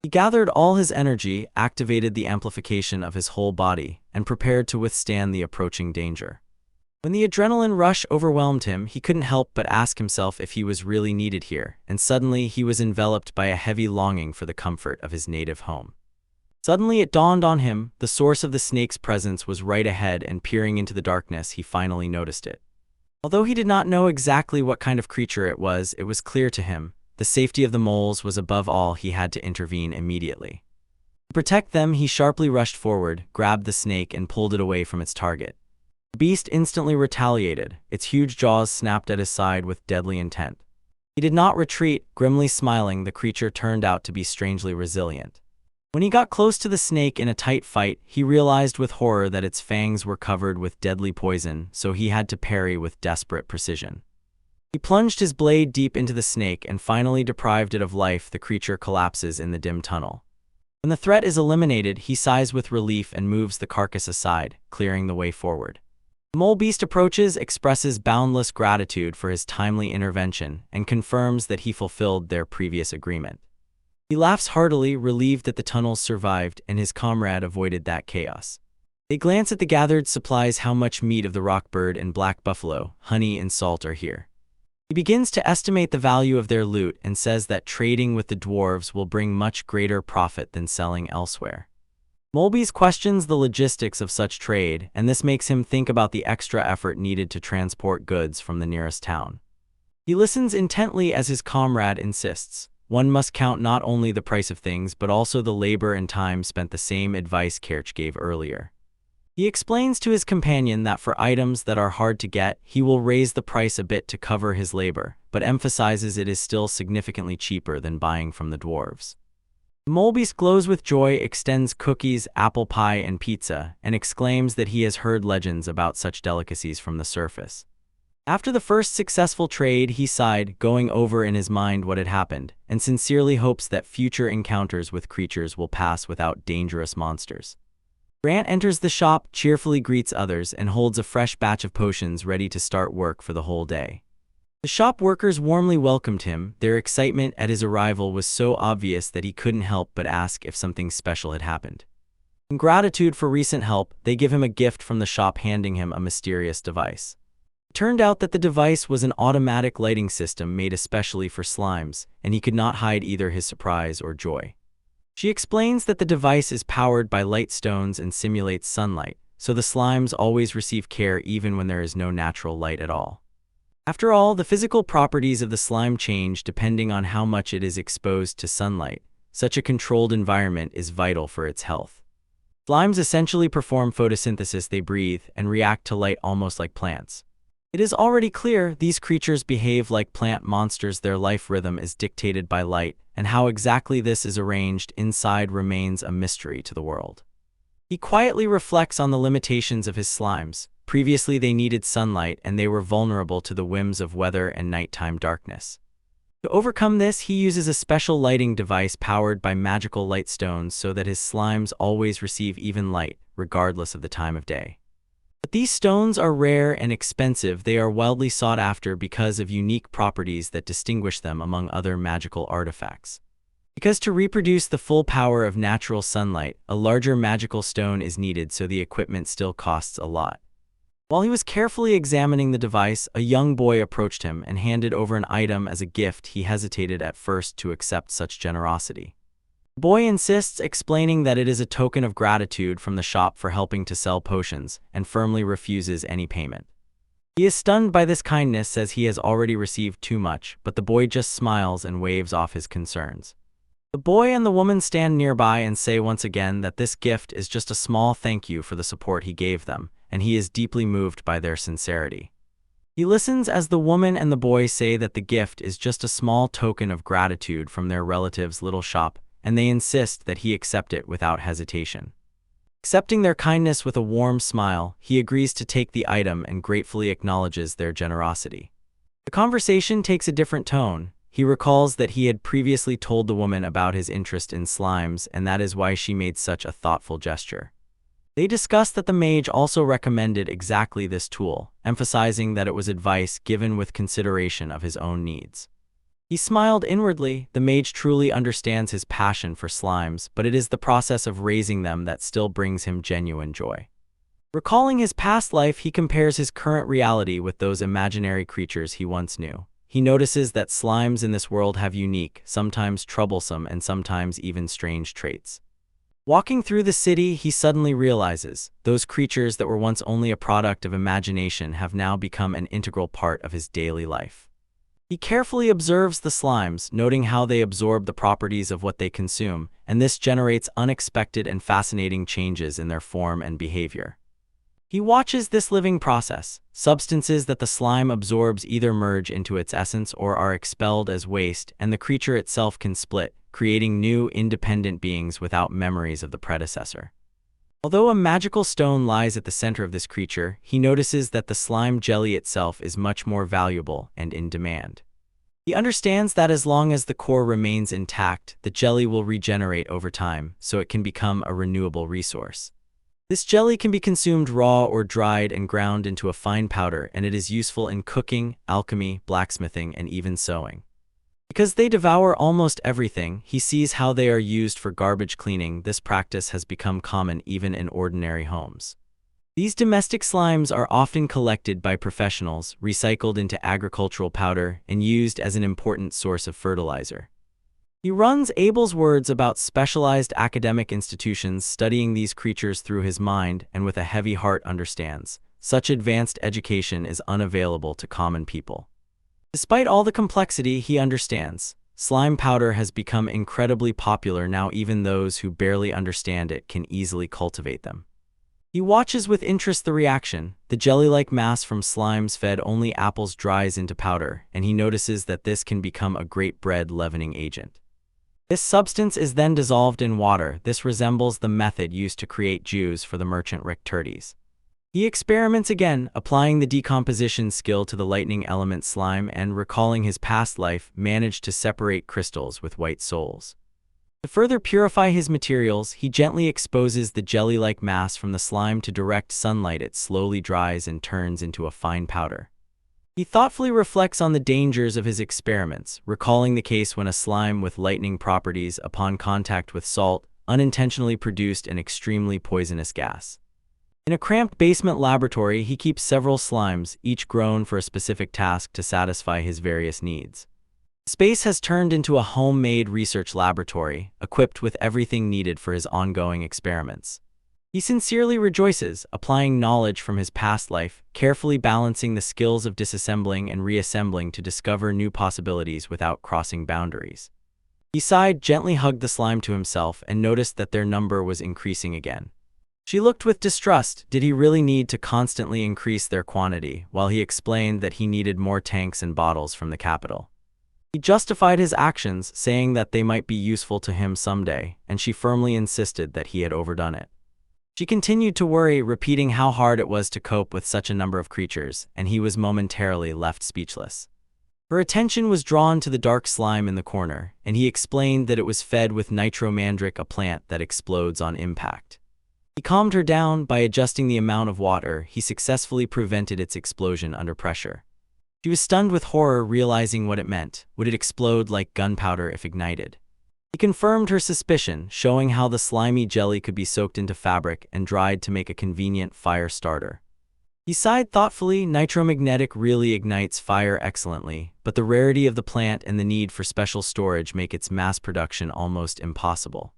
[SPEAKER 1] He gathered all his energy, activated the amplification of his whole body, and prepared to withstand the approaching danger. When the adrenaline rush overwhelmed him, he couldn't help but ask himself if he was really needed here, and suddenly he was enveloped by a heavy longing for the comfort of his native home. Suddenly it dawned on him, the source of the snake's presence was right ahead, and peering into the darkness, he finally noticed it. Although he did not know exactly what kind of creature it was clear to him. The safety of the moles was above all. He had to intervene immediately. To protect them, he sharply rushed forward, grabbed the snake and pulled it away from its target. The beast instantly retaliated. Its huge jaws snapped at his side with deadly intent. He did not retreat. Grimly smiling, the creature turned out to be strangely resilient. When he got close to the snake in a tight fight, he realized with horror that its fangs were covered with deadly poison, so he had to parry with desperate precision. He plunged his blade deep into the snake and finally deprived it of life. The creature collapses in the dim tunnel. When the threat is eliminated, he sighs with relief and moves the carcass aside, clearing the way forward. The mole beast approaches, expresses boundless gratitude for his timely intervention, and confirms that he fulfilled their previous agreement. He laughs heartily, relieved that the tunnels survived and his comrade avoided that chaos. They glance at the gathered supplies. How much meat of the rock bird and black buffalo, honey and salt are here. He begins to estimate the value of their loot and says that trading with the dwarves will bring much greater profit than selling elsewhere. Molebeast questions the logistics of such trade, and this makes him think about the extra effort needed to transport goods from the nearest town. He listens intently as his comrade insists. One must count not only the price of things but also the labor and time spent. The same advice Kerch gave earlier. He explains to his companion that for items that are hard to get, he will raise the price a bit to cover his labor, but emphasizes it is still significantly cheaper than buying from the dwarves. The molebeast glows with joy, extends cookies, apple pie, and pizza, and exclaims that he has heard legends about such delicacies from the surface. After the first successful trade, he sighed, going over in his mind what had happened, and sincerely hopes that future encounters with creatures will pass without dangerous monsters. Grant enters the shop, cheerfully greets others, and holds a fresh batch of potions ready to start work for the whole day. The shop workers warmly welcomed him. Their excitement at his arrival was so obvious that he couldn't help but ask if something special had happened. In gratitude for recent help, they give him a gift from the shop, handing him a mysterious device. It turned out that the device was an automatic lighting system made especially for slimes, and he could not hide either his surprise or joy. She explains that the device is powered by light stones and simulates sunlight, so the slimes always receive care even when there is no natural light at all. After all, the physical properties of the slime change depending on how much it is exposed to sunlight. Such a controlled environment is vital for its health. Slimes essentially perform photosynthesis. They breathe and react to light almost like plants. It is already clear these creatures behave like plant monsters. Their life rhythm is dictated by light, and how exactly this is arranged inside remains a mystery to the world. He quietly reflects on the limitations of his slimes. Previously they needed sunlight and they were vulnerable to the whims of weather and nighttime darkness. To overcome this, he uses a special lighting device powered by magical light stones so that his slimes always receive even light, regardless of the time of day. But these stones are rare and expensive. They are wildly sought after because of unique properties that distinguish them among other magical artifacts. Because to reproduce the full power of natural sunlight, a larger magical stone is needed, so the equipment still costs a lot. While he was carefully examining the device, a young boy approached him and handed over an item as a gift. He hesitated at first to accept such generosity. The boy insists, explaining that it is a token of gratitude from the shop for helping to sell potions, and firmly refuses any payment. He is stunned by this kindness, says he has already received too much, but the boy just smiles and waves off his concerns. The boy and the woman stand nearby and say once again that this gift is just a small thank you for the support he gave them, and he is deeply moved by their sincerity. He listens as the woman and the boy say that the gift is just a small token of gratitude from their relative's little shop, and they insist that he accept it without hesitation. Accepting their kindness with a warm smile, he agrees to take the item and gratefully acknowledges their generosity. The conversation takes a different tone. He recalls that he had previously told the woman about his interest in slimes, and that is why she made such a thoughtful gesture. They discuss that the mage also recommended exactly this tool, emphasizing that it was advice given with consideration of his own needs. He smiled inwardly. The mage truly understands his passion for slimes, but it is the process of raising them that still brings him genuine joy. Recalling his past life, he compares his current reality with those imaginary creatures he once knew. He notices that slimes in this world have unique, sometimes troublesome, and sometimes even strange traits. Walking through the city, he suddenly realizes those creatures that were once only a product of imagination have now become an integral part of his daily life. He carefully observes the slimes, noting how they absorb the properties of what they consume, and this generates unexpected and fascinating changes in their form and behavior. He watches this living process. Substances that the slime absorbs either merge into its essence or are expelled as waste, and the creature itself can split, creating new, independent beings without memories of the predecessor. Although a magical stone lies at the center of this creature, he notices that the slime jelly itself is much more valuable and in demand. He understands that as long as the core remains intact, the jelly will regenerate over time, so it can become a renewable resource. This jelly can be consumed raw or dried and ground into a fine powder, and it is useful in cooking, alchemy, blacksmithing, and even sewing. Because they devour almost everything, he sees how they are used for garbage cleaning. This practice has become common even in ordinary homes. These domestic slimes are often collected by professionals, recycled into agricultural powder, and used as an important source of fertilizer. He runs Abel's words about specialized academic institutions studying these creatures through his mind, and with a heavy heart understands, such advanced education is unavailable to common people. Despite all the complexity, he understands. Slime powder has become incredibly popular now. Even those who barely understand it can easily cultivate them. He watches with interest the reaction. The jelly-like mass from slimes fed only apples dries into powder, and he notices that this can become a great bread leavening agent. This substance is then dissolved in water. This resembles the method used to create Jews for the merchant Ricturtes. He experiments again, applying the decomposition skill to the lightning element slime, and recalling his past life, managed to separate crystals with white souls. To further purify his materials, he gently exposes the jelly-like mass from the slime to direct sunlight. It slowly dries and turns into a fine powder. He thoughtfully reflects on the dangers of his experiments, recalling the case when a slime with lightning properties, upon contact with salt, unintentionally produced an extremely poisonous gas. In a cramped basement laboratory, he keeps several slimes, each grown for a specific task to satisfy his various needs. The space has turned into a homemade research laboratory, equipped with everything needed for his ongoing experiments. He sincerely rejoices, applying knowledge from his past life, carefully balancing the skills of disassembling and reassembling to discover new possibilities without crossing boundaries. He sighed, gently hugged the slime to himself, and noticed that their number was increasing again. She looked with distrust. Did he really need to constantly increase their quantity, while he explained that he needed more tanks and bottles from the capital? He justified his actions, saying that they might be useful to him someday, and she firmly insisted that he had overdone it. She continued to worry, repeating how hard it was to cope with such a number of creatures, and he was momentarily left speechless. Her attention was drawn to the dark slime in the corner, and he explained that it was fed with nitromandric, a plant that explodes on impact. He calmed her down by adjusting the amount of water. He successfully prevented its explosion under pressure. She was stunned with horror, realizing what it meant. Would it explode like gunpowder if ignited? He confirmed her suspicion, showing how the slimy jelly could be soaked into fabric and dried to make a convenient fire starter. He sighed thoughtfully. Nitromagnetic really ignites fire excellently, but the rarity of the plant and the need for special storage make its mass production almost impossible.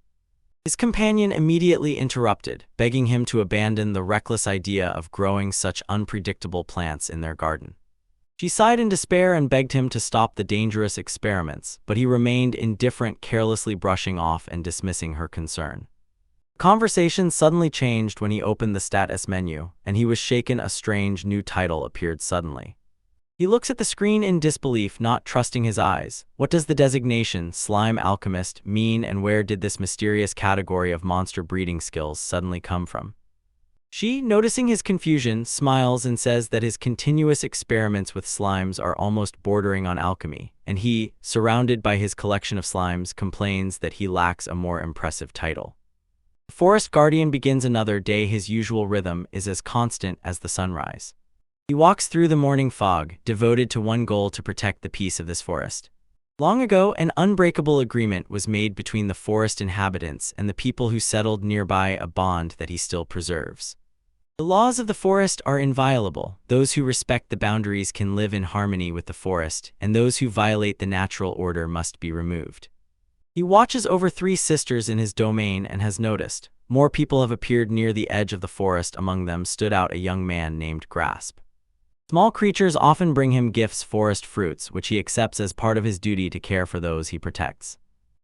[SPEAKER 1] His companion immediately interrupted, begging him to abandon the reckless idea of growing such unpredictable plants in their garden. She sighed in despair and begged him to stop the dangerous experiments, but he remained indifferent, carelessly brushing off and dismissing her concern. The conversation suddenly changed when he opened the status menu, and he was shaken. A strange new title appeared suddenly. He looks at the screen in disbelief, not trusting his eyes. What does the designation, Slime Alchemist, mean, and where did this mysterious category of monster breeding skills suddenly come from? She, noticing his confusion, smiles and says that his continuous experiments with slimes are almost bordering on alchemy, and he, surrounded by his collection of slimes, complains that he lacks a more impressive title. The forest guardian begins another day. His usual rhythm is as constant as the sunrise. He walks through the morning fog, devoted to one goal: to protect the peace of this forest. Long ago, an unbreakable agreement was made between the forest inhabitants and the people who settled nearby, a bond that he still preserves. The laws of the forest are inviolable. Those who respect the boundaries can live in harmony with the forest, and those who violate the natural order must be removed. He watches over 3 sisters in his domain and has noticed more people have appeared near the edge of the forest. Among them stood out a young man named Grasp. Small creatures often bring him gifts, forest fruits, which he accepts as part of his duty to care for those he protects.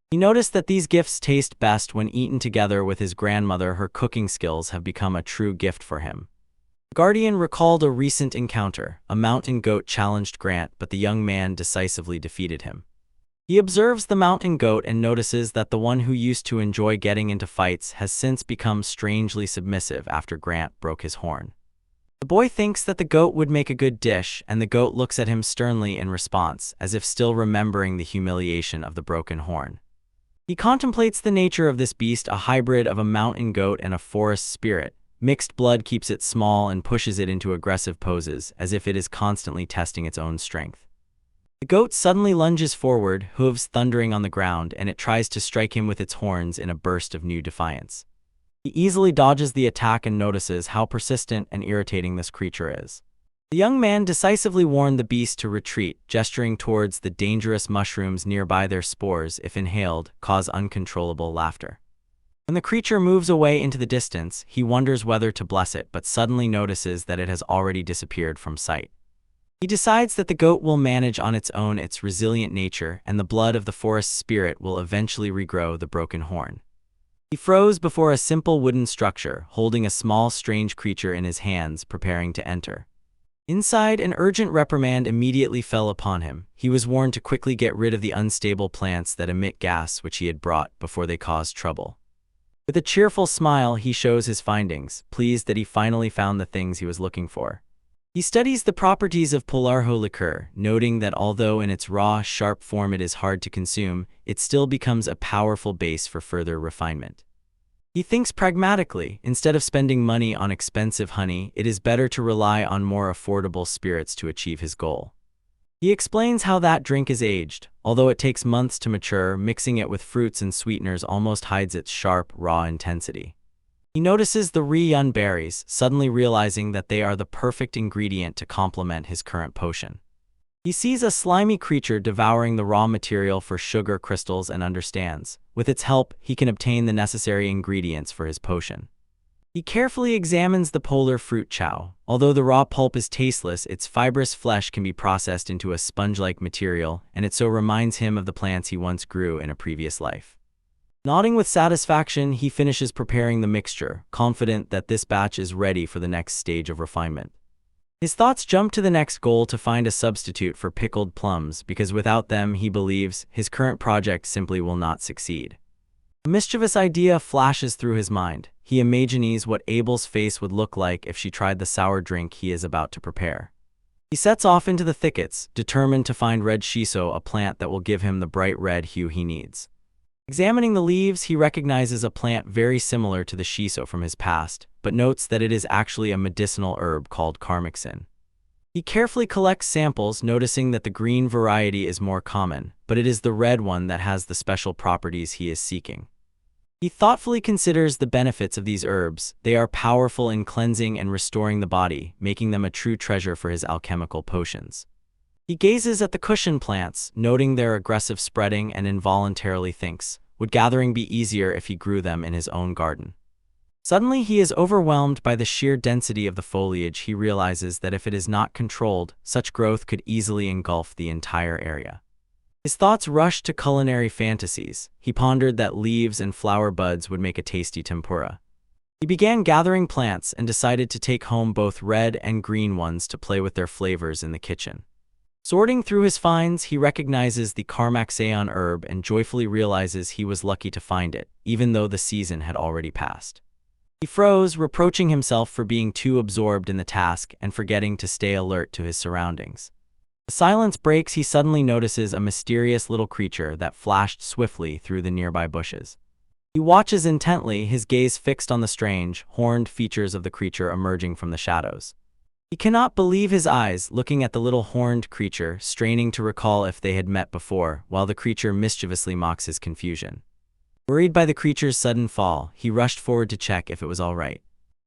[SPEAKER 1] He noticed that these gifts taste best when eaten together with his grandmother. Her cooking skills have become a true gift for him. The Guardian recalled a recent encounter. A mountain goat challenged Grant, but the young man decisively defeated him. He observes the mountain goat and notices that the one who used to enjoy getting into fights has since become strangely submissive after Grant broke his horn. The boy thinks that the goat would make a good dish, and the goat looks at him sternly in response, as if still remembering the humiliation of the broken horn. He contemplates the nature of this beast, a hybrid of a mountain goat and a forest spirit. Mixed blood keeps it small and pushes it into aggressive poses, as if it is constantly testing its own strength. The goat suddenly lunges forward, hooves thundering on the ground, and it tries to strike him with its horns in a burst of new defiance. He easily dodges the attack and notices how persistent and irritating this creature is. The young man decisively warned the beast to retreat, gesturing towards the dangerous mushrooms nearby. Their spores, if inhaled, cause uncontrollable laughter. When the creature moves away into the distance, he wonders whether to bless it, but suddenly notices that it has already disappeared from sight. He decides that the goat will manage on its own. Its resilient nature and the blood of the forest spirit will eventually regrow the broken horn. He froze before a simple wooden structure, holding a small strange creature in his hands, preparing to enter. Inside, an urgent reprimand immediately fell upon him. He was warned to quickly get rid of the unstable plants that emit gas which he had brought before they caused trouble. With a cheerful smile, he shows his findings, pleased that he finally found the things he was looking for. He studies the properties of Polarho liqueur, noting that although in its raw, sharp form it is hard to consume, it still becomes a powerful base for further refinement. He thinks pragmatically. Instead of spending money on expensive honey, it is better to rely on more affordable spirits to achieve his goal. He explains how that drink is aged. Although it takes months to mature, mixing it with fruits and sweeteners almost hides its sharp, raw intensity. He notices the reyun berries, suddenly realizing that they are the perfect ingredient to complement his current potion. He sees a slimy creature devouring the raw material for sugar crystals and understands, with its help, he can obtain the necessary ingredients for his potion. He carefully examines the polar fruit chow. Although the raw pulp is tasteless, its fibrous flesh can be processed into a sponge-like material, and it so reminds him of the plants he once grew in a previous life. Nodding with satisfaction, he finishes preparing the mixture, confident that this batch is ready for the next stage of refinement. His thoughts jump to the next goal, to find a substitute for pickled plums, because without them, he believes, his current project simply will not succeed. A mischievous idea flashes through his mind. He imagines what Abel's face would look like if she tried the sour drink he is about to prepare. He sets off into the thickets, determined to find red shiso, a plant that will give him the bright red hue he needs. Examining the leaves, he recognizes a plant very similar to the shiso from his past, but notes that it is actually a medicinal herb called karmixin. He carefully collects samples, noticing that the green variety is more common, but it is the red one that has the special properties he is seeking. He thoughtfully considers the benefits of these herbs. They are powerful in cleansing and restoring the body, making them a true treasure for his alchemical potions. He gazes at the cushion plants, noting their aggressive spreading, and involuntarily thinks, would gathering be easier if he grew them in his own garden? Suddenly he is overwhelmed by the sheer density of the foliage. He realizes that if it is not controlled, such growth could easily engulf the entire area. His thoughts rushed to culinary fantasies. He pondered that leaves and flower buds would make a tasty tempura. He began gathering plants and decided to take home both red and green ones to play with their flavors in the kitchen. Sorting through his finds, he recognizes the karmaxaon herb and joyfully realizes he was lucky to find it, even though the season had already passed. He froze, reproaching himself for being too absorbed in the task and forgetting to stay alert to his surroundings. The silence breaks. He suddenly notices a mysterious little creature that flashed swiftly through the nearby bushes. He watches intently, his gaze fixed on the strange, horned features of the creature emerging from the shadows. He cannot believe his eyes, looking at the little horned creature, straining to recall if they had met before, while the creature mischievously mocks his confusion. Worried by the creature's sudden fall, he rushed forward to check if it was all right.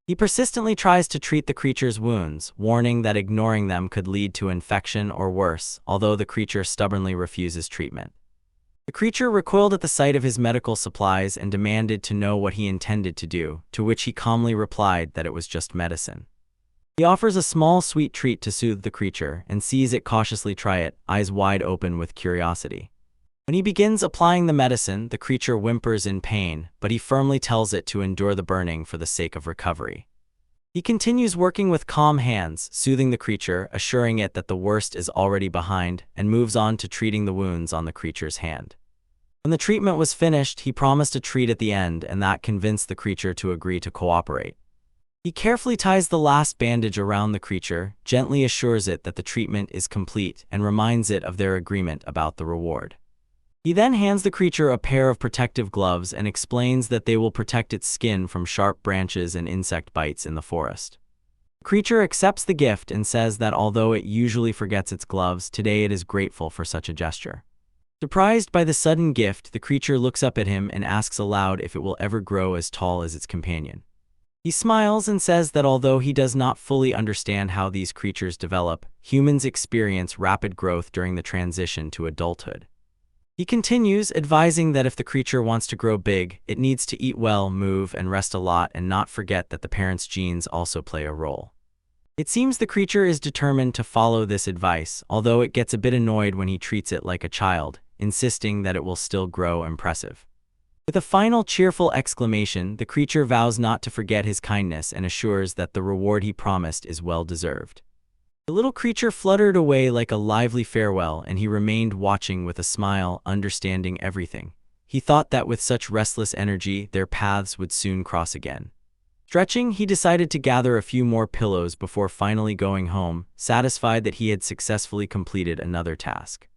[SPEAKER 1] He persistently tries to treat the creature's wounds, warning that ignoring them could lead to infection or worse, although the creature stubbornly refuses treatment. The creature recoiled at the sight of his medical supplies and demanded to know what he intended to do, to which he calmly replied that it was just medicine. He offers a small sweet treat to soothe the creature and sees it cautiously try it, eyes wide open with curiosity. When he begins applying the medicine, the creature whimpers in pain, but he firmly tells it to endure the burning for the sake of recovery. He continues working with calm hands, soothing the creature, assuring it that the worst is already behind, and moves on to treating the wounds on the creature's hand. When the treatment was finished, he promised a treat at the end, and that convinced the creature to agree to cooperate. He carefully ties the last bandage around the creature, gently assures it that the treatment is complete, and reminds it of their agreement about the reward. He then hands the creature a pair of protective gloves and explains that they will protect its skin from sharp branches and insect bites in the forest. The creature accepts the gift and says that although it usually forgets its gloves, today it is grateful for such a gesture. Surprised by the sudden gift, the creature looks up at him and asks aloud if it will ever grow as tall as its companion. He smiles and says that although he does not fully understand how these creatures develop, humans experience rapid growth during the transition to adulthood. He continues, advising that if the creature wants to grow big, it needs to eat well, move, and rest a lot, and not forget that the parent's genes also play a role. It seems the creature is determined to follow this advice, although it gets a bit annoyed when he treats it like a child, insisting that it will still grow impressive. With a final cheerful exclamation, the creature vows not to forget his kindness and assures that the reward he promised is well deserved. The little creature fluttered away like a lively farewell, and he remained watching with a smile, understanding everything. He thought that with such restless energy, their paths would soon cross again. Stretching, he decided to gather a few more pillows before finally going home, satisfied that he had successfully completed another task.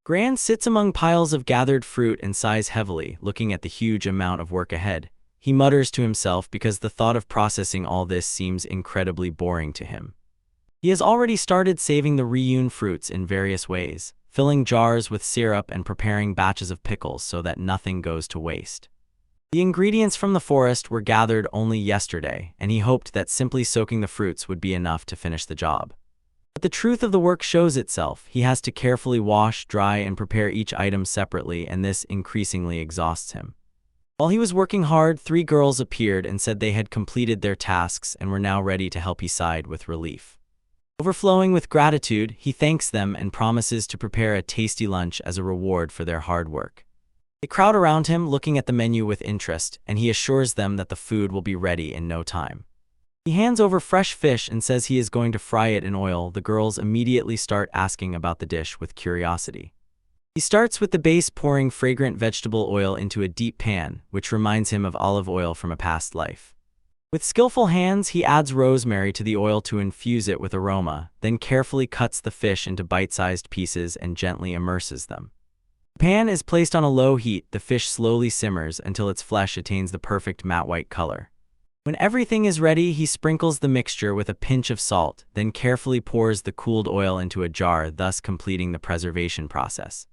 [SPEAKER 1] Gran sits among piles of gathered fruit and sighs heavily, looking at the huge amount of work ahead. He mutters to himself because the thought of processing all this seems incredibly boring to him. He has already started saving the reunion fruits in various ways, filling jars with syrup and preparing batches of pickles so that nothing goes to waste. The ingredients from the forest were gathered only yesterday, and he hoped that simply soaking the fruits would be enough to finish the job. But the truth of the work shows itself. He has to carefully wash, dry, and prepare each item separately, and this increasingly exhausts him. While he was working hard, 3 girls appeared and said they had completed their tasks and were now ready to help. He sighed with relief. Overflowing with gratitude, he thanks them and promises to prepare a tasty lunch as a reward for their hard work. They crowd around him, looking at the menu with interest, and he assures them that the food will be ready in no time. He hands over fresh fish and says he is going to fry it in oil. The girls immediately start asking about the dish with curiosity. He starts with the base, pouring fragrant vegetable oil into a deep pan, which reminds him of olive oil from a past life. With skillful hands, he adds rosemary to the oil to infuse it with aroma, then carefully cuts the fish into bite-sized pieces and gently immerses them. The pan is placed on a low heat. The fish slowly simmers until its flesh attains the perfect matte white color. When everything is ready, he sprinkles the mixture with a pinch of salt, then carefully pours the cooled oil into a jar, thus completing the preservation process.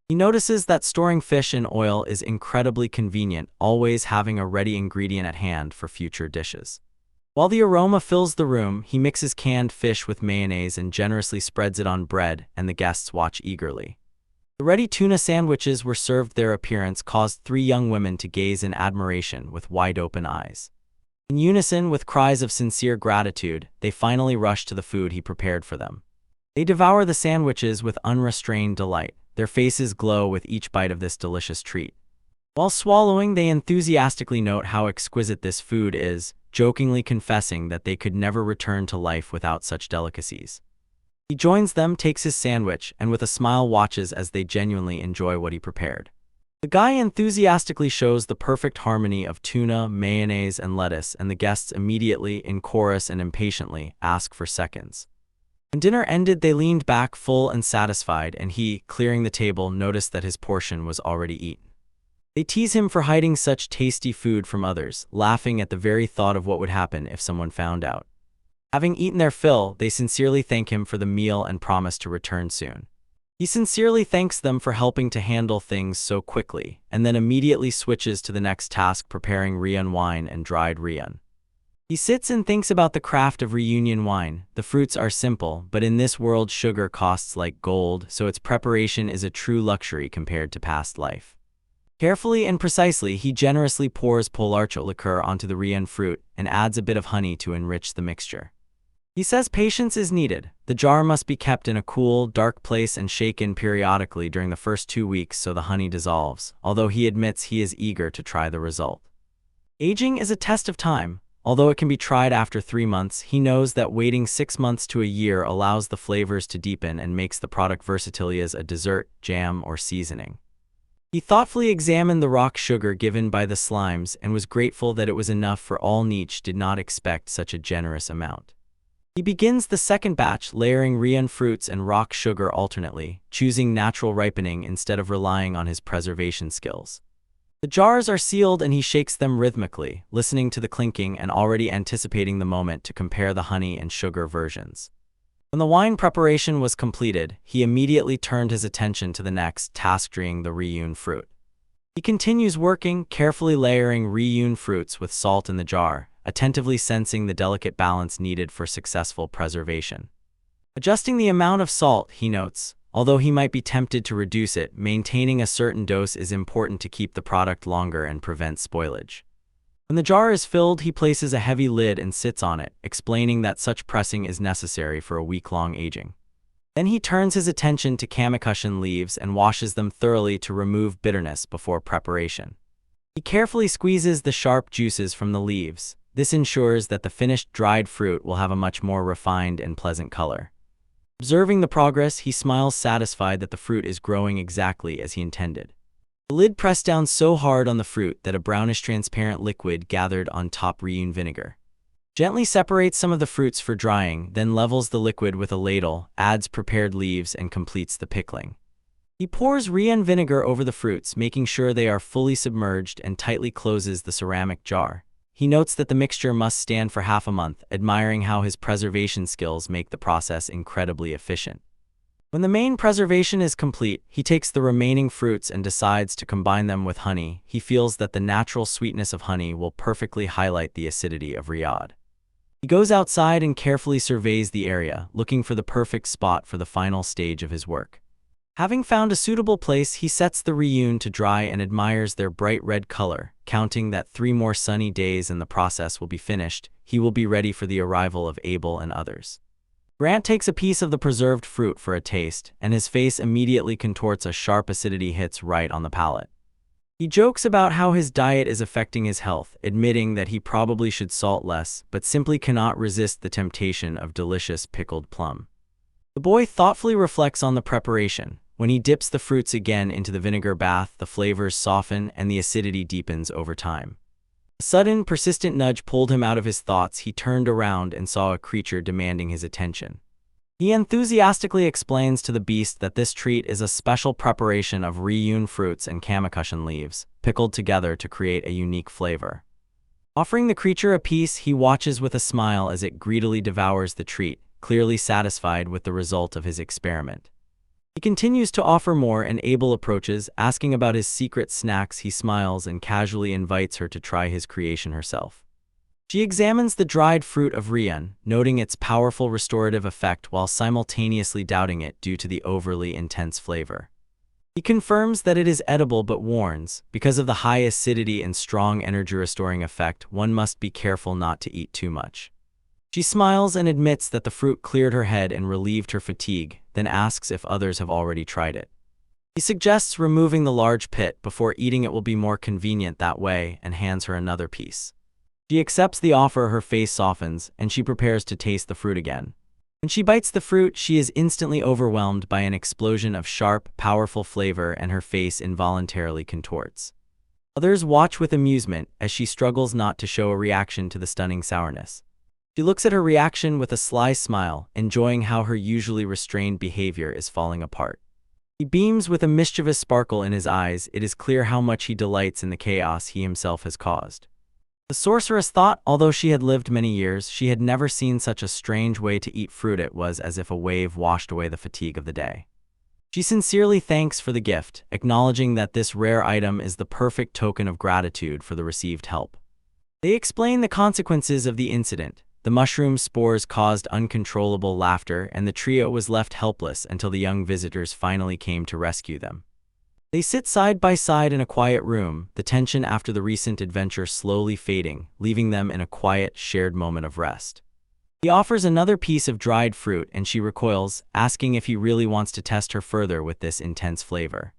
[SPEAKER 1] He notices that storing fish in oil is incredibly convenient, always having a ready ingredient at hand for future dishes. While the aroma fills the room, he mixes canned fish with mayonnaise and generously spreads it on bread, and the guests watch eagerly. The ready tuna sandwiches were served. Their appearance caused 3 young women to gaze in admiration with wide-open eyes. In unison, with cries of sincere gratitude, they finally rush to the food he prepared for them. They devour the sandwiches with unrestrained delight. Their faces glow with each bite of this delicious treat. While swallowing, they enthusiastically note how exquisite this food is, jokingly confessing that they could never return to life without such delicacies. He joins them, takes his sandwich, and with a smile watches as they genuinely enjoy what he prepared. The guy enthusiastically shows the perfect harmony of tuna, mayonnaise, and lettuce, and the guests immediately, in chorus and impatiently, ask for seconds. When dinner ended, they leaned back full and satisfied, and he, clearing the table, noticed that his portion was already eaten. They tease him for hiding such tasty food from others, laughing at the very thought of what would happen if someone found out. Having eaten their fill, they sincerely thank him for the meal and promise to return soon. He sincerely thanks them for helping to handle things so quickly, and then immediately switches to the next task, preparing reun wine and dried reun. He sits and thinks about the craft of reunion wine. The fruits are simple, but in this world sugar costs like gold, so its preparation is a true luxury compared to past life. Carefully and precisely, he generously pours polarcho liqueur onto the reun fruit and adds a bit of honey to enrich the mixture. He says patience is needed. The jar must be kept in a cool, dark place and shaken periodically during the first 2 weeks so the honey dissolves, although he admits he is eager to try the result. Aging is a test of time. Although it can be tried after 3 months, he knows that waiting 6 months to a year allows the flavors to deepen and makes the product versatile as a dessert, jam, or seasoning. He thoughtfully examined the rock sugar given by the slimes and was grateful that it was enough for all niche did not expect such a generous amount. He begins the second batch, layering reian fruits and rock sugar alternately, choosing natural ripening instead of relying on his preservation skills. The jars are sealed and he shakes them rhythmically, listening to the clinking and already anticipating the moment to compare the honey and sugar versions. When the wine preparation was completed, he immediately turned his attention to the next task, drying the rehewn fruit. He continues working, carefully layering rehewn fruits with salt in the jar, attentively sensing the delicate balance needed for successful preservation. Adjusting the amount of salt, he notes, although he might be tempted to reduce it, maintaining a certain dose is important to keep the product longer and prevent spoilage. When the jar is filled, he places a heavy lid and sits on it, explaining that such pressing is necessary for a week-long aging. Then he turns his attention to camaraderie leaves and washes them thoroughly to remove bitterness before preparation. He carefully squeezes the sharp juices from the leaves. This ensures that the finished dried fruit will have a much more refined and pleasant color. Observing the progress, he smiles, satisfied that the fruit is growing exactly as he intended. The lid pressed down so hard on the fruit that a brownish transparent liquid gathered on top rehewn vinegar. Gently separates some of the fruits for drying, then levels the liquid with a ladle, adds prepared leaves, and completes the pickling. He pours rehewn vinegar over the fruits, making sure they are fully submerged, and tightly closes the ceramic jar. He notes that the mixture must stand for half a month, admiring how his preservation skills make the process incredibly efficient. When the main preservation is complete, he takes the remaining fruits and decides to combine them with honey. He feels that the natural sweetness of honey will perfectly highlight the acidity of riyad. He goes outside and carefully surveys the area, looking for the perfect spot for the final stage of his work. Having found a suitable place, he sets the rehewn to dry and admires their bright red color, counting that 3 more sunny days and the process will be finished. He will be ready for the arrival of Abel and others. Grant takes a piece of the preserved fruit for a taste, and his face immediately contorts. A sharp acidity hits right on the palate. He jokes about how his diet is affecting his health, admitting that he probably should salt less, but simply cannot resist the temptation of delicious pickled plum. The boy thoughtfully reflects on the preparation. When he dips the fruits again into the vinegar bath, the flavors soften and the acidity deepens over time. A sudden, persistent nudge pulled him out of his thoughts. He turned around and saw a creature demanding his attention. He enthusiastically explains to the beast that this treat is a special preparation of rehewn fruits and camaraderie leaves, pickled together to create a unique flavor. Offering the creature a piece, he watches with a smile as it greedily devours the treat, clearly satisfied with the result of his experiment. He continues to offer more, and Abel approaches, asking about his secret snacks. He smiles and casually invites her to try his creation herself. She examines the dried fruit of rehewn, noting its powerful restorative effect while simultaneously doubting it due to the overly intense flavor. He confirms that it is edible but warns, because of the high acidity and strong energy-restoring effect, one must be careful not to eat too much. She smiles and admits that the fruit cleared her head and relieved her fatigue, then asks if others have already tried it. He suggests removing the large pit before eating. It will be more convenient that way, and hands her another piece. She accepts the offer. Her face softens, and she prepares to taste the fruit again. When she bites the fruit, she is instantly overwhelmed by an explosion of sharp, powerful flavor, and her face involuntarily contorts. Others watch with amusement as she struggles not to show a reaction to the stunning sourness. She looks at her reaction with a sly smile, enjoying how her usually restrained behavior is falling apart. He beams with a mischievous sparkle in his eyes. It is clear how much he delights in the chaos he himself has caused. The sorceress thought, although she had lived many years, she had never seen such a strange way to eat fruit. It was as if a wave washed away the fatigue of the day. She sincerely thanks for the gift, acknowledging that this rare item is the perfect token of gratitude for the received help. They explain the consequences of the incident. The mushroom spores caused uncontrollable laughter, and the trio was left helpless until the young visitors finally came to rescue them. They sit side by side in a quiet room, the tension after the recent adventure slowly fading, leaving them in a quiet, shared moment of rest. He offers another piece of dried fruit and she recoils, asking if he really wants to test her further with this intense flavor.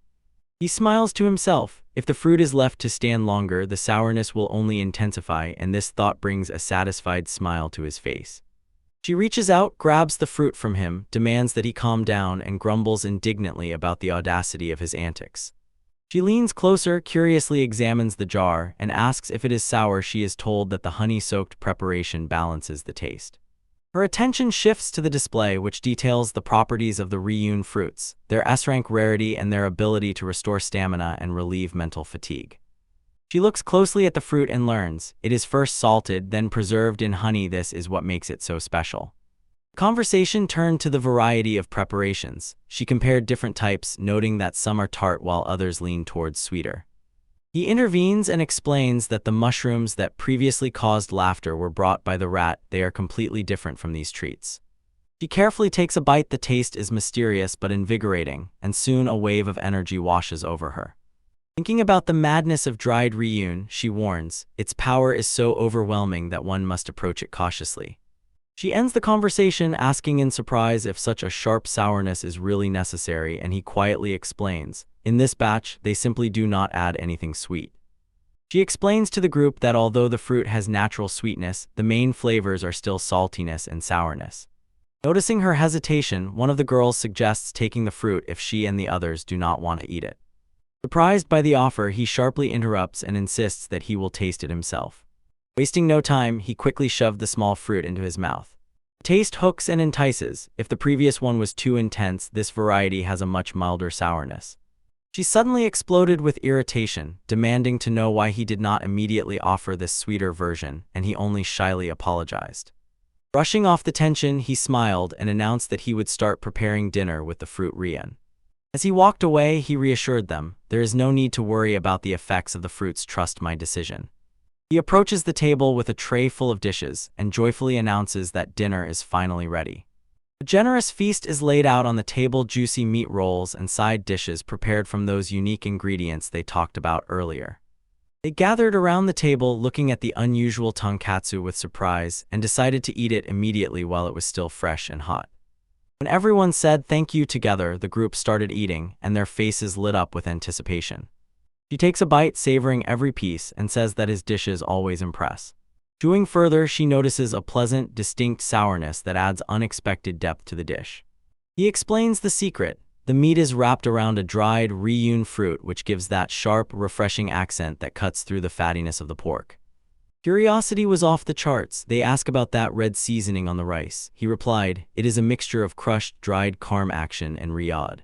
[SPEAKER 1] He smiles to himself. If the fruit is left to stand longer, the sourness will only intensify, and this thought brings a satisfied smile to his face. She reaches out, grabs the fruit from him, demands that he calm down, and grumbles indignantly about the audacity of his antics. She leans closer, curiously examines the jar, and asks if it is sour. She is told that the honey-soaked preparation balances the taste. Her attention shifts to the display, which details the properties of the reun fruits, their S-rank rarity and their ability to restore stamina and relieve mental fatigue. She looks closely at the fruit and learns, it is first salted, then preserved in honey. This is what makes it so special. Conversation turned to the variety of preparations. She compared different types, noting that some are tart while others lean towards sweeter. He intervenes and explains that the mushrooms that previously caused laughter were brought by the rat. They are completely different from these treats. She carefully takes a bite. The taste is mysterious but invigorating, and soon a wave of energy washes over her. Thinking about the madness of dried reun, she warns, its power is so overwhelming that one must approach it cautiously. She ends the conversation asking in surprise if such a sharp sourness is really necessary, and he quietly explains, in this batch, they simply do not add anything sweet. She explains to the group that although the fruit has natural sweetness, the main flavors are still saltiness and sourness. Noticing her hesitation, one of the girls suggests taking the fruit if she and the others do not want to eat it. Surprised by the offer, he sharply interrupts and insists that he will taste it himself. Wasting no time, he quickly shoved the small fruit into his mouth. The taste hooks and entices. If the previous one was too intense, this variety has a much milder sourness. She suddenly exploded with irritation, demanding to know why he did not immediately offer this sweeter version, and he only shyly apologized. Brushing off the tension, he smiled and announced that he would start preparing dinner with the fruit reun. As he walked away, he reassured them, there is no need to worry about the effects of the fruits, trust my decision. He approaches the table with a tray full of dishes and joyfully announces that dinner is finally ready. A generous feast is laid out on the table, juicy meat rolls and side dishes prepared from those unique ingredients they talked about earlier. They gathered around the table looking at the unusual tonkatsu with surprise and decided to eat it immediately while it was still fresh and hot. When everyone said thank you together, the group started eating, and their faces lit up with anticipation. She takes a bite, savoring every piece, and says that his dishes always impress. Chewing further, she notices a pleasant, distinct sourness that adds unexpected depth to the dish. He explains the secret. The meat is wrapped around a dried reun fruit, which gives that sharp, refreshing accent that cuts through the fattiness of the pork. Curiosity was off the charts. They ask about that red seasoning on the rice. He replied, it is a mixture of crushed, dried karm action and riyad.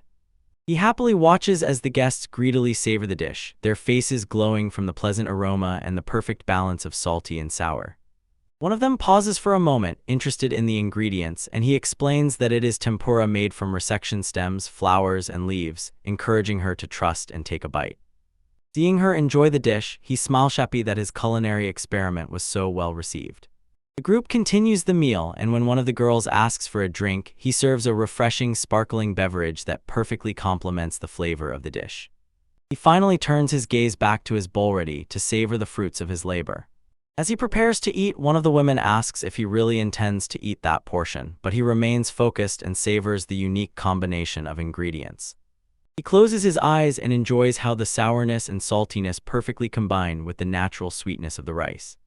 [SPEAKER 1] He happily watches as the guests greedily savor the dish, their faces glowing from the pleasant aroma and the perfect balance of salty and sour. One of them pauses for a moment, interested in the ingredients, and he explains that it is tempura made from resection stems, flowers, and leaves, encouraging her to trust and take a bite. Seeing her enjoy the dish, he smiles, happy that his culinary experiment was so well received. The group continues the meal, and when one of the girls asks for a drink, he serves a refreshing, sparkling beverage that perfectly complements the flavor of the dish. He finally turns his gaze back to his bowl, ready to savor the fruits of his labor. As he prepares to eat, one of the women asks if he really intends to eat that portion, but he remains focused and savors the unique combination of ingredients. He closes his eyes and enjoys how the sourness and saltiness perfectly combine with the natural sweetness of the rice.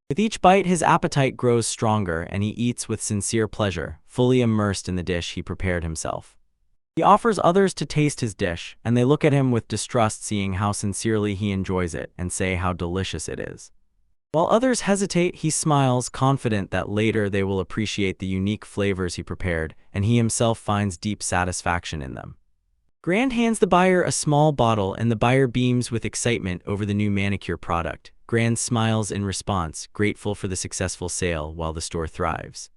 [SPEAKER 1] With each bite, his appetite grows stronger, and he eats with sincere pleasure, fully immersed in the dish he prepared himself. He offers others to taste his dish, and they look at him with distrust, seeing how sincerely he enjoys it, and say how delicious it is. While others hesitate, he smiles, confident that later they will appreciate the unique flavors he prepared, and he himself finds deep satisfaction in them. Grand hands the buyer a small bottle, and the buyer beams with excitement over the new manicure product. Grand smiles in response, grateful for the successful sale while the store thrives.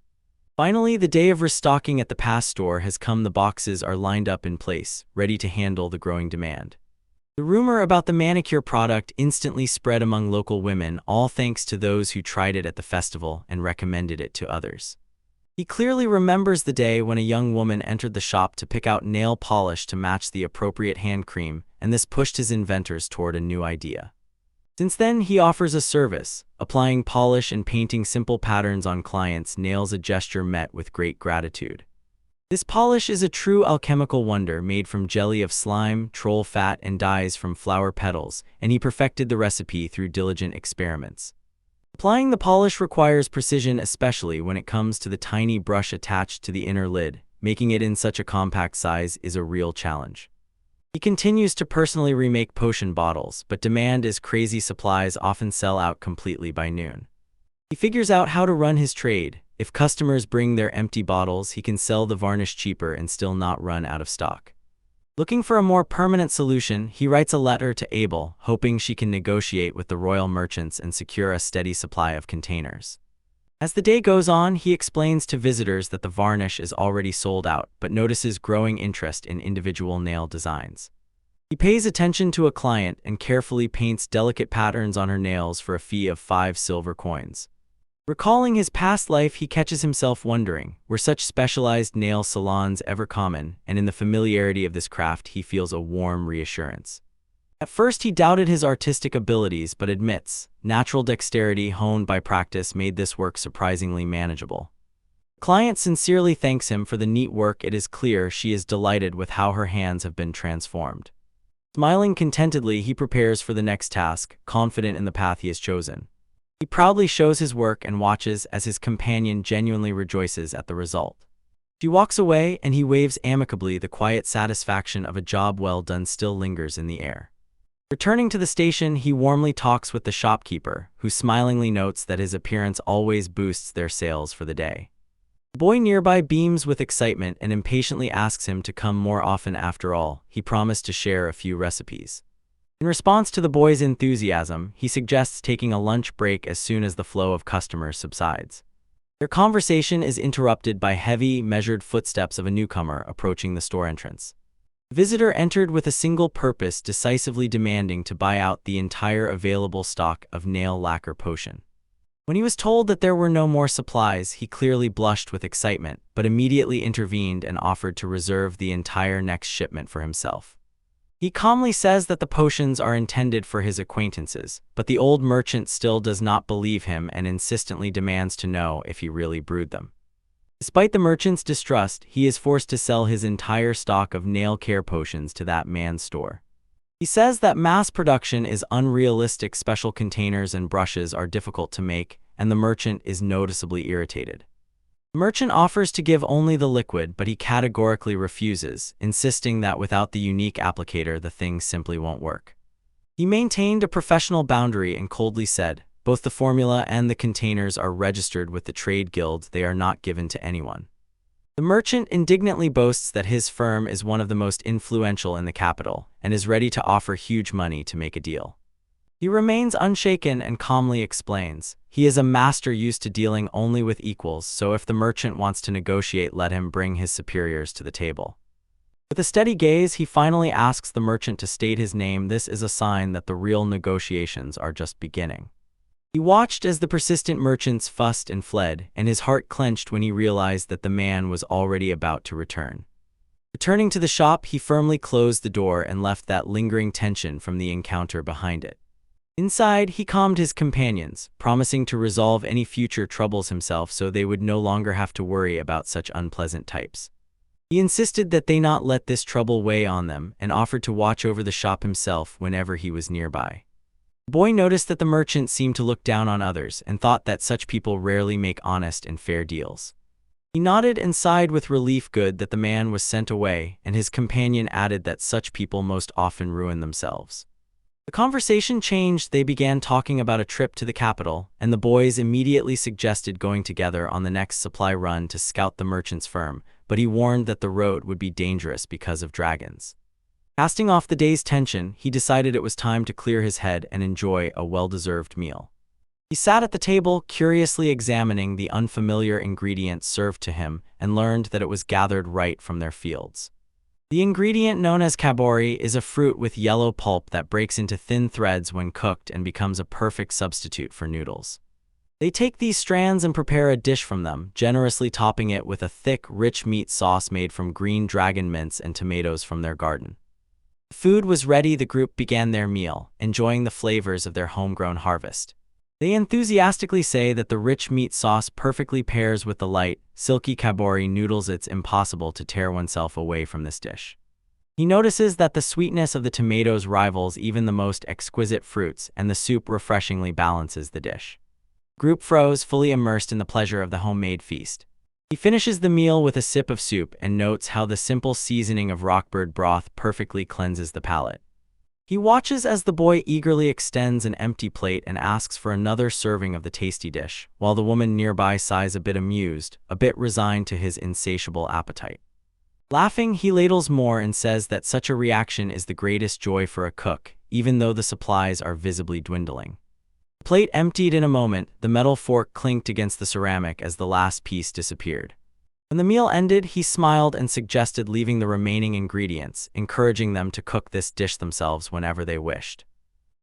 [SPEAKER 1] Finally, the day of restocking at the past store has come. The boxes are lined up in place, ready to handle the growing demand. The rumor about the manicure product instantly spread among local women, all thanks to those who tried it at the festival and recommended it to others. He clearly remembers the day when a young woman entered the shop to pick out nail polish to match the appropriate hand cream, and this pushed his inventors toward a new idea. Since then, he offers a service, applying polish and painting simple patterns on clients' nails, a gesture met with great gratitude. This polish is a true alchemical wonder made from jelly of slime, troll fat, and dyes from flower petals, and he perfected the recipe through diligent experiments. Applying the polish requires precision, especially when it comes to the tiny brush attached to the inner lid. Making it in such a compact size is a real challenge. He continues to personally remake potion bottles, but demand is crazy. Supplies often sell out completely by noon. He figures out how to run his trade. If customers bring their empty bottles, he can sell the varnish cheaper and still not run out of stock. Looking for a more permanent solution, he writes a letter to Abel, hoping she can negotiate with the royal merchants and secure a steady supply of containers. As the day goes on, he explains to visitors that the varnish is already sold out, but notices growing interest in individual nail designs. He pays attention to a client and carefully paints delicate patterns on her nails for a fee of 5 silver coins. Recalling his past life, he catches himself wondering, were such specialized nail salons ever common? And in the familiarity of this craft, he feels a warm reassurance. At first, he doubted his artistic abilities, but admits, natural dexterity honed by practice made this work surprisingly manageable. The client sincerely thanks him for the neat work. It is clear she is delighted with how her hands have been transformed. Smiling contentedly, he prepares for the next task, confident in the path he has chosen. He proudly shows his work and watches as his companion genuinely rejoices at the result. She walks away and he waves amicably. The quiet satisfaction of a job well done still lingers in the air. Returning to the station, he warmly talks with the shopkeeper, who smilingly notes that his appearance always boosts their sales for the day. The boy nearby beams with excitement and impatiently asks him to come more often. After all, he promised to share a few recipes. In response to the boy's enthusiasm, he suggests taking a lunch break as soon as the flow of customers subsides. Their conversation is interrupted by heavy, measured footsteps of a newcomer approaching the store entrance. The visitor entered with a single purpose, decisively demanding to buy out the entire available stock of nail lacquer potion. When he was told that there were no more supplies, he clearly blushed with excitement, but immediately intervened and offered to reserve the entire next shipment for himself. He calmly says that the potions are intended for his acquaintances, but the old merchant still does not believe him and insistently demands to know if he really brewed them. Despite the merchant's distrust, he is forced to sell his entire stock of nail care potions to that man's store. He says that mass production is unrealistic, special containers and brushes are difficult to make, and the merchant is noticeably irritated. The merchant offers to give only the liquid, but he categorically refuses, insisting that without the unique applicator the thing simply won't work. He maintained a professional boundary and coldly said, both the formula and the containers are registered with the trade guild, they are not given to anyone. The merchant indignantly boasts that his firm is one of the most influential in the capital, and is ready to offer huge money to make a deal. He remains unshaken and calmly explains, he is a master used to dealing only with equals, so if the merchant wants to negotiate, let him bring his superiors to the table. With a steady gaze, he finally asks the merchant to state his name. This is a sign that the real negotiations are just beginning. He watched as the persistent merchants fussed and fled, and his heart clenched when he realized that the man was already about to return. Returning to the shop, he firmly closed the door and left that lingering tension from the encounter behind it. Inside, he calmed his companions, promising to resolve any future troubles himself so they would no longer have to worry about such unpleasant types. He insisted that they not let this trouble weigh on them and offered to watch over the shop himself whenever he was nearby. The boy noticed that the merchant seemed to look down on others and thought that such people rarely make honest and fair deals. He nodded and sighed with relief. Good that the man was sent away, and his companion added that such people most often ruin themselves. The conversation changed. They began talking about a trip to the capital, and the boys immediately suggested going together on the next supply run to scout the merchant's firm, but he warned that the road would be dangerous because of dragons. Casting off the day's tension, he decided it was time to clear his head and enjoy a well-deserved meal. He sat at the table, curiously examining the unfamiliar ingredients served to him, and learned that it was gathered right from their fields. The ingredient known as kabori is a fruit with yellow pulp that breaks into thin threads when cooked and becomes a perfect substitute for noodles. They take these strands and prepare a dish from them, generously topping it with a thick, rich meat sauce made from green dragon mince and tomatoes from their garden. Food was ready. The group began their meal, enjoying the flavors of their homegrown harvest. They enthusiastically say that the rich meat sauce perfectly pairs with the light, silky kabori noodles. It's impossible to tear oneself away from this dish. He notices that the sweetness of the tomatoes rivals even the most exquisite fruits, and the soup refreshingly balances the dish. Group froze, fully immersed in the pleasure of the homemade feast. He finishes the meal with a sip of soup and notes how the simple seasoning of rockbird broth perfectly cleanses the palate. He watches as the boy eagerly extends an empty plate and asks for another serving of the tasty dish, while the woman nearby sighs, a bit amused, a bit resigned to his insatiable appetite. Laughing, he ladles more and says that such a reaction is the greatest joy for a cook, even though the supplies are visibly dwindling. The plate emptied in a moment, the metal fork clinked against the ceramic as the last piece disappeared. When the meal ended, he smiled and suggested leaving the remaining ingredients, encouraging them to cook this dish themselves whenever they wished.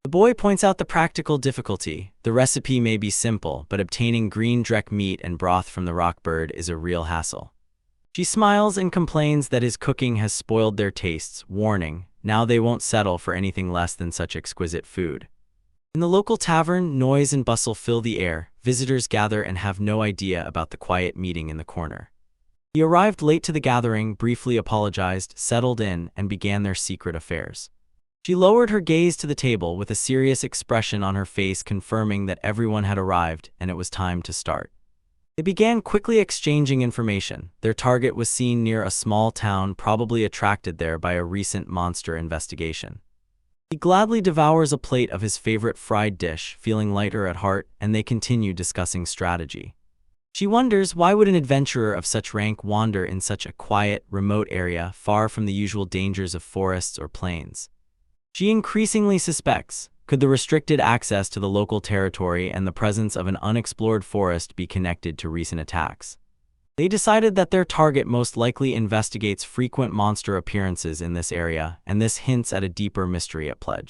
[SPEAKER 1] The boy points out the practical difficulty. The recipe may be simple, but obtaining green drek meat and broth from the rockbird is a real hassle. She smiles and complains that his cooking has spoiled their tastes, warning, now they won't settle for anything less than such exquisite food. In the local tavern, noise and bustle fill the air. Visitors gather and have no idea about the quiet meeting in the corner. He arrived late to the gathering, briefly apologized, settled in, and began their secret affairs. She lowered her gaze to the table with a serious expression on her face, confirming that everyone had arrived and it was time to start. They began quickly exchanging information. Their target was seen near a small town, probably attracted there by a recent monster investigation. He gladly devours a plate of his favorite fried dish, feeling lighter at heart, and they continue discussing strategy. She wonders, why would an adventurer of such rank wander in such a quiet, remote area, far from the usual dangers of forests or plains? She increasingly suspects, could the restricted access to the local territory and the presence of an unexplored forest be connected to recent attacks? They decided that their target most likely investigates frequent monster appearances in this area, and this hints at a deeper mystery at play.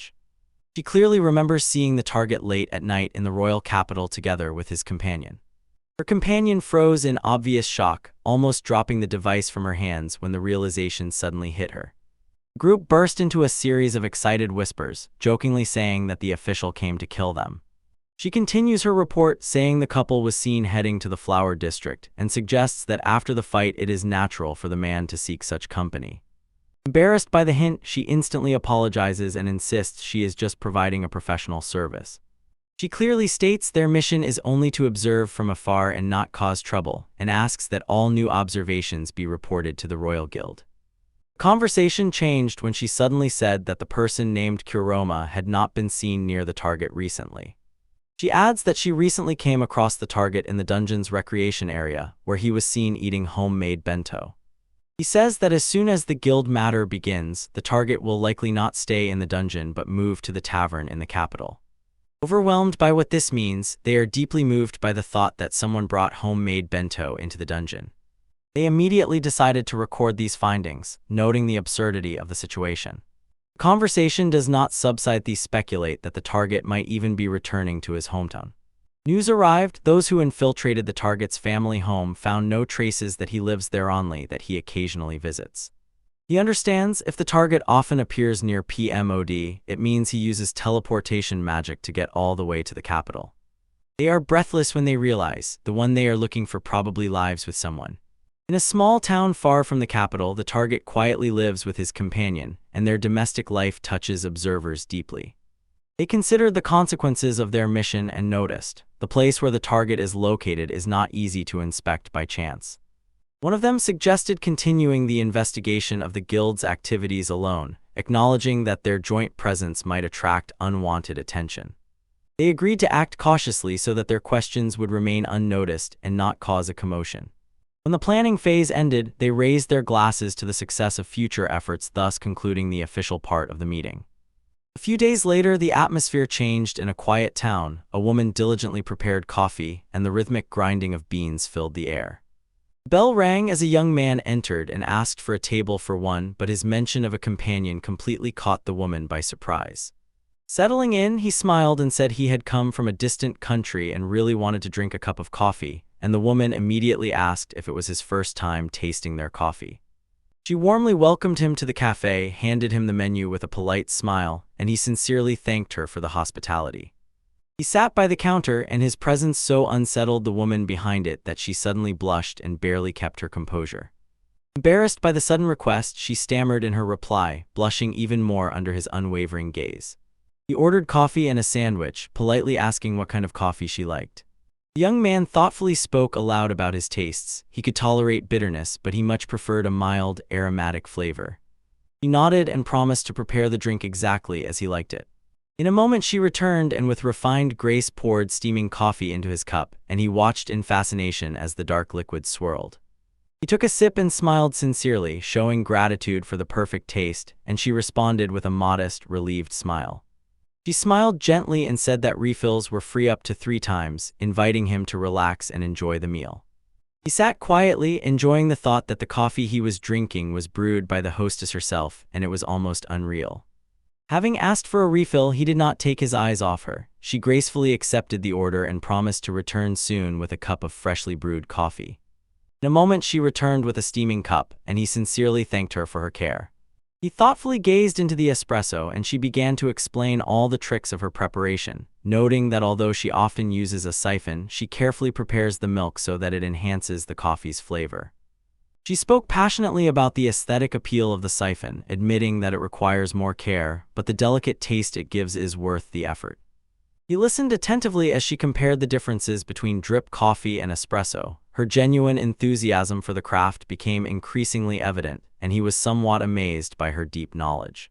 [SPEAKER 1] She clearly remembers seeing the target late at night in the royal capital together with his companion. Her companion froze in obvious shock, almost dropping the device from her hands when the realization suddenly hit her. The group burst into a series of excited whispers, jokingly saying that the official came to kill them. She continues her report, saying the couple was seen heading to the flower district, and suggests that after the fight it is natural for the man to seek such company. Embarrassed by the hint, she instantly apologizes and insists she is just providing a professional service. She clearly states their mission is only to observe from afar and not cause trouble, and asks that all new observations be reported to the Royal Guild. The conversation changed when she suddenly said that the person named Kuroma had not been seen near the target recently. She adds that she recently came across the target in the dungeon's recreation area, where he was seen eating homemade bento. He says that as soon as the guild matter begins, the target will likely not stay in the dungeon but move to the tavern in the capital. Overwhelmed by what this means, they are deeply moved by the thought that someone brought homemade bento into the dungeon. They immediately decided to record these findings, noting the absurdity of the situation. The conversation does not subside. They speculate that the target might even be returning to his hometown. News arrived. Those who infiltrated the target's family home found no traces that he lives there, only that he occasionally visits. He understands if the target often appears near PMOD, it means he uses teleportation magic to get all the way to the capital. They are breathless when they realize the one they are looking for probably lives with someone. In a small town far from the capital, the target quietly lives with his companion, and their domestic life touches observers deeply. They considered the consequences of their mission and noticed the place where the target is located is not easy to inspect by chance. One of them suggested continuing the investigation of the guild's activities alone, acknowledging that their joint presence might attract unwanted attention. They agreed to act cautiously so that their questions would remain unnoticed and not cause a commotion. When the planning phase ended, they raised their glasses to the success of future efforts, thus concluding the official part of the meeting. A few days later, the atmosphere changed. In a quiet town, a woman diligently prepared coffee, and the rhythmic grinding of beans filled the air. The bell rang as a young man entered and asked for a table for one, but his mention of a companion completely caught the woman by surprise. Settling in, he smiled and said he had come from a distant country and really wanted to drink a cup of coffee, and the woman immediately asked if it was his first time tasting their coffee. She warmly welcomed him to the cafe, handed him the menu with a polite smile, and he sincerely thanked her for the hospitality. He sat by the counter, and his presence so unsettled the woman behind it that she suddenly blushed and barely kept her composure. Embarrassed by the sudden request, she stammered in her reply, blushing even more under his unwavering gaze. He ordered coffee and a sandwich, politely asking what kind of coffee she liked. The young man thoughtfully spoke aloud about his tastes. He could tolerate bitterness, but he much preferred a mild, aromatic flavor. He nodded and promised to prepare the drink exactly as he liked it. In a moment she returned and with refined grace poured steaming coffee into his cup, and he watched in fascination as the dark liquid swirled. He took a sip and smiled sincerely, showing gratitude for the perfect taste, and she responded with a modest, relieved smile. She smiled gently and said that refills were free up to 3 times, inviting him to relax and enjoy the meal. He sat quietly, enjoying the thought that the coffee he was drinking was brewed by the hostess herself, and it was almost unreal. Having asked for a refill, he did not take his eyes off her. She gracefully accepted the order and promised to return soon with a cup of freshly brewed coffee. In a moment she returned with a steaming cup, and he sincerely thanked her for her care. He thoughtfully gazed into the espresso, and she began to explain all the tricks of her preparation, noting that although she often uses a siphon, she carefully prepares the milk so that it enhances the coffee's flavor. She spoke passionately about the aesthetic appeal of the siphon, admitting that it requires more care, but the delicate taste it gives is worth the effort. He listened attentively as she compared the differences between drip coffee and espresso. Her genuine enthusiasm for the craft became increasingly evident, and he was somewhat amazed by her deep knowledge.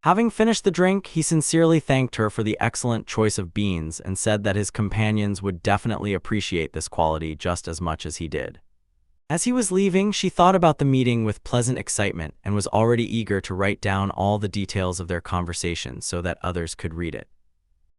[SPEAKER 1] Having finished the drink, he sincerely thanked her for the excellent choice of beans and said that his companions would definitely appreciate this quality just as much as he did. As he was leaving, she thought about the meeting with pleasant excitement and was already eager to write down all the details of their conversation so that others could read it.